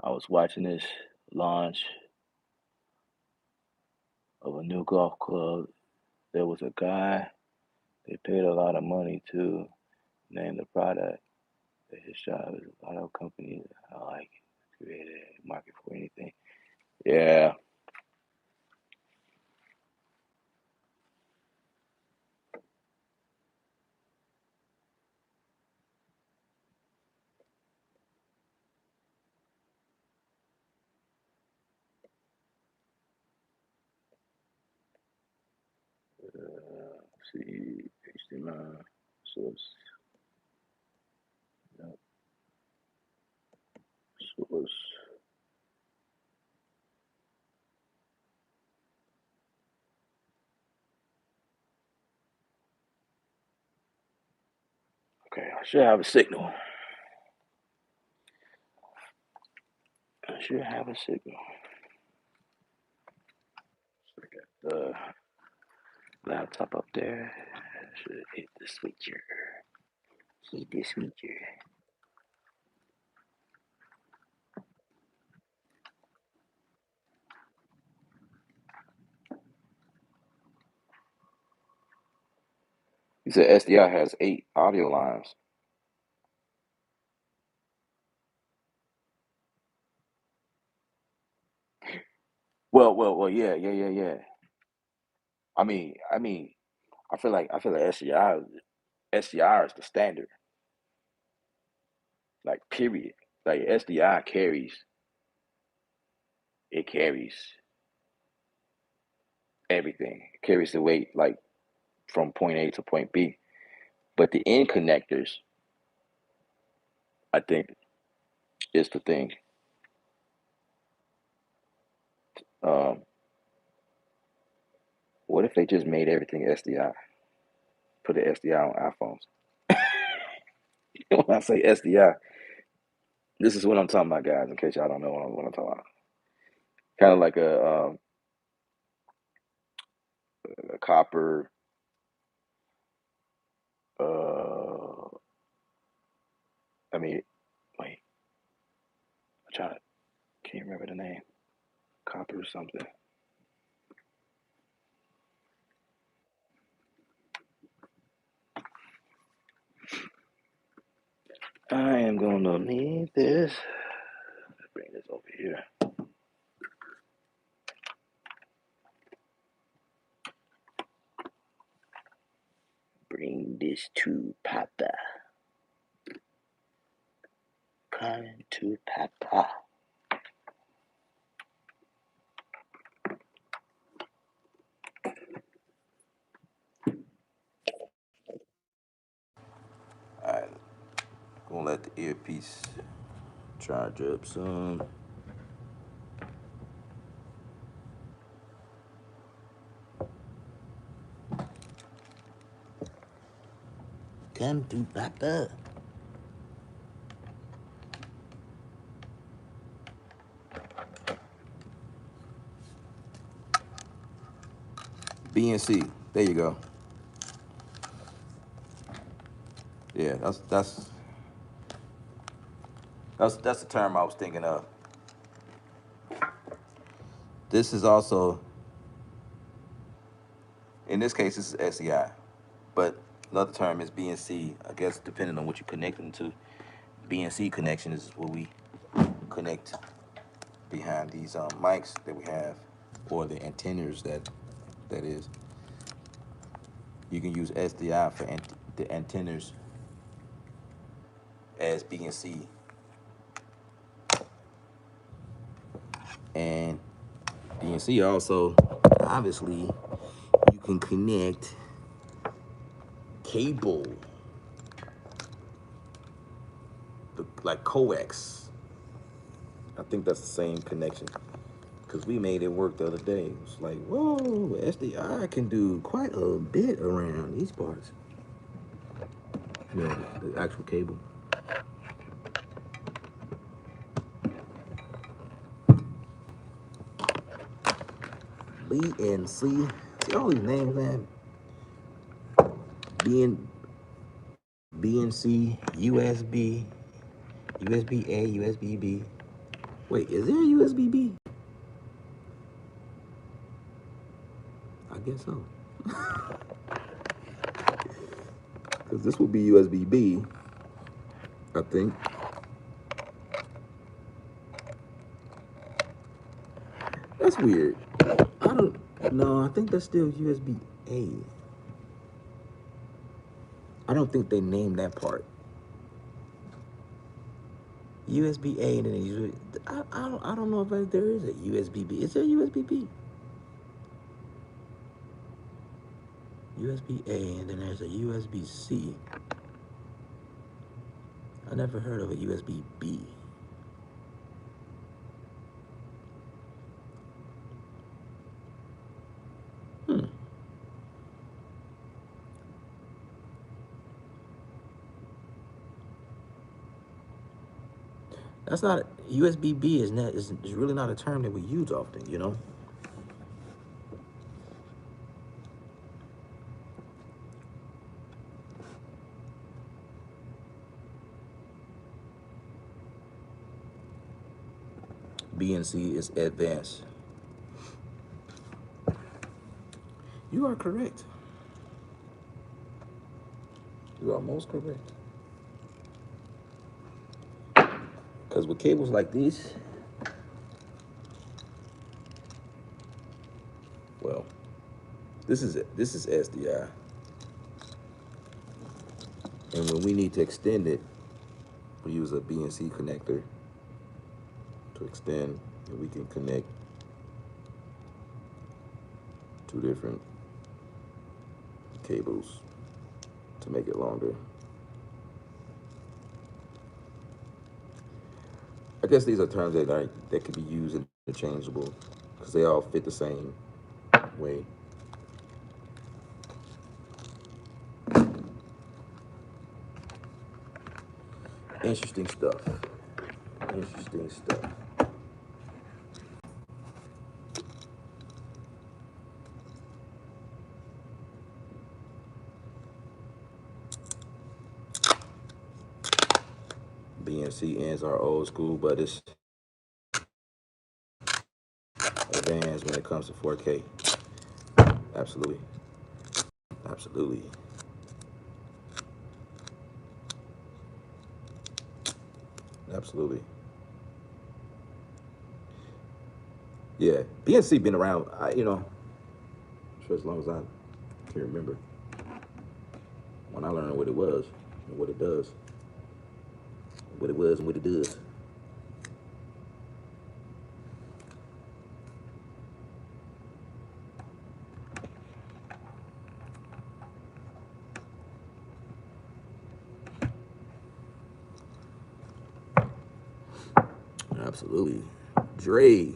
I was watching this launch of a new golf club. There was a guy they paid a lot of money to name the product. That his job is a lot of companies I like create a market for anything. Yeah, see HTML source, yep, source. Okay, I should have a signal. I should have a signal. So I got the laptop up there. I should hit the switcher. Hit the switcher. You said SDI has 8 audio lines. Well, yeah. I mean, I feel like SDI is the standard, like period. Like SDI carries everything. It carries the weight like from point A to point B. But the end connectors, I think, is the thing. Um, what if they just made everything SDI? Put the SDI on iPhones. When I say SDI, this is what I'm talking about, guys. In case y'all don't know what I'm talking about, kind of like a copper. Uh, I mean, wait, I'm trying to can't remember the name. Copper something. I am gonna need this. Let's bring this over here. Bring this to Papa. Come to Papa. Alright, gonna let the earpiece charge up some. Come to Papa. BNC. There you go. Yeah, that's the term I was thinking of. This is also, in this case, this is SEI, but another term is BNC. I guess depending on what you connect them to. BNC connection is what we connect behind these mics that we have, or the antennas that is. You can use SDI for the antennas as BNC, and BNC also, obviously, you can connect cable, like coax. I think that's the same connection, because we made it work the other day. It was like, whoa, SDI can do quite a bit around these parts. Yeah, the actual cable. BNC. See all these names, man. BNC, USB, USB A, USB B. Wait, is there a USB B? I guess so. Because this will be USB B, I think. That's weird. I don't no, I think that's still USB A. I don't think they named that part. USB A, and then I don't know if there is a USB B. Is there a USB B? USB A, and then there's a USB C. I never heard of a USB B. That's not USB B is really not a term that we use often, you know. BNC is advanced. You are correct. You are most correct. Because with cables like these, well, this is SDI, and when we need to extend it, we use a BNC connector to extend, and we can connect two different cables to make it longer. I guess these are terms that can be used interchangeable because they all fit the same way. Interesting stuff. Interesting stuff. BNC ends are old school, but it's advanced when it comes to 4K. Absolutely. Absolutely. Absolutely. Yeah, BNC been around, for as long as I can remember. When I learned what it was and what it does, what it was and what it does. Absolutely. Dre,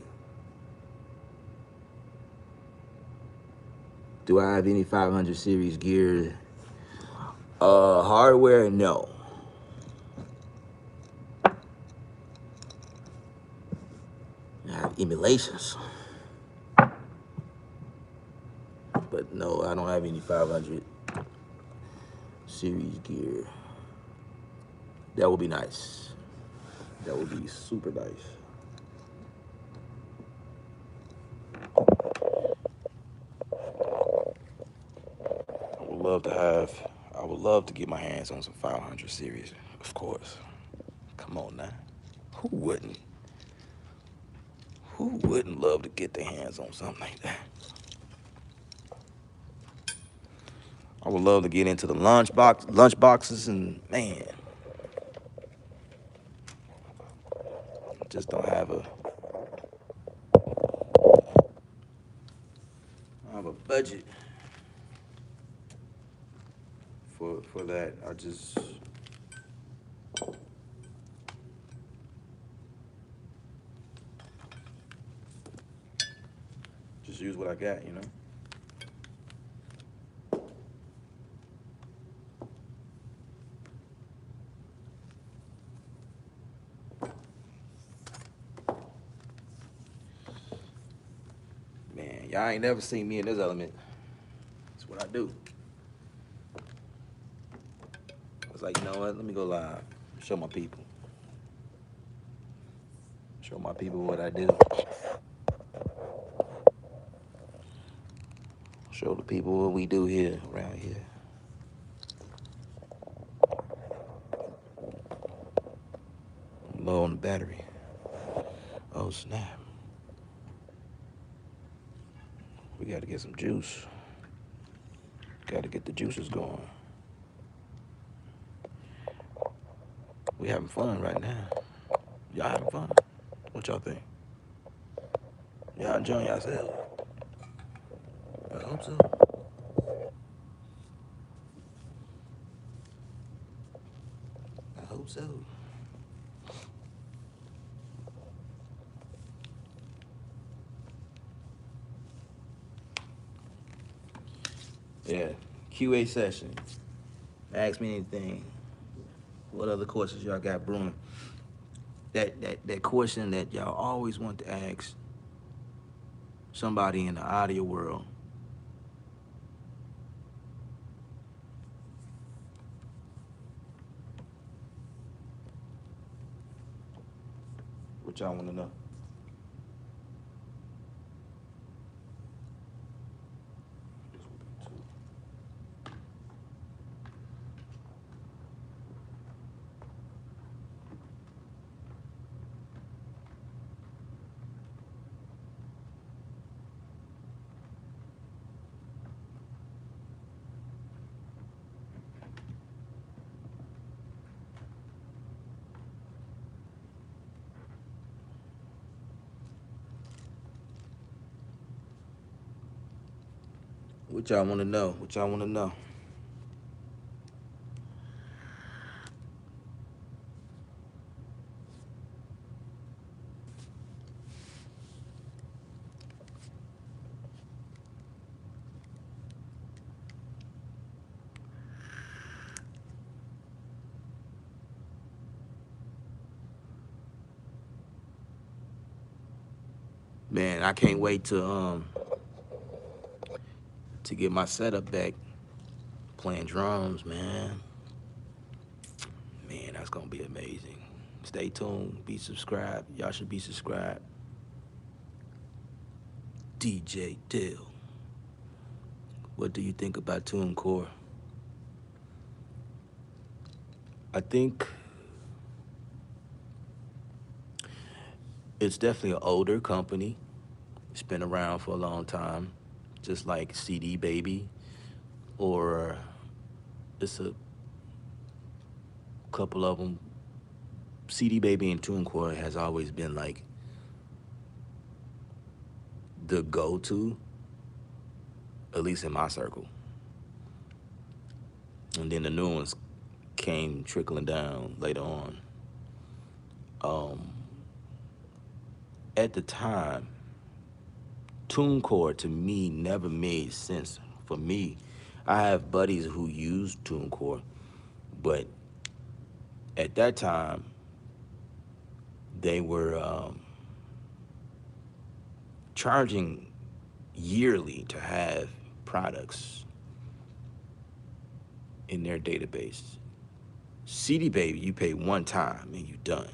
do I have any 500 series gear? Hardware, no. I have emulations, but No, I don't have any 500 series gear. That would be nice. That would be super nice. I would love to get my hands on some 500 series, of course. Come on now. Who wouldn't? Who wouldn't love to get their hands on something like that? I would love to get into the lunch boxes, and man, just don't have a budget for that. I just use what I got, you know. Man, y'all ain't never seen me in this element. That's what I do. I was like, you know what? Let me go live. Show my people. Show my people what I do. Show the people what we do here, around here. I'm low on the battery. Oh, snap. We gotta get some juice. Gotta get the juices going. We having fun right now. Y'all having fun? What y'all think? Y'all enjoying yourselves? I hope so. I hope so. Yeah. QA session. Ask me anything. What other questions y'all got brewing? That question that y'all always want to ask somebody in the audio world. What y'all want to know? What y'all want to know? What y'all want to know? Man, I can't wait to get my setup back playing drums, man. Man, that's gonna be amazing. Stay tuned. Be subscribed. Y'all should be subscribed. DJ Dill. What do you think about TuneCore? I think it's definitely an older company. It's been around for a long time, just like CD Baby, or it's a couple of them. CD Baby and TuneCore has always been like the go-to, at least in my circle. And then the new ones came trickling down later on. At the time, TuneCore to me never made sense for me. I have buddies who use TuneCore, but at that time, they were charging yearly to have products in their database. CD Baby, you pay one time and you done.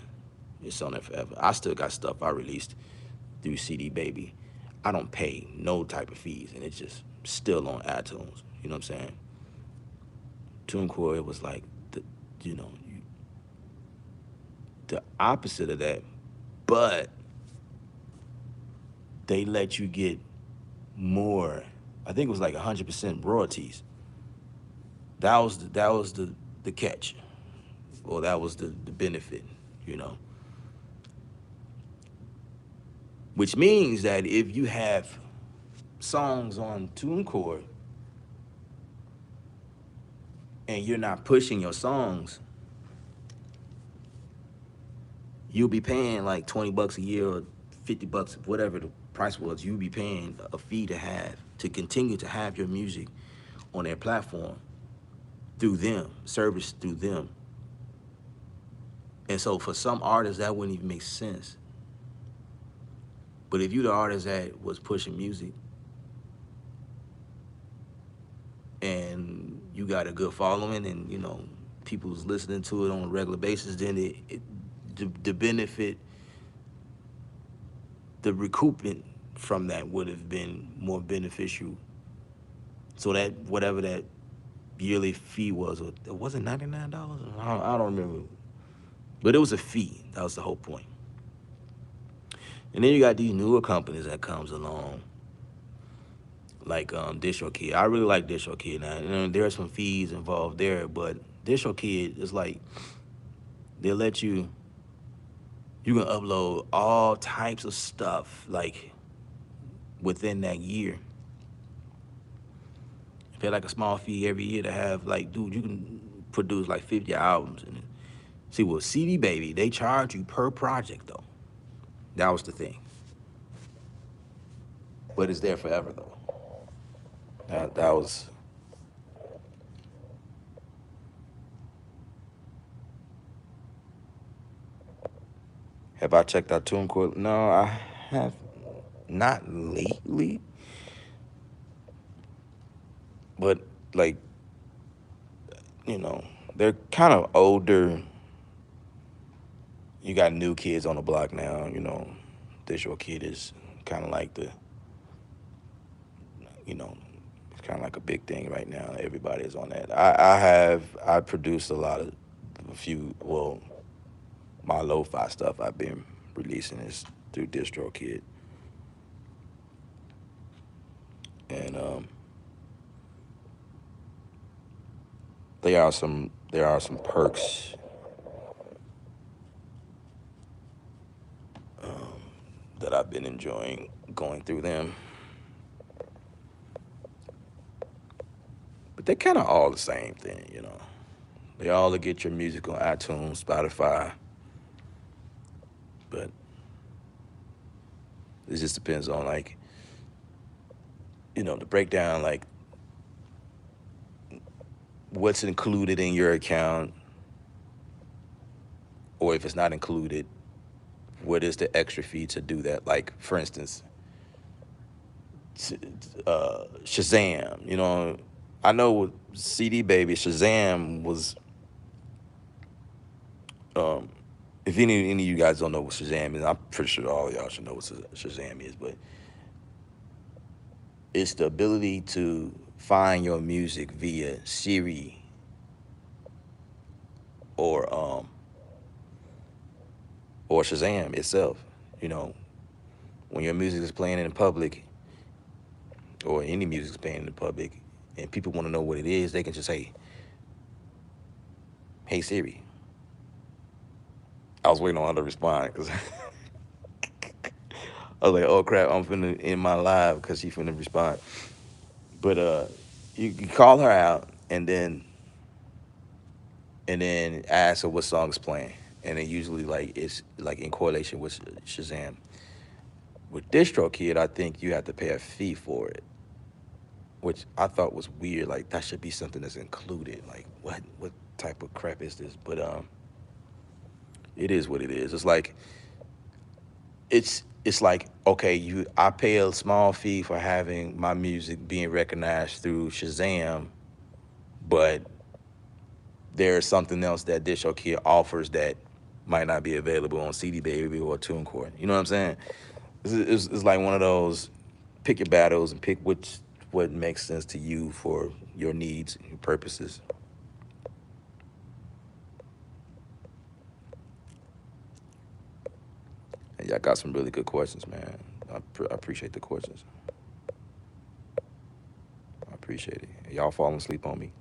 It's on there forever. I still got stuff I released through CD Baby. I don't pay no type of fees, and it's just still on iTunes. You know what I'm saying? TuneCore, it was like the, you know, the opposite of that, but they let you get more. I think it was like 100% royalties. That was the catch, or that was the benefit, you know. Which means that if you have songs on TuneCore and you're not pushing your songs, you'll be paying like 20 bucks a year or 50 bucks, whatever the price was. You'll be paying a fee to continue to have your music on their platform through them, service through them. And so for some artists, that wouldn't even make sense. But if you the artist that was pushing music and you got a good following and, you know, people's listening to it on a regular basis, then the benefit, the recoupment from that would have been more beneficial. So that whatever that yearly fee was, or was it $99? I don't remember, but it was a fee. That was the whole point. And then you got these newer companies that comes along, like DistroKid. I really like DistroKid. Now, you know, there are some fees involved there, but DistroKid is like they let you can upload all types of stuff like within that year. Pay like a small fee every year to have like, dude, you can produce like 50 albums. And see, with CD Baby, they charge you per project though. That was the thing. But it's there forever though. That was. Have I checked out TuneCore? No, I have not lately. But like, you know, they're kind of older. You got new kids on the block now. You know, DistroKid is kind of like the, you know, it's kind of like a big thing right now. Everybody is on that. I produced a few, well, my lo-fi stuff I've been releasing is through DistroKid. And there are some perks that I've been enjoying going through them. But they're kind of all the same thing, you know. They all to get your music on iTunes, Spotify, but it just depends on like, you know, the breakdown, like what's included in your account, or if it's not included, what is the extra fee to do that? Like, for instance, Shazam. You know, I know with CD Baby, Shazam was. Um, if any of you guys don't know what Shazam is, I'm pretty sure all of y'all should know what Shazam is. But it's the ability to find your music via Siri or um, or Shazam itself. You know, when your music is playing in public, or any music is playing in the public, and people want to know what it is, they can just say, "Hey Siri." I was waiting on her to respond because I was like, "Oh crap, I'm finna in my live because she finna respond." But you call her out and then ask her what song is playing, and then usually like it's like in correlation with Shazam. With DistroKid, I think you have to pay a fee for it, which I thought was weird. Like that should be something that's included. Like what type of crap is this? But it is what it is. It's like it's like, okay, I pay a small fee for having my music being recognized through Shazam, but there's something else that DistroKid offers that might not be available on CD Baby or TuneCore. You know what I'm saying? It's like one of those pick your battles and pick what makes sense to you for your needs and purposes. And y'all got some really good questions, man. I appreciate the questions. I appreciate it. Y'all falling asleep on me.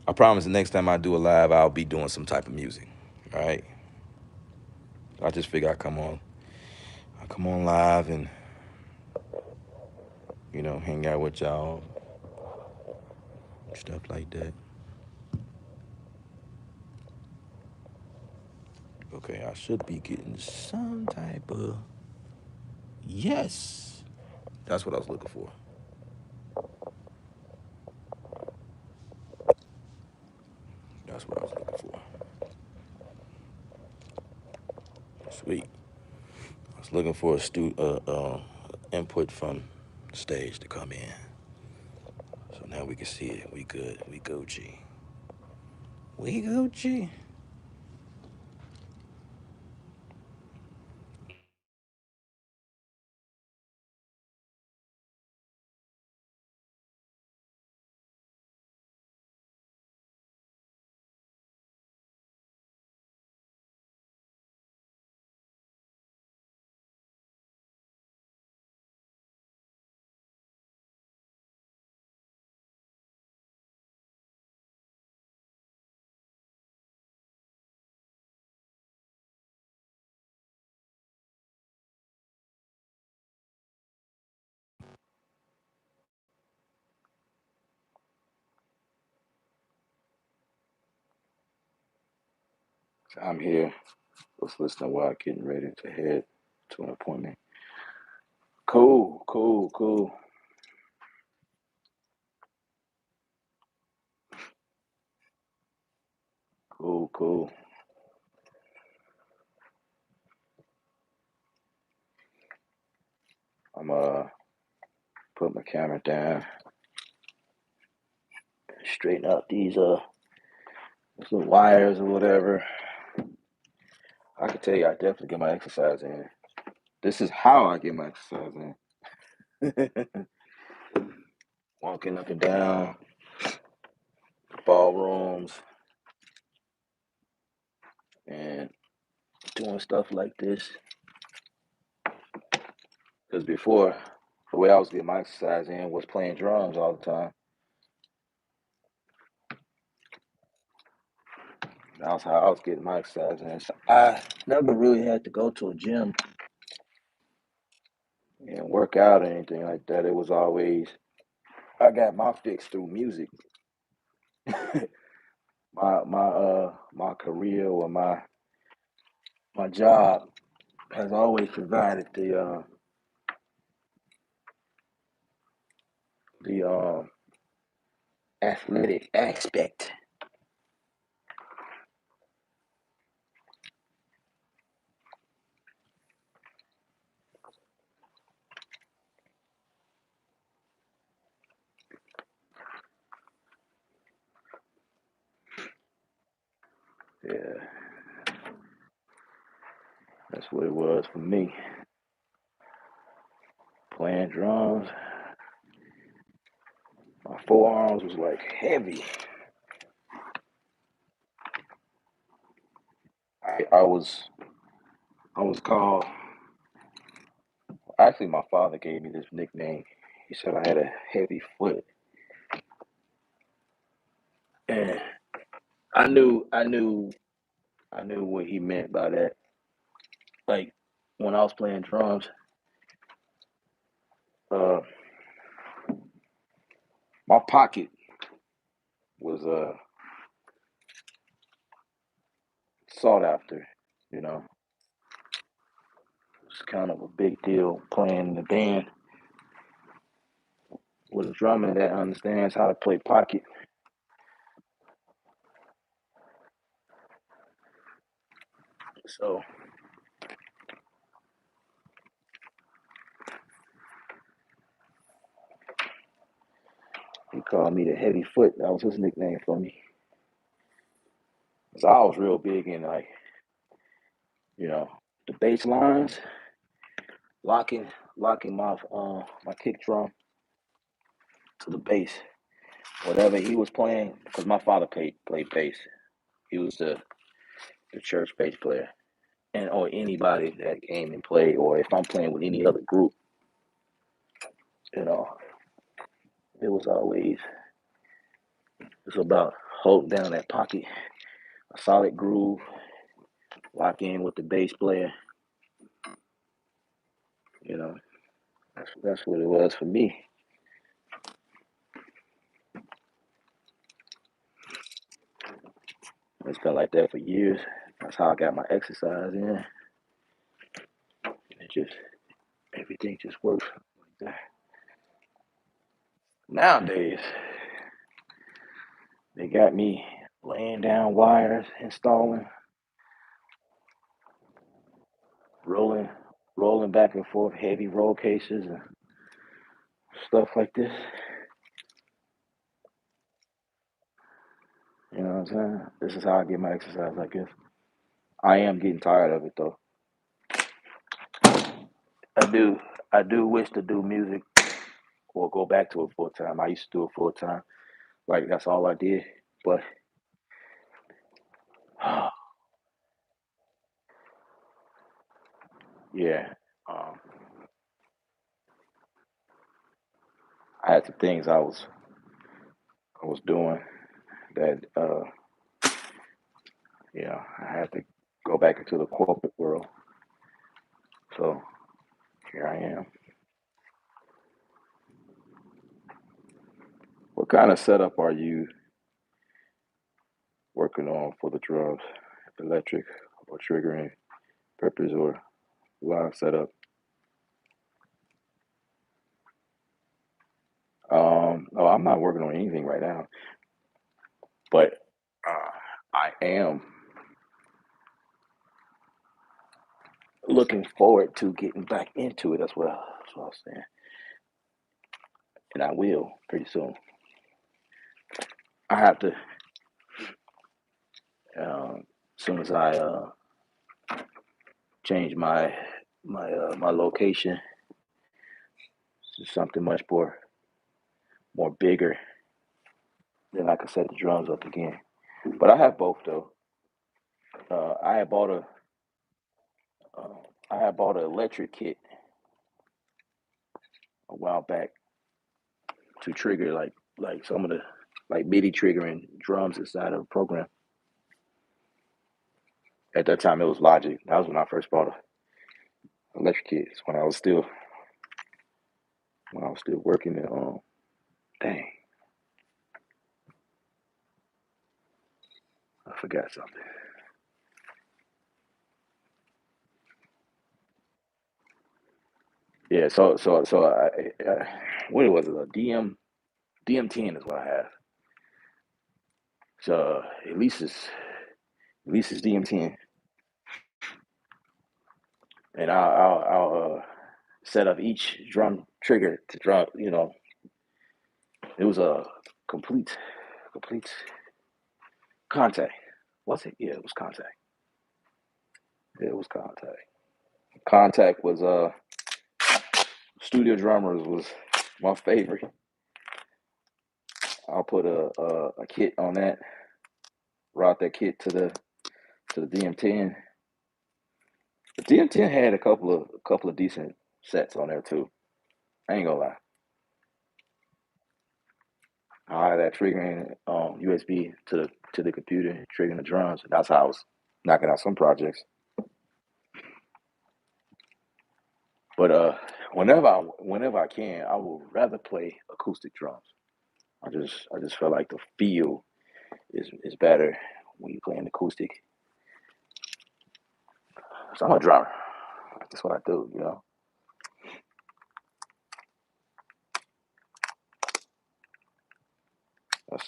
I promise the next time I do a live, I'll be doing some type of music. All right. I just figure I come on live and hang out with y'all, stuff like that. Okay, I should be getting some type of yes. That's what I was looking for. That's what I was looking for. Sweet. I was looking for input from the stage to come in. So now we can see it. We good. We Gucci. We Gucci. I'm here. Let's listen while getting ready to head to an appointment. Cool, cool, cool, cool, cool. I'm put my camera down, straighten out these little wires or whatever. I can tell you, I definitely get my exercise in. This is how I get my exercise in. Walking up and down ballrooms and doing stuff like this. Because before, the way I was getting my exercise in was playing drums all the time. That was how I was getting my exercise in. So I never really had to go to a gym and work out or anything like that. It was always I got my fix through music. My career or my job has always provided the athletic aspect. Yeah, that's what it was for me. Playing drums, my forearms was like heavy. I was I was called. Actually, my father gave me this nickname. He said I had a heavy foot, and I knew what he meant by that. Like when I was playing drums, uh, my pocket was sought after. You know, it's kind of a big deal playing in the band with a drummer that understands how to play pocket. So he called me the heavy foot. That was his nickname for me. So I was real big in like, you know, the bass lines, locking locking my kick drum to the bass. Whatever he was playing, because my father played bass. He was the church bass player. And or anybody that came and played, or if I'm playing with any other group, you know, it was always it's about holding down that pocket, a solid groove, lock in with the bass player. You know, that's what it was for me. It's been like that for years. That's how I got my exercise in. It just everything just works like that. Nowadays, they got me laying down wires, installing, rolling, rolling back and forth, heavy roll cases and stuff like this. You know what I'm saying? This is how I get my exercise, I guess. I am getting tired of it though. I do I do wish to do music or go back to it full time. I used to do it full time. Like that's all I did. But yeah, um, I had some things I was doing that I had to go back into the corporate world. So here I am. What kind of setup are you working on for the drums? Electric or triggering purpose or live setup? No, I'm not working on anything right now, but uh, I am looking forward to getting back into it. That's what I was saying, and I will pretty soon. I have to, as soon as I change my location to something much more bigger, then I can set the drums up again. But I have both though. Uh, I had bought a uh, I had bought an electric kit a while back to trigger like some of the like MIDI triggering drums inside of a program. At that time, it was Logic. That was when I first bought a electric kit. It's when I was still working at dang, I forgot something. Yeah, so what was it? A DM10 is what I have. So at least it's DM10, and I'll set up each drum trigger to drum. It was a complete complete contact. Was it? Yeah, it was contact. Yeah, it was contact. Contact was Studio Drummers was my favorite. I'll put a kit on that. Route that kit to the DM10. The DM10 had a couple of decent sets on there too. I ain't gonna lie. I had that triggering USB to the computer, triggering the drums. That's how I was knocking out some projects. But whenever I can, I would rather play acoustic drums. I just feel like the feel is better when you play an acoustic. So I'm a drummer. That's what I do.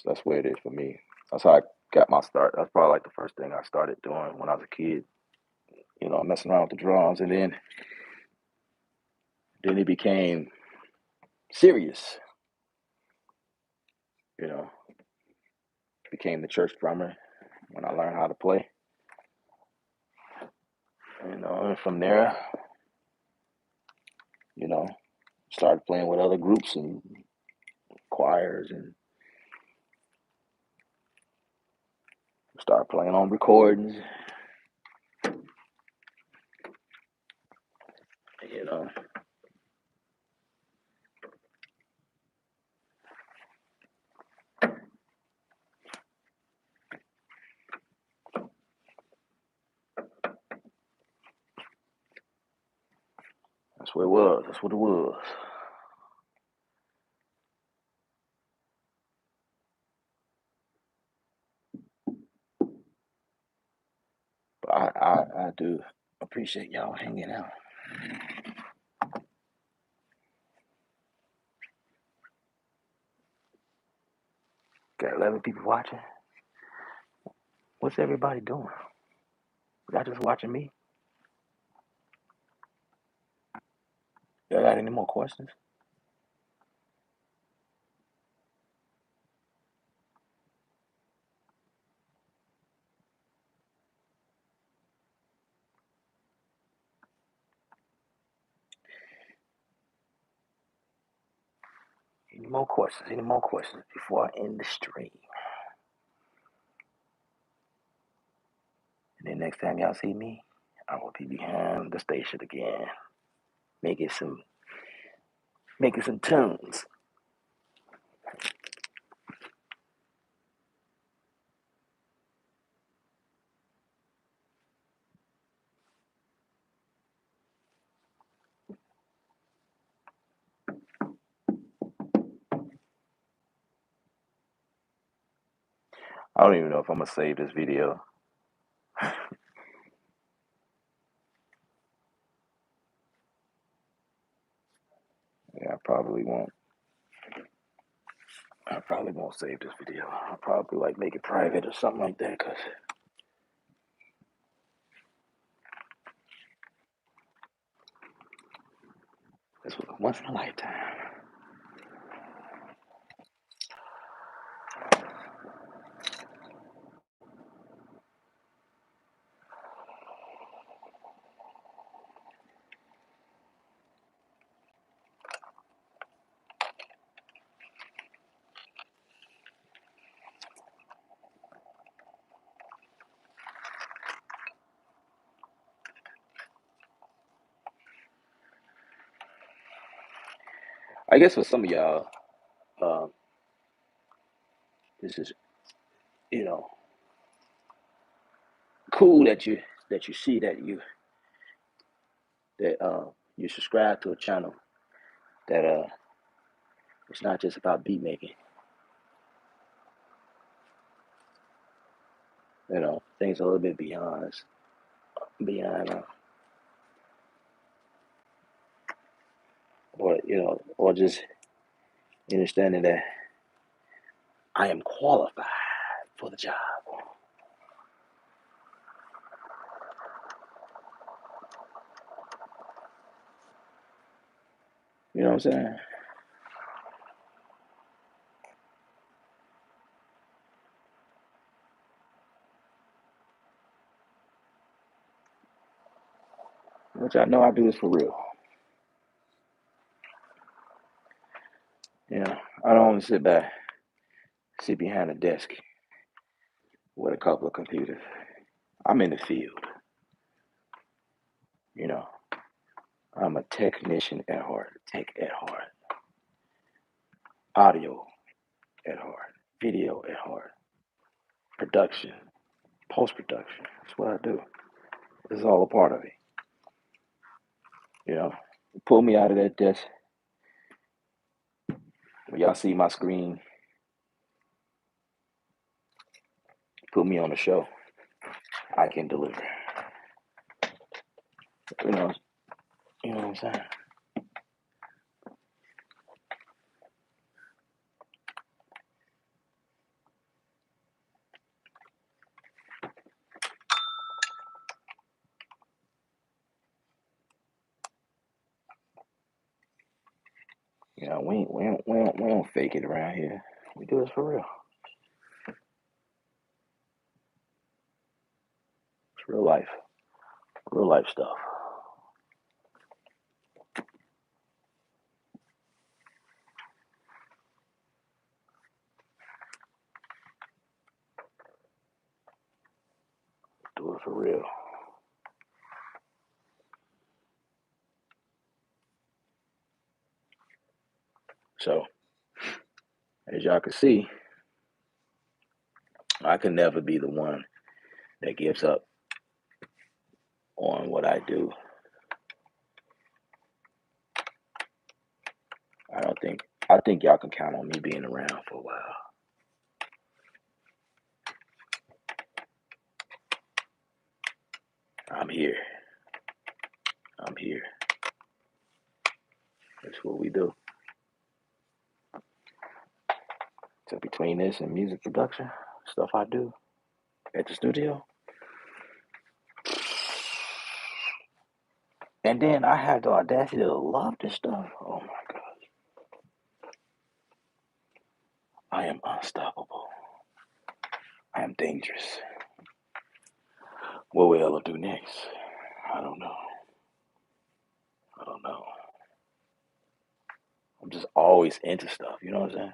That's where it is for me. That's how I got my start. That's probably like the first thing I started doing when I was a kid. messing around with the drums, and then it became serious. You know, became the church drummer when I learned how to play. And from there, you know, started playing with other groups and choirs, and started playing on recordings. You know, that's what it was. That's what it was. But I do appreciate y'all hanging out. Got 11 people watching. What's everybody doing? Y'all just watching me? Y'all got any more questions? Any more questions? Any more questions before I end the stream? And then next time y'all see me, I will be behind the station again, making some tunes. I don't even know if I'm gonna save this video. Yeah, I probably won't. I probably won't save this video. I'll probably like make it private or something like that, cause this was a once in a lifetime. I guess for some of y'all, um, this is you know cool that you see that you subscribe to a channel that it's not just about beat making. Things a little bit beyond, or just understanding that I am qualified for the job. You know what I'm saying? Which I know I do this for real. I don't only sit behind a desk with a couple of computers. I'm in the field. You know, I'm a technician at heart, tech at heart, audio at heart, video at heart, production, post production. That's what I do. This is all a part of it. Pull me out of that desk. When y'all see my screen, put me on the show. I can deliver. You know, you know what I'm saying? You know, we don't fake it around here. We do this for real. It's real life stuff. Do it for real. So, as y'all can see, I can never be the one that gives up on what I do. I think y'all can count on me being around for a while. I'm here. I'm here. That's what we do. So between this and music production, stuff I do at the studio, and then I have the audacity to love this stuff. Oh my God. I am unstoppable. I am dangerous. What will Ella do next? I don't know. I don't know. I'm just always into stuff. You know what I'm saying?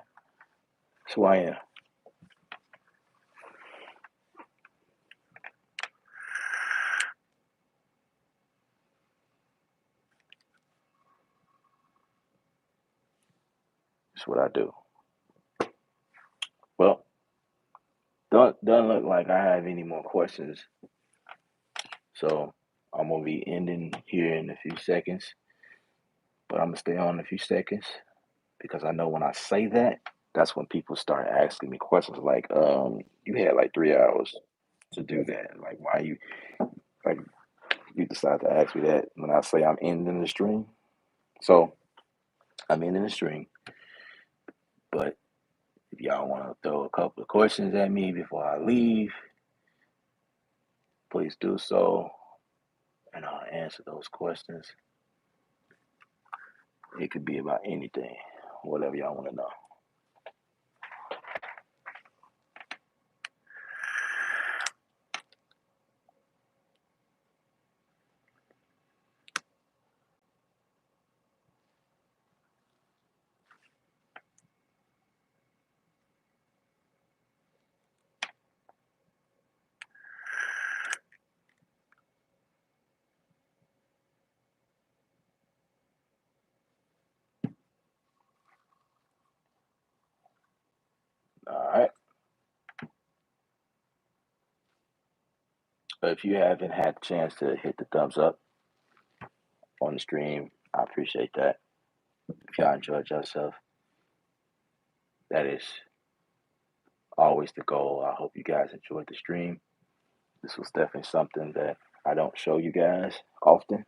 That's who I am. That's what I do. Well, doesn't look like I have any more questions. So I'm gonna be ending here in a few seconds. But I'm gonna stay on a few seconds because I know when I say that, that's when people start asking me questions like, you had like 3 hours to do that. Like why like you decide to ask me that when I say I'm ending the stream. So I'm ending the stream, but if y'all want to throw a couple of questions at me before I leave, please do so, and I'll answer those questions. It could be about anything, whatever y'all want to know. All right. But if you haven't had a chance to hit the thumbs up on the stream, I appreciate that. If y'all enjoyed yourself, that is always the goal. I hope you guys enjoyed the stream. This was definitely something that I don't show you guys often.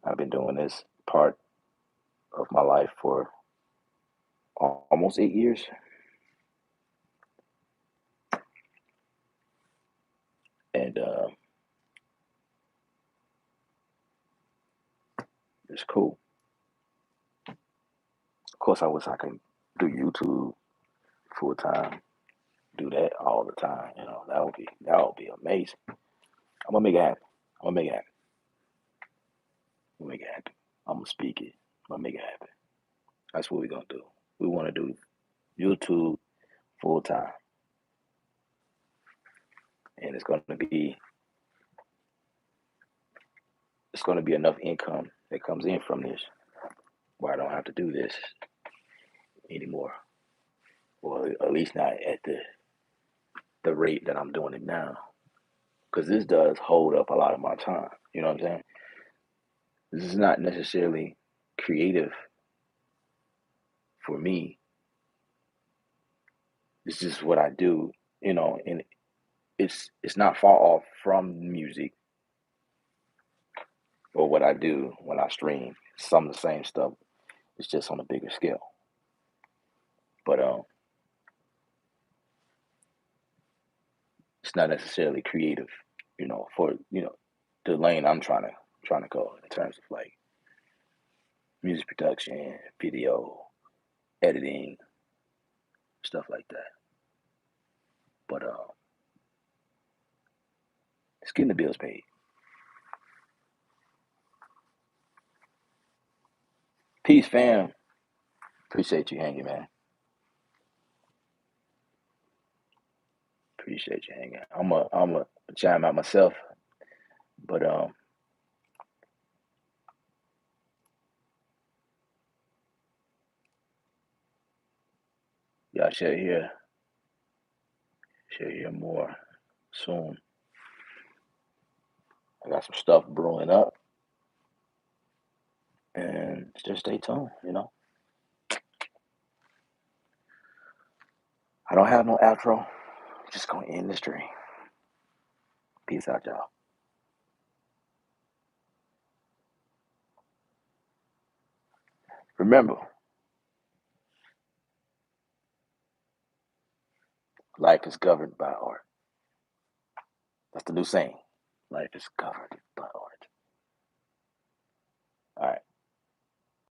I've been doing this part of my life for almost 8 years. And it's cool. Of course, I wish I could do YouTube full time, do that all the time. You know, that would be amazing. I'm gonna make it happen. I'm gonna make it happen. I'm gonna make it happen. I'm gonna speak it. I'm gonna make it happen. That's what we're gonna do. We want to do YouTube full time, and it's gonna be enough income that comes in from this, where I don't have to do this anymore, or at least not at the rate that I'm doing it now. Because this does hold up a lot of my time. You know what I'm saying? This is not necessarily creative for me. It's just what I do, and it's not far off from music or what I do when I stream. Some of the same stuff. It's just on a bigger scale. But it's not necessarily creative, for the lane I'm trying to go in terms of like music production, video, editing, stuff like that. But it's getting the bills paid. Peace, fam. Appreciate you hanging, man. Appreciate you hanging. I'm a chime out myself, but y'all should hear more soon. I got some stuff brewing up, and just stay tuned. I don't have no outro. I'm just gonna end this stream. Peace out, y'all. Remember, life is governed by art. That's the new saying. Life is governed